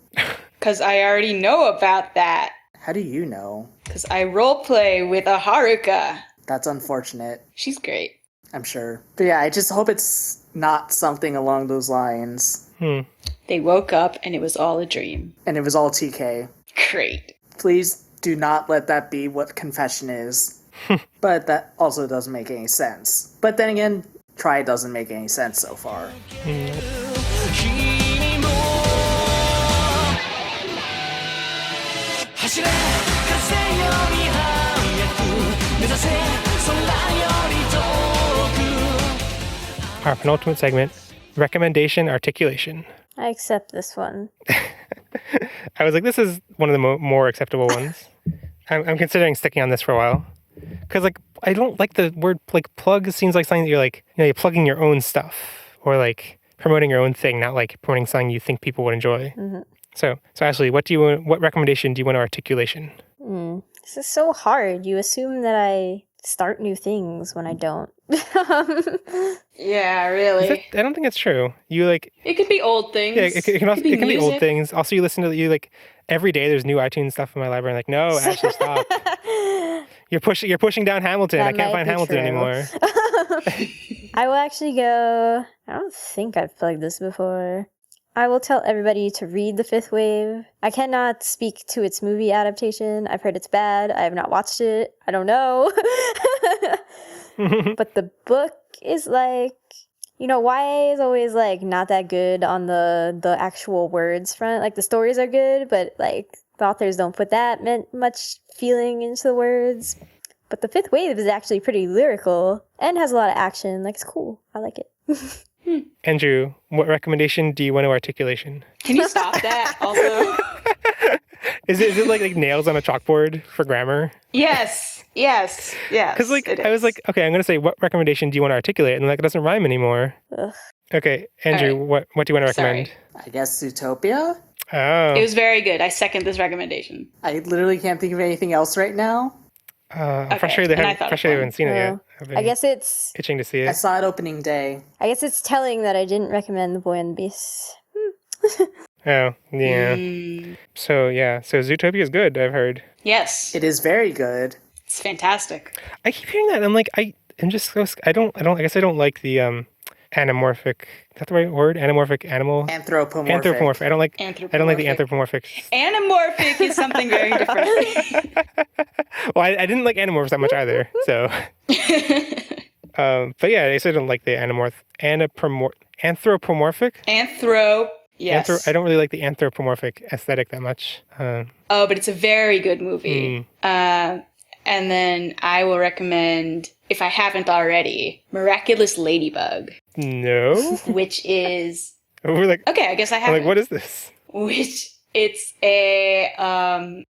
Speaker 7: Because I already know about that.
Speaker 9: How do you know?
Speaker 7: Because I roleplay with a Haruka.
Speaker 9: That's unfortunate.
Speaker 7: She's great.
Speaker 9: I'm sure. But yeah, I just hope it's not something along those lines.
Speaker 7: They woke up and it was all a dream.
Speaker 9: And it was all TK.
Speaker 7: Great.
Speaker 9: Please do not let that be what confession is. But that also doesn't make any sense. But then again, try doesn't make any sense so far.
Speaker 6: Our penultimate segment, recommendation articulation.
Speaker 8: I accept this one.
Speaker 6: I was like, this is one of the more acceptable ones. I'm considering sticking on this for a while. Because, like, I don't like the word, like, plug seems like something that you're, like, you know, you're plugging your own stuff. Or, like, promoting your own thing, not, like, promoting something you think people would enjoy. Mm-hmm. So Ashley, what recommendation do you want to articulation?
Speaker 8: This is so hard. You assume that I start new things when I don't.
Speaker 7: Yeah, really.
Speaker 6: I don't think it's true. You, like...
Speaker 7: It could be old things.
Speaker 6: Yeah, it can be old
Speaker 7: music.
Speaker 6: things. Also, you listen to, you, like, every day there's new iTunes stuff in my library. I'm like, no, Ashley, stop. You're pushing down Hamilton.
Speaker 8: That
Speaker 6: I can't
Speaker 8: might
Speaker 6: find
Speaker 8: be
Speaker 6: Hamilton
Speaker 8: true.
Speaker 6: anymore.
Speaker 8: I will actually go... I don't think I've plugged this before. I will tell everybody to read The Fifth Wave. I cannot speak to its movie adaptation. I've heard it's bad. I have not watched it. I don't know. But the book is like... You know, YA is always, like, not that good on the actual words front. Like, the stories are good, but, like, the authors don't put that much feeling into the words. But The Fifth Wave is actually pretty lyrical and has a lot of action. Like, it's cool. I like it.
Speaker 6: Andrew, what recommendation do you want to articulation?
Speaker 7: Can you stop that also?
Speaker 6: Is it like nails on a chalkboard for grammar?
Speaker 7: Yes.
Speaker 6: Because, like, I was like, okay, I'm going to say, what recommendation do you want to articulate? And, like, it doesn't rhyme anymore.
Speaker 8: Ugh.
Speaker 6: Okay, Andrew,
Speaker 7: right.
Speaker 6: what do you want to recommend?
Speaker 9: I guess Zootopia?
Speaker 6: Oh.
Speaker 7: It was very good. I second this recommendation.
Speaker 9: I literally can't think of anything else right now.
Speaker 6: I'm frustrated they haven't seen it yet.
Speaker 8: I guess it's...
Speaker 6: Itching to see
Speaker 9: I
Speaker 6: it.
Speaker 9: saw it opening day.
Speaker 8: I guess it's telling that I didn't recommend The Boy and the Beast.
Speaker 6: Oh, yeah. So Zootopia is good, I've heard.
Speaker 7: Yes.
Speaker 9: It is very good.
Speaker 7: It's fantastic.
Speaker 6: I keep hearing that, and I'm like, I guess I don't like the anamorphic, is that the right word? Anamorphic animal?
Speaker 9: Anthropomorphic.
Speaker 6: I don't like the anthropomorphic.
Speaker 7: Anamorphic is something very different.
Speaker 6: Well, I didn't like Animorphs that much either, so. But yeah, I said I don't like the anthropomorphic.
Speaker 7: Yes.
Speaker 6: I don't really like the anthropomorphic aesthetic that much.
Speaker 7: But it's a very good movie. And then I will recommend, if I haven't already, Miraculous Ladybug.
Speaker 6: No.
Speaker 7: Which is...
Speaker 6: We're like,
Speaker 7: okay, I guess I haven't.
Speaker 6: I'm like, what is this?
Speaker 7: Which it's a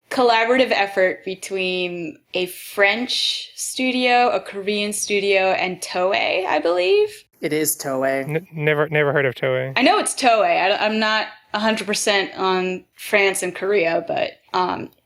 Speaker 7: collaborative effort between a French studio, a Korean studio, and Toei, I believe.
Speaker 9: It is Toei.
Speaker 6: Never heard of Toei.
Speaker 7: I know it's Toei. I'm not 100% on France and Korea, but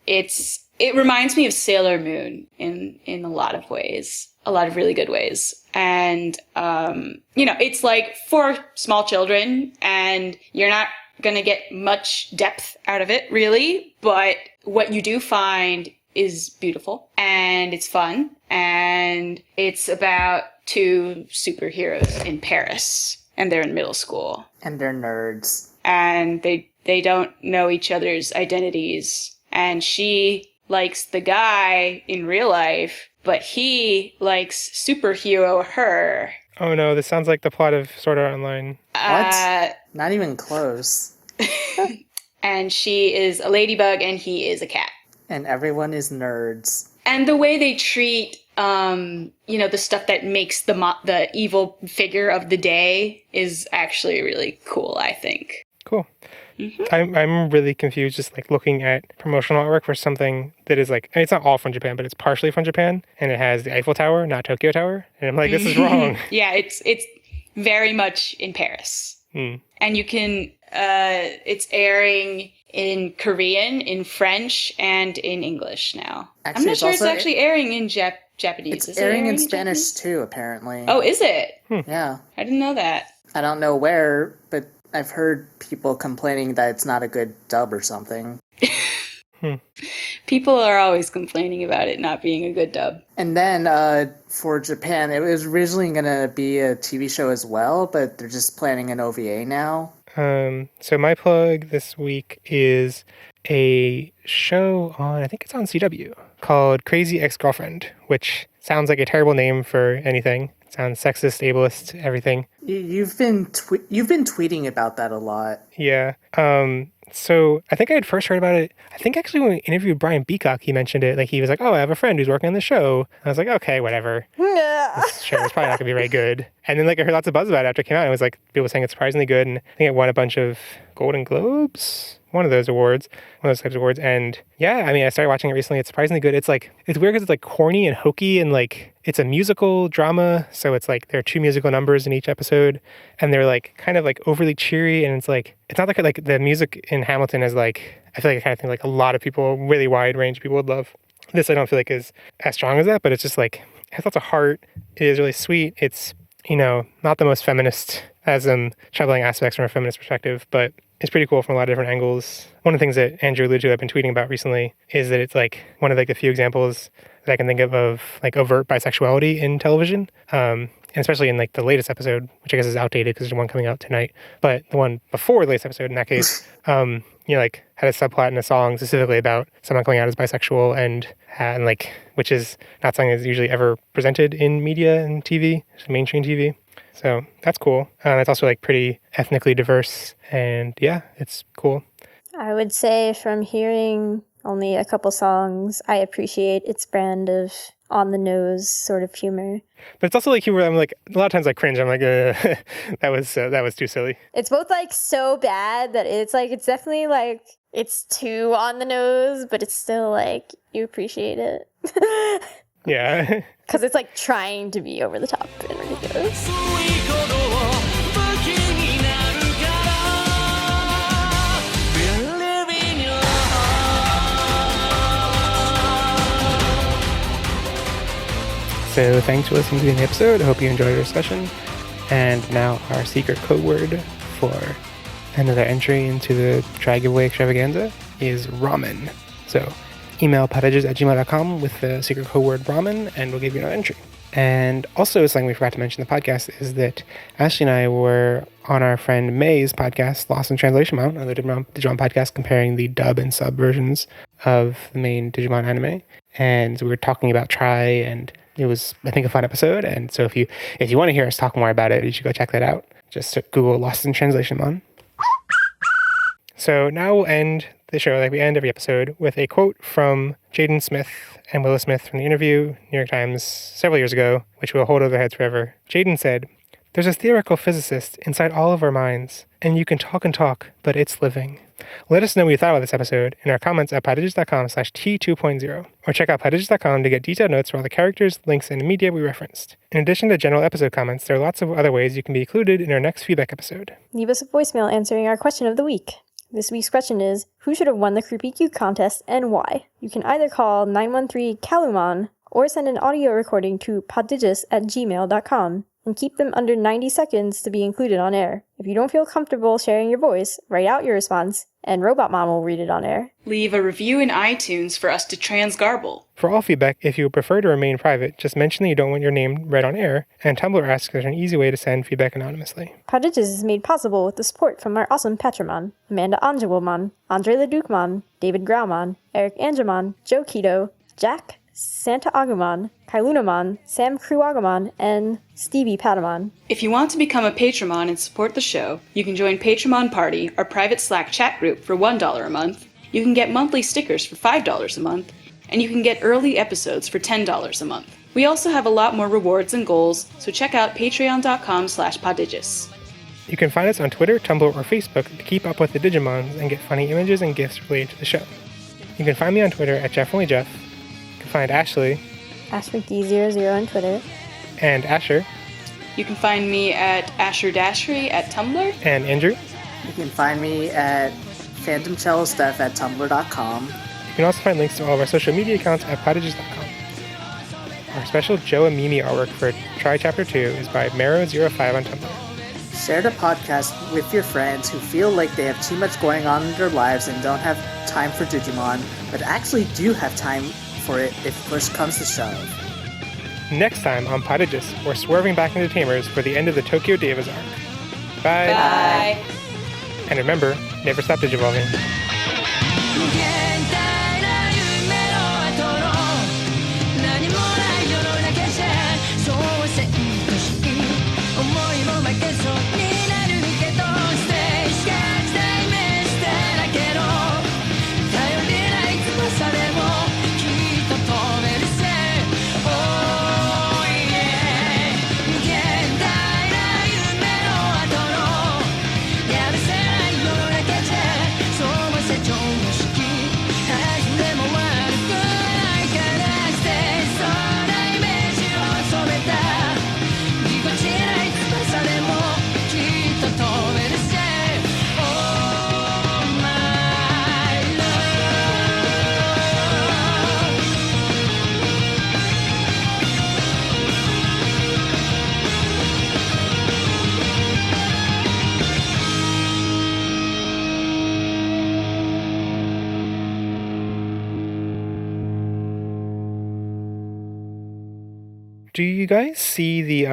Speaker 7: it reminds me of Sailor Moon in a lot of ways, a lot of really good ways. And, it's like for small children, and you're not going to get much depth out of it, really. But what you do find is beautiful, and it's fun, and it's about two superheroes in Paris, and they're in middle school.
Speaker 9: And they're nerds.
Speaker 7: And they don't know each other's identities. And she likes the guy in real life, but he likes superhero her.
Speaker 6: Oh no, this sounds like the plot of Sword Art Online.
Speaker 9: What? Not even close.
Speaker 7: And she is a ladybug and he is a cat.
Speaker 9: And everyone is nerds.
Speaker 7: And the way they treat, the stuff that makes the evil figure of the day is actually really cool, I think.
Speaker 6: Cool. Mm-hmm. I'm really confused just like looking at promotional artwork for something that is like, it's not all from Japan, but it's partially from Japan, and it has the Eiffel Tower, not Tokyo Tower. And I'm like, this is wrong.
Speaker 7: Yeah, it's very much in Paris. And you can, it's airing in Korean, in French, and in English now.
Speaker 9: Actually,
Speaker 7: I'm not sure it's actually airing in Japanese.
Speaker 9: It's airing in Spanish too, apparently.
Speaker 7: Oh, is it?
Speaker 9: Yeah.
Speaker 7: I didn't know that.
Speaker 9: I don't know where, but I've heard people complaining that it's not a good dub or something.
Speaker 7: People are always complaining about it not being a good dub.
Speaker 9: And then for Japan, it was originally going to be a TV show as well, but they're just planning an OVA now.
Speaker 6: So my plug this week is a show on, I think it's on CW, called Crazy Ex-Girlfriend, which sounds like a terrible name for anything. It sounds sexist, ableist, everything.
Speaker 9: You've been tweeting about that a lot.
Speaker 6: Yeah. So I think I had first heard about it. I think actually when we interviewed Brian Beacock, he mentioned it. Like he was like, "Oh, I have a friend who's working on the show." I was like, "Okay, whatever." This show is probably not gonna be very good. And then like I heard lots of buzz about it after it came out. It was like people saying it's surprisingly good, and I think it won a bunch of Golden Globes, one of those types of awards. And yeah, I mean, I started watching it recently. It's surprisingly good. It's weird because it's like corny and hokey, and like it's a musical drama. So it's like there are 2 musical numbers in each episode, and they're like kind of like overly cheery. And it's not like the music in Hamilton is like, I feel like I kind of think like a lot of people, really wide range of people would love. This I don't feel like is as strong as that, but it's just like, it has lots of heart. It is really sweet. It's, not the most feminist, has some troubling aspects from a feminist perspective, but it's pretty cool from a lot of different angles. One of the things that Andrew alluded to, I've been tweeting about recently, is that it's like one of like the few examples that I can think of like overt bisexuality in television. And especially in like the latest episode, which I guess is outdated because there's one coming out tonight. But the one before the latest episode, in that case, like had a subplot in a song specifically about someone coming out as bisexual and like, which is not something that's usually ever presented in media and TV, mainstream TV. So that's cool. It's also like pretty ethnically diverse, and yeah, it's cool.
Speaker 8: I would say from hearing only a couple songs, I appreciate its brand of on-the-nose sort of humor.
Speaker 6: But it's also like humor, I'm like, a lot of times I cringe. I'm like, that was too silly.
Speaker 8: It's both like so bad that it's like, it's definitely like, it's too on the nose, but it's still like, you appreciate it.
Speaker 6: Yeah.
Speaker 8: Because it's like trying to be over the top and ridiculous.
Speaker 6: So thanks for listening to the episode. I hope you enjoyed our discussion. And now our secret code word for another entry into the Try Giveaway Extravaganza is ramen. So email podigious@gmail.com with the secret code word ramen, and we'll give you an entry. And also something we forgot to mention in the podcast is that Ashley and I were on our friend May's podcast, Lost in Translation Mount, on the Digimon podcast, comparing the dub and sub versions of the main Digimon anime. And we were talking about Try, and it was, I think, a fun episode. And so if you want to hear us talk more about it, you should go check that out. Just Google Lost in Translation Mount. So now we'll end the show, like we end every episode, with a quote from Jaden Smith and Willow Smith from the interview, New York Times, several years ago, which will hold over their heads forever. Jaden said, "There's a theoretical physicist inside all of our minds, and you can talk and talk, but it's living." Let us know what you thought about this episode in our comments at podigious.com/T2.0, or check out podigious.com to get detailed notes for all the characters, links, and media we referenced. In addition to general episode comments, there are lots of other ways you can be included in our next feedback episode.
Speaker 8: Leave us a voicemail answering our question of the week. This week's question is, who should have won the Creepy Cute contest and why? You can either call 913-KALUMAN or send an audio recording to podigious@gmail.com and keep them under 90 seconds to be included on air. If you don't feel comfortable sharing your voice, write out your response, and Robot Mom will read it on air.
Speaker 7: Leave a review in iTunes for us to transgarble.
Speaker 6: For all feedback, if you would prefer to remain private, just mention that you don't want your name read on air, and Tumblr asks if there's an easy way to send feedback anonymously.
Speaker 8: Podigious is made possible with the support from our awesome Patramon, Amanda Angelman, Andre Leducman, David Grauman, Eric Angelman, Joe Keto, Jack, Santa Agumon, Kailunamon, Sam Kruagumon, and Stevie Patamon.
Speaker 7: If you want to become a Patreon and support the show, you can join Patreon Party, our private Slack chat group, for $1 a month. You can get monthly stickers for $5 a month, and you can get early episodes for $10 a month. We also have a lot more rewards and goals, so check out patreon.com/Podigious.
Speaker 6: You can find us on Twitter, Tumblr, or Facebook to keep up with the Digimons and get funny images and gifs related to the show. You can find me on Twitter at JeffOnlyJeff. You can find Ashley,
Speaker 8: AshMcD00 on Twitter.
Speaker 6: And Asher.
Speaker 7: You can find me at AsherDashery at Tumblr.
Speaker 6: And Andrew.
Speaker 9: You can find me at PhantomCelloStuff at tumblr.com.
Speaker 6: You can also find links to all of our social media accounts at Podigious.com. Our special Joe and Mimi artwork for Try Chapter 2 is by Mero05 on Tumblr.
Speaker 9: Share the podcast with your friends who feel like they have too much going on in their lives and don't have time for Digimon, but actually do have time for it if push comes to shove.
Speaker 6: Next time on Podigious, we're swerving back into Tamers for the end of the Tokyo Devas arc. Bye!
Speaker 7: Bye!
Speaker 6: And remember, never stop digivolving.
Speaker 5: 無限大な夢の後の何もない世の中じゃそうはせんとしい思いも負けそうになるけどステージが代名詞だらけど頼りない翼でもきっと飛べるぜ Oh yeah 無限大な夢の後のやるせない世の中じゃそうは成長の式始めも悪くないからステージそのイメージを染めたぎこちない翼でもきっと飛べるぜ Oh my love
Speaker 6: Do you guys see the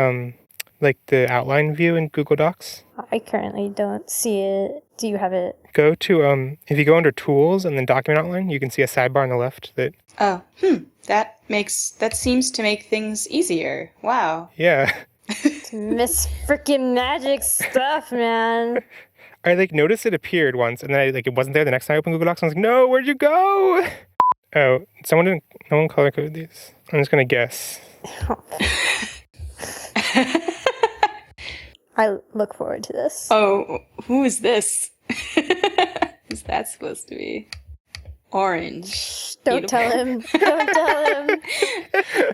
Speaker 6: the outline view in Google Docs?
Speaker 8: I currently don't see it. Do you have it?
Speaker 6: Go to if you go under Tools and then Document Outline, you can see a sidebar on the left that
Speaker 7: Oh, that seems to make things easier. Wow.
Speaker 6: yeah.
Speaker 8: Miss freaking magic stuff, man.
Speaker 6: I noticed it appeared once and then it wasn't there the next time I opened Google Docs. I was like, no, where'd you go? Oh, no one color coded these. I'm just gonna guess.
Speaker 8: I look forward to this.
Speaker 7: Oh, who is this? Is that supposed to be orange?
Speaker 8: Don't tell him. Don't tell him.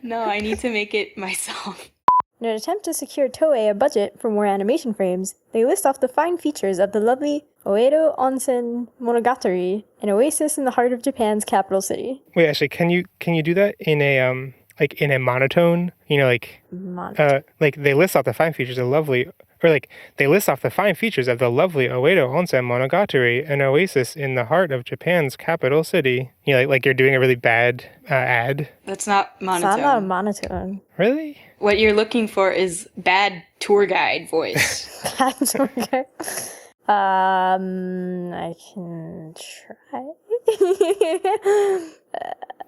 Speaker 7: No, I need to make it myself.
Speaker 8: In an attempt to secure Toei a budget for more animation frames, they list off the fine features of the lovely Oedo Onsen Monogatari, an oasis in the heart of Japan's capital city.
Speaker 6: Wait, actually, can you do that in a in a monotone?
Speaker 8: Monotone.
Speaker 6: They list off the fine features of lovely, they list off the fine features of the lovely Oedo Onsen Monogatari, an oasis in the heart of Japan's capital city. Like you're doing a really bad ad.
Speaker 7: That's not monotone.
Speaker 8: It's not a monotone.
Speaker 6: Really?
Speaker 7: What you're looking for is bad tour guide voice.
Speaker 8: That's okay. I can try.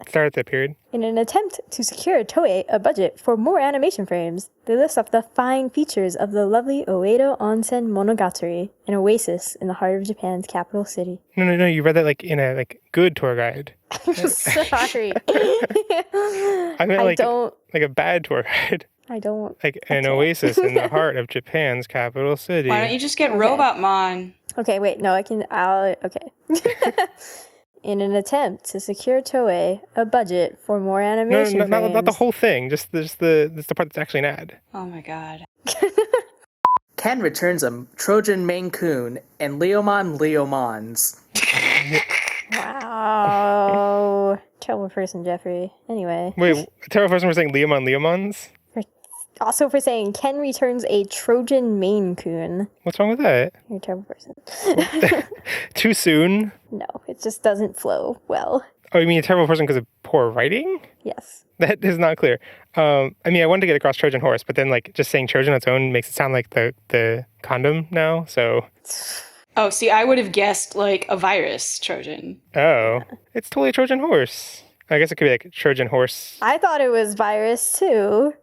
Speaker 6: Start at the period.
Speaker 8: In an attempt to secure Toei a budget for more animation frames, they list off the fine features of the lovely Oedo Onsen Monogatari, an oasis in the heart of Japan's capital city.
Speaker 6: No, you read that in a good tour guide.
Speaker 8: I'm sorry.
Speaker 6: I meant like a bad tour guide.
Speaker 8: I don't.
Speaker 6: An oasis in the heart of Japan's capital city.
Speaker 7: Why don't you just get Robotmon?
Speaker 8: Okay, wait, no, okay. In an attempt to secure Toei a budget for more animation frames.
Speaker 6: Not the whole thing, just the part that's actually an ad.
Speaker 7: Oh my god.
Speaker 9: Ken returns a Trojan Maine Coon and Leomons.
Speaker 8: Wow. Terrible person, Jeffrey. Anyway.
Speaker 6: Wait, terrible person for saying Leomons?
Speaker 8: Also for saying Ken returns a Trojan Maine Coon.
Speaker 6: What's wrong with that?
Speaker 8: You're a terrible person.
Speaker 6: Too soon?
Speaker 8: No, it just doesn't flow well.
Speaker 6: Oh, you mean a terrible person because of poor writing?
Speaker 8: Yes.
Speaker 6: That is not clear. I wanted to get across Trojan horse, but then just saying Trojan on its own makes it sound like the condom now, so...
Speaker 7: Oh, see, I would have guessed a virus Trojan.
Speaker 6: Oh, it's totally a Trojan horse. I guess it could be like Trojan horse.
Speaker 8: I thought it was virus too.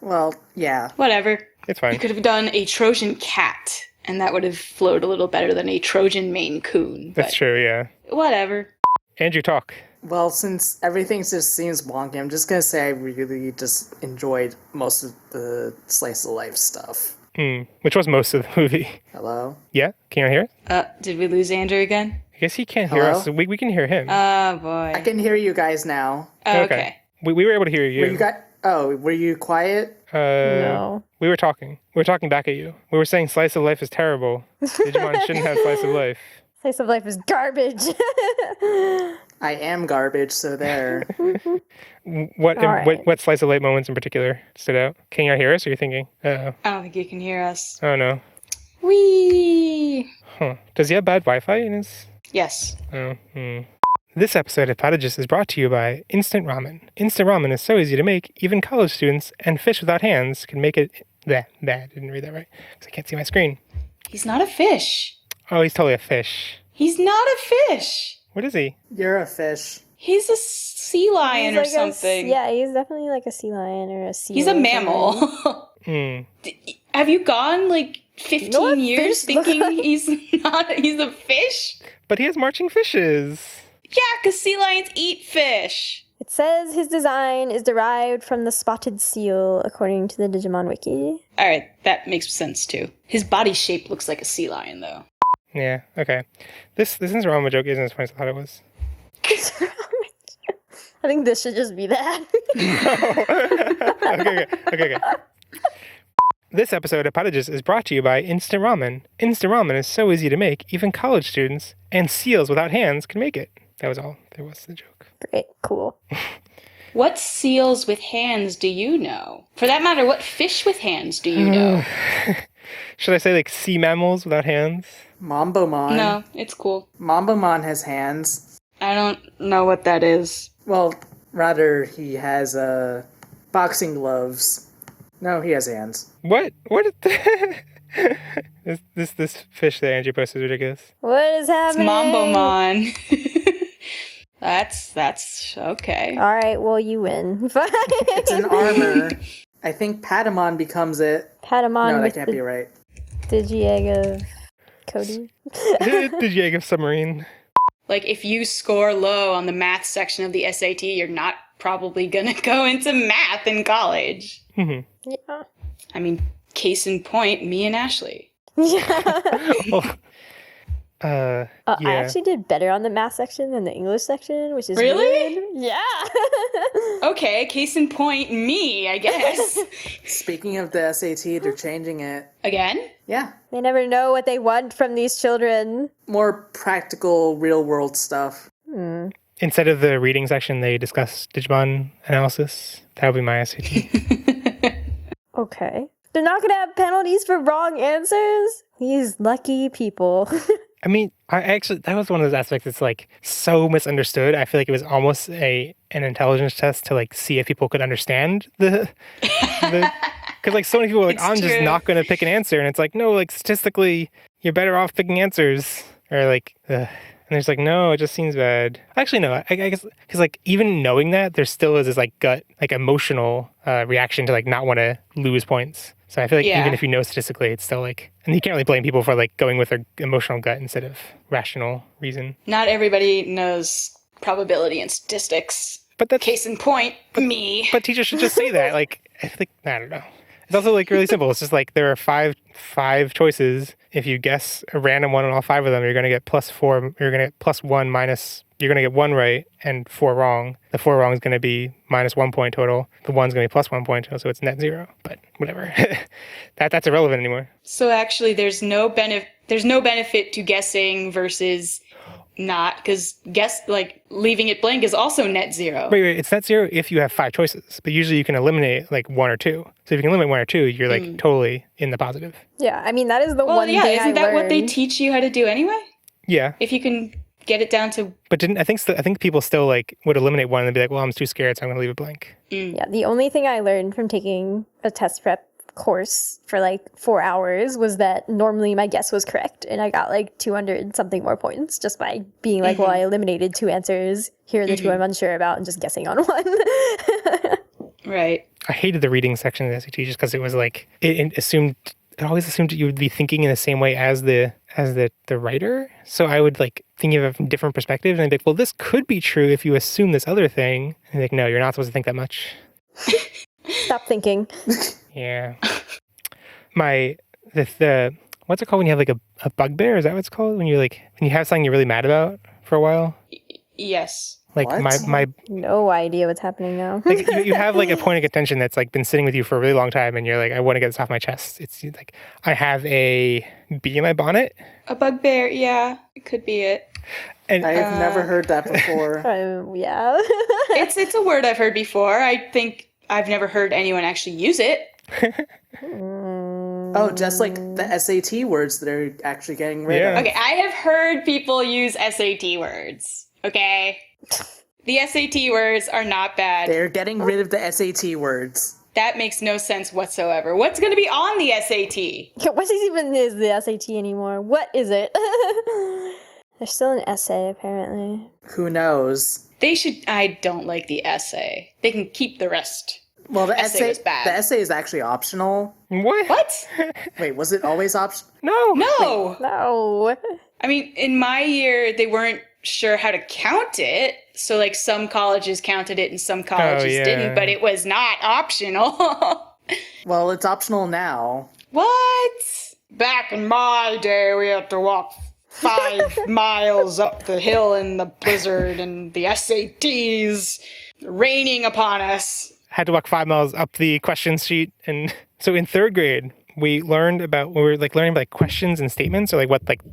Speaker 9: Well, yeah.
Speaker 7: Whatever.
Speaker 6: It's fine.
Speaker 7: You could have done a Trojan cat, and that would have flowed a little better than a Trojan Maine Coon.
Speaker 6: That's true, yeah.
Speaker 7: Whatever.
Speaker 6: Andrew, talk.
Speaker 9: Well, since everything just seems wonky, I'm just gonna say I really just enjoyed most of the slice of life stuff.
Speaker 6: Which was most of the movie.
Speaker 9: Hello?
Speaker 6: Yeah? Can you hear it?
Speaker 7: Did we lose Andrew again?
Speaker 6: I guess he can't hear
Speaker 9: Hello?
Speaker 6: us. We can hear him.
Speaker 7: Oh, boy.
Speaker 9: I can hear you guys now.
Speaker 7: Oh, okay.
Speaker 6: We were able to hear you.
Speaker 9: Were you quiet?
Speaker 8: No.
Speaker 6: We were talking. We were talking back at you. We were saying slice of life is terrible. Digimon shouldn't have slice of life.
Speaker 8: Slice of life is garbage.
Speaker 9: I am garbage, so there.
Speaker 6: What slice of life moments in particular stood out? Can you hear us, or are you thinking? Uh-oh.
Speaker 7: I don't think you can hear us.
Speaker 6: Oh, no.
Speaker 7: Whee!
Speaker 6: Huh. Does he have bad Wi-Fi in his...
Speaker 7: Yes.
Speaker 6: Oh, This episode of Podigious is brought to you by Instant Ramen. Instant Ramen is so easy to make, even college students and fish without hands can make it... I didn't read that right, because I can't see my screen.
Speaker 7: He's not a fish.
Speaker 6: Oh, he's totally a fish.
Speaker 7: He's not a fish.
Speaker 6: What is he?
Speaker 9: You're a fish.
Speaker 7: He's a sea lion or something.
Speaker 8: Yeah, he's dedefinitely like a sea lion or a seal.
Speaker 7: He's a mammal. Have you gone like 15 years thinking he's a fish?
Speaker 6: But he has marching fishes.
Speaker 7: Yeah, because sea lions eat fish.
Speaker 8: It says his design is derived from the spotted seal, according to the Digimon wiki.
Speaker 7: All right, that makes sense too. His body shape looks like a sea lion, though.
Speaker 6: Yeah, okay. This Instant Ramen joke isn't as funny as I thought it was.
Speaker 8: I think this should just be that.
Speaker 6: Okay. This episode of Podigious is brought to you by Instant Ramen. Instant Ramen is so easy to make, even college students and seals without hands can make it. That was all there was to the joke.
Speaker 8: Great, cool.
Speaker 7: What seals with hands do you know? For that matter, what fish with hands do you know?
Speaker 6: Should I say like sea mammals without hands?
Speaker 9: Mambomon.
Speaker 7: No, it's cool.
Speaker 9: Mambomon has hands.
Speaker 7: I don't know what that is.
Speaker 9: Well, rather, he has boxing gloves. No, he has hands.
Speaker 6: What? This fish that Angie posted is ridiculous.
Speaker 8: What is
Speaker 7: It's
Speaker 8: happening?
Speaker 7: Mambomon. That's okay.
Speaker 8: All right, well, you win. Fine.
Speaker 9: It's an armor. I think Patamon becomes it.
Speaker 8: Patamon
Speaker 9: No,
Speaker 8: with
Speaker 9: that can't
Speaker 8: the
Speaker 9: be right.
Speaker 8: Digi-Egg of Cody.
Speaker 6: Did you egg of submarine?
Speaker 7: Like, if you score low on the math section of the SAT, you're not probably gonna go into math in college.
Speaker 8: Yeah.
Speaker 7: I mean, case in point, me and Ashley.
Speaker 8: Yeah.
Speaker 6: Yeah.
Speaker 8: I actually did better on the math section than the English section, which is
Speaker 7: Really?
Speaker 8: weird. Yeah.
Speaker 7: Okay, case in point, me, I guess.
Speaker 9: Speaking of the SAT, they're changing it.
Speaker 7: Again?
Speaker 9: Yeah.
Speaker 8: They never know what they want from these children.
Speaker 9: More practical, real-world stuff.
Speaker 6: Instead of the reading section, they discuss Digimon analysis. That would be my SAT.
Speaker 8: Okay. They're not gonna have penalties for wrong answers? These lucky people.
Speaker 6: I mean, that was one of those aspects that's like so misunderstood. I feel like it was almost an intelligence test to like see if people could understand the because like so many people are like, I'm just not going to pick an answer, and it's like, no, like statistically, you're better off picking answers, or like, and there's like, no, it just seems bad. Actually, no, I guess because like even knowing that, there still is this like gut, like emotional reaction to like not want to lose points. So I feel like even if you know statistically, it's still like, and you can't really blame people for like going with their emotional gut instead of rational reason.
Speaker 7: Not everybody knows probability and statistics.
Speaker 6: But that's
Speaker 7: Case in point, me.
Speaker 6: But teachers should just say that. Like, I think, I don't know. It's also like really simple. It's just like there are five choices. If you guess a random one on all five of them, you're going to get +4. You're going to get +1 minus. You're going to get 1 right and 4 wrong. The 4 wrong is going to be -1 point total. The 1's going to be +1 point total, so it's net 0. But whatever. That's irrelevant anymore.
Speaker 7: So actually, there's no benefit to guessing versus not, because leaving it blank is also net 0.
Speaker 6: Wait, it's net 0 if you have 5 choices, but usually you can eliminate like 1 or 2. So if you can eliminate 1 or 2, you're like totally in the positive.
Speaker 8: Yeah, I mean, that is the one thing
Speaker 7: isn't that what they
Speaker 8: learned.
Speaker 7: teach you how to do anyway?
Speaker 6: Yeah.
Speaker 7: If you can get it down to...
Speaker 6: But I think people still like would eliminate 1 and be like, well, I'm too scared, so I'm going to leave it blank.
Speaker 8: Yeah, the only thing I learned from taking a test prep course for like 4 hours was that normally my guess was correct, and I got like 200 something more points just by being like, well, I eliminated 2 answers. Here are the 2 I'm unsure about, and just guessing on one.
Speaker 7: Right.
Speaker 6: I hated the reading section of the SAT just because it was like it always assumed that you would be thinking in the same way as the writer. So I would like think of a different perspective, and I'd be like, well, this could be true if you assume this other thing. And like, no, you're not supposed to think that much.
Speaker 8: Stop thinking.
Speaker 6: Yeah. The what's it called when you have like a bugbear? Is that what it's called? When you have something you're really mad about for a while?
Speaker 7: Yes.
Speaker 6: Like
Speaker 9: What?
Speaker 6: my
Speaker 8: No idea what's happening now.
Speaker 6: like you have like a point of contention that's like been sitting with you for a really long time, and you're like, I want to get this off my chest. It's like I have a bee in my bonnet.
Speaker 7: A bugbear, yeah, it could be it.
Speaker 6: And
Speaker 9: I've never heard that before.
Speaker 8: Yeah.
Speaker 7: It's a word I've heard before. I think I've never heard anyone actually use it.
Speaker 9: Oh, just like the SAT words that are actually getting rid of.
Speaker 7: Okay, I have heard people use SAT words. Okay? The SAT words are not bad.
Speaker 9: They're getting rid of the SAT words.
Speaker 7: That makes no sense whatsoever. What's going to be on the SAT?
Speaker 8: What even is the SAT anymore? What is it? There's still an essay, apparently.
Speaker 9: Who knows?
Speaker 7: I don't like the essay. They can keep the rest.
Speaker 9: Well, the
Speaker 7: Essay was bad.
Speaker 9: The essay is actually optional.
Speaker 6: what?
Speaker 9: Wait, was it always optional?
Speaker 6: No.
Speaker 7: No!
Speaker 8: No.
Speaker 7: I mean, in my year, they weren't sure how to count it. So, like, some colleges counted it and some colleges didn't, but it was not optional.
Speaker 9: Well, it's optional now.
Speaker 7: What? Back in my day, we had to walk 5 miles up the hill in the blizzard and the SATs raining upon us.
Speaker 6: Had to walk 5 miles up the question sheet. And so in 3rd grade, we were learning about like questions and statements, or like what, like,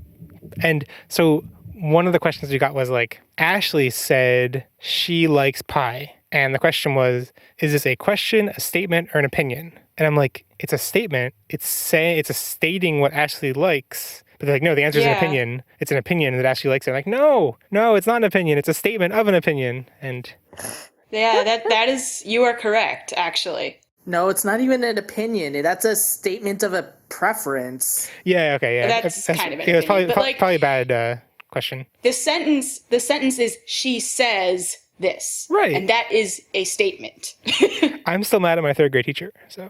Speaker 6: and so one of the questions we got was like, Ashley said she likes pie. And the question was, is this a question, a statement, or an opinion? And I'm like, it's a statement. It's stating what Ashley likes. But they're like, no, the answer is an opinion. It's an opinion that Ashley likes it. I'm like, no, it's not an opinion. It's a statement of an opinion. And
Speaker 7: yeah, that is, you are correct, actually.
Speaker 9: No, it's not even an opinion. That's a statement of a preference.
Speaker 6: Yeah, okay, yeah.
Speaker 7: That's kind of an
Speaker 6: it was
Speaker 7: opinion, but, like,
Speaker 6: probably a bad question.
Speaker 7: The sentence is, she says this.
Speaker 6: Right.
Speaker 7: And that is a statement.
Speaker 6: I'm still mad at my 3rd grade teacher, so.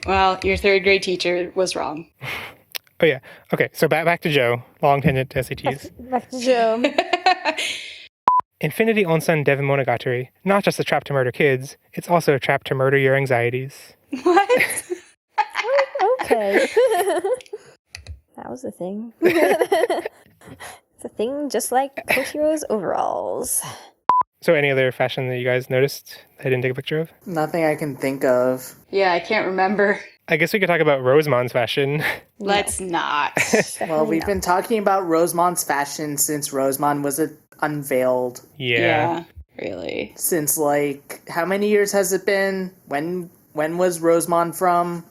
Speaker 7: Well, your 3rd grade teacher was wrong.
Speaker 6: Oh, yeah. Okay, so back to Joe. Long tangent to SATs.
Speaker 8: Back to Joe.
Speaker 6: Infinity Onsen Devon Monogatari, not just a trap to murder kids, it's also a trap to murder your anxieties.
Speaker 7: What?
Speaker 8: Okay. That was a thing. It's a thing just like Kochiro's overalls.
Speaker 6: So any other fashion that you guys noticed that I didn't take a picture of?
Speaker 9: Nothing I can think of.
Speaker 7: Yeah, I can't remember.
Speaker 6: I guess we could talk about Rosemon's fashion.
Speaker 7: Let's not.
Speaker 9: Well, we've been talking about Rosemon's fashion since Rosemon was unveiled.
Speaker 6: Yeah.
Speaker 7: Really.
Speaker 9: Since, like, how many years has it been? When was Rosemon from?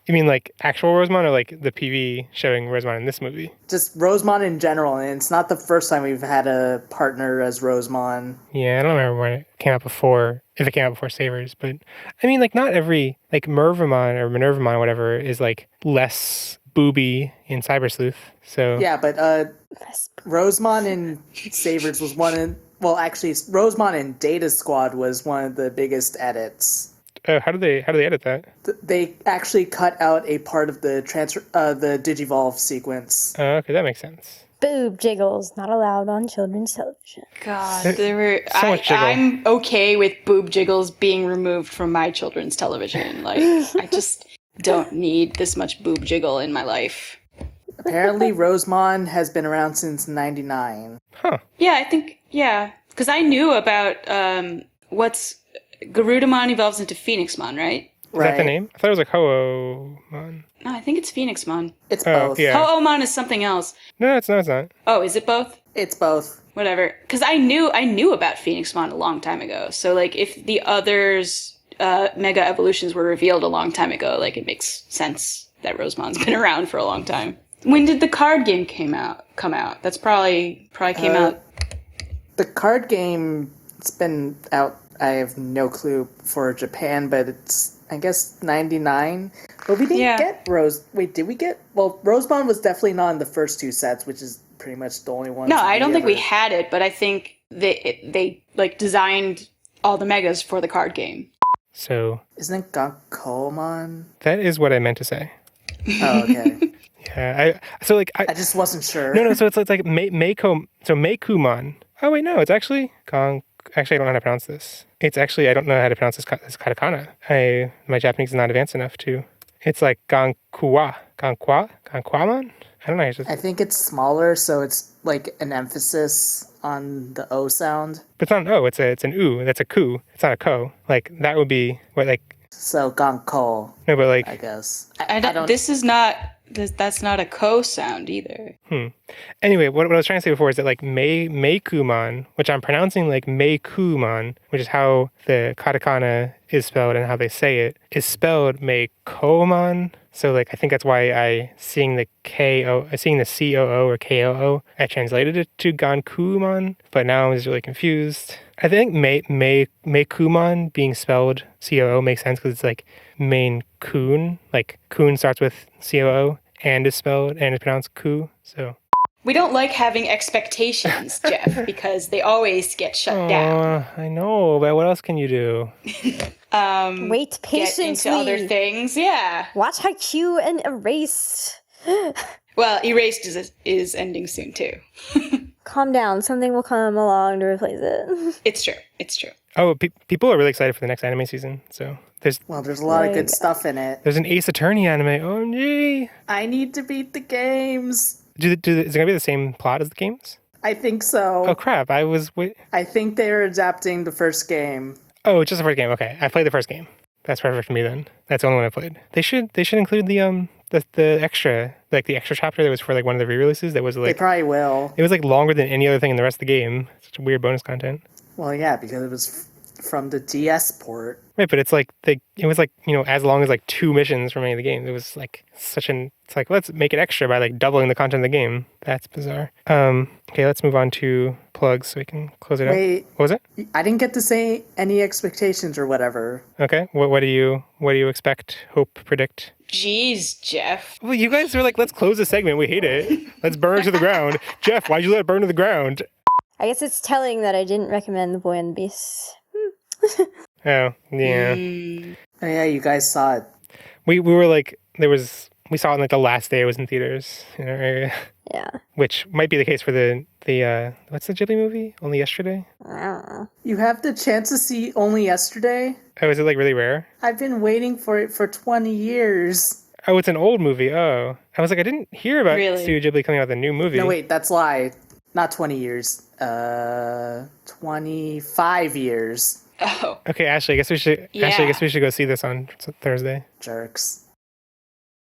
Speaker 6: You mean like actual Rosemon, or like the PV showing Rosemon in this movie?
Speaker 9: Just Rosemon in general, and it's not the first time we've had a partner as Rosemon.
Speaker 6: Yeah, I don't remember when it came out before, if it came out before Savers, but I mean, like, not every, like, Mervamon or Minervamon or whatever is like less booby in Cyber Sleuth. So
Speaker 9: Yeah, but Rosemon in Savers was actually Rosemon in Data Squad was one of the biggest edits.
Speaker 6: how do they edit that?
Speaker 9: They actually cut out a part of the the Digivolve sequence.
Speaker 6: Okay, that makes sense.
Speaker 8: Boob jiggles not allowed on children's television.
Speaker 7: God, there were.
Speaker 6: So much jiggle.
Speaker 7: I'm okay with boob jiggles being removed from my children's television. Like, I just don't need this much boob jiggle in my life.
Speaker 9: Apparently, Rosemon has been around since '99.
Speaker 6: Huh.
Speaker 7: Yeah, I think, because I knew about Garudamon evolves into Phoenixmon, right?
Speaker 6: Is that the name? I thought it was like Ho-Oh-Mon.
Speaker 7: No, I think it's Phoenixmon.
Speaker 9: It's both.
Speaker 6: Yeah.
Speaker 7: Ho-Oh-Mon is something else.
Speaker 6: No, it's not.
Speaker 7: Oh, is it both?
Speaker 9: It's both.
Speaker 7: Whatever. Because I knew about Phoenixmon a long time ago. So, like, if the others' mega evolutions were revealed a long time ago, like, it makes sense that Rosemon's been around for a long time. When did the card game come out? That's probably came out.
Speaker 9: The card game, it's been out, I have no clue for Japan, but it's I guess 99. But we didn't
Speaker 7: Yeah.
Speaker 9: get Rose. Wait, did we get? Well, Rosebond was definitely not in the first two sets, which is pretty much the only one.
Speaker 7: No, I don't think we had it, but I think they like designed all the megas for the card game.
Speaker 6: So
Speaker 9: Isn't it Gankomon?
Speaker 6: that is what I meant to say.
Speaker 9: Oh, okay.
Speaker 6: Yeah, I
Speaker 9: I just wasn't sure.
Speaker 6: no, so it's like Meikumon. Oh wait, no, it's actually Actually, I don't know how to pronounce this. It's actually I don't know how to pronounce this katakana. My Japanese is not advanced enough to. It's like Gankwamon. I don't know.
Speaker 9: I think it's smaller, so it's like an emphasis on the O sound.
Speaker 6: But it's not an O. It's an U. That's a ku. It's not a ko. Like that would be what like.
Speaker 9: So Ganko,
Speaker 6: No, but like
Speaker 9: I guess.
Speaker 7: I don't. This is not. That's not a ko sound either.
Speaker 6: Anyway, what I was trying to say before is that like Meikumon, which I'm pronouncing like Meikumon, which is how the katakana is spelled and how they say it, is spelled Meikomon. So like I think that's why seeing the COO or KOO, I translated it to Gankumon, but now I'm just really confused. I think Meikumon being spelled COO makes sense because it's like Maine Coon. Like Coon starts with COO and is spelled and is pronounced Ku. So
Speaker 7: We don't like having expectations, Jeff, because they always get shut down.
Speaker 6: I know, but what else can you do?
Speaker 8: Wait
Speaker 7: Get
Speaker 8: patiently.
Speaker 7: into other things, yeah.
Speaker 8: Watch Haikyuu and Erased.
Speaker 7: Well, Erased is ending soon too.
Speaker 8: Calm down. Something will come along to replace it.
Speaker 7: It's true. It's true.
Speaker 6: Oh, people are really excited for the next anime season. So there's
Speaker 9: Well, there's a lot of good stuff in it.
Speaker 6: there's an Ace Attorney anime. OMG!
Speaker 9: I need to beat the games.
Speaker 6: Is it gonna be the same plot as the games?
Speaker 9: I think so.
Speaker 6: Oh crap!
Speaker 9: I think they're adapting the first game.
Speaker 6: Oh, just the first game. Okay, I played the first game. That's perfect for me then. That's the only one I played. They should include the extra, like the extra chapter that was for like one of the re-releases that was
Speaker 9: They
Speaker 6: like
Speaker 9: probably will.
Speaker 6: it was like longer than any other thing in the rest of the game. Such weird bonus content.
Speaker 9: Well, yeah, because it was from the DS port.
Speaker 6: Right, but it's like it was like, as long as like 2 missions from any of the games. It was like it's like let's make it extra by like doubling the content of the game. That's bizarre. Okay, let's move on to plugs so we can close it
Speaker 9: Wait.
Speaker 6: up. What was it?
Speaker 9: I didn't get to say any expectations or whatever.
Speaker 6: Okay. What do you expect, hope, predict?
Speaker 7: Jeez, Jeff.
Speaker 6: Well, you guys are like, let's close the segment. We hate it. Let's burn it to the ground. Jeff, why'd you let it burn to the ground?
Speaker 8: I guess it's telling that I didn't recommend The Boy and the Beast.
Speaker 6: Oh, yeah.
Speaker 9: Oh, yeah, you guys saw it.
Speaker 6: We were like, we saw it on like the last day it was in theaters in our area.
Speaker 8: Yeah.
Speaker 6: Which might be the case for the what's the Ghibli movie? Only Yesterday?
Speaker 8: I don't know.
Speaker 9: You have the chance to see Only Yesterday?
Speaker 6: Oh, is it like really rare?
Speaker 9: I've been waiting for it for 20 years.
Speaker 6: Oh, it's an old movie. Oh. I was like, I didn't hear about
Speaker 7: Really?
Speaker 6: Studio Ghibli coming out with a new movie.
Speaker 9: No, wait, that's lie. Not 20 years. 25 years.
Speaker 7: Oh.
Speaker 6: Okay, Ashley, I guess we should go see this on Thursday.
Speaker 9: Jerks.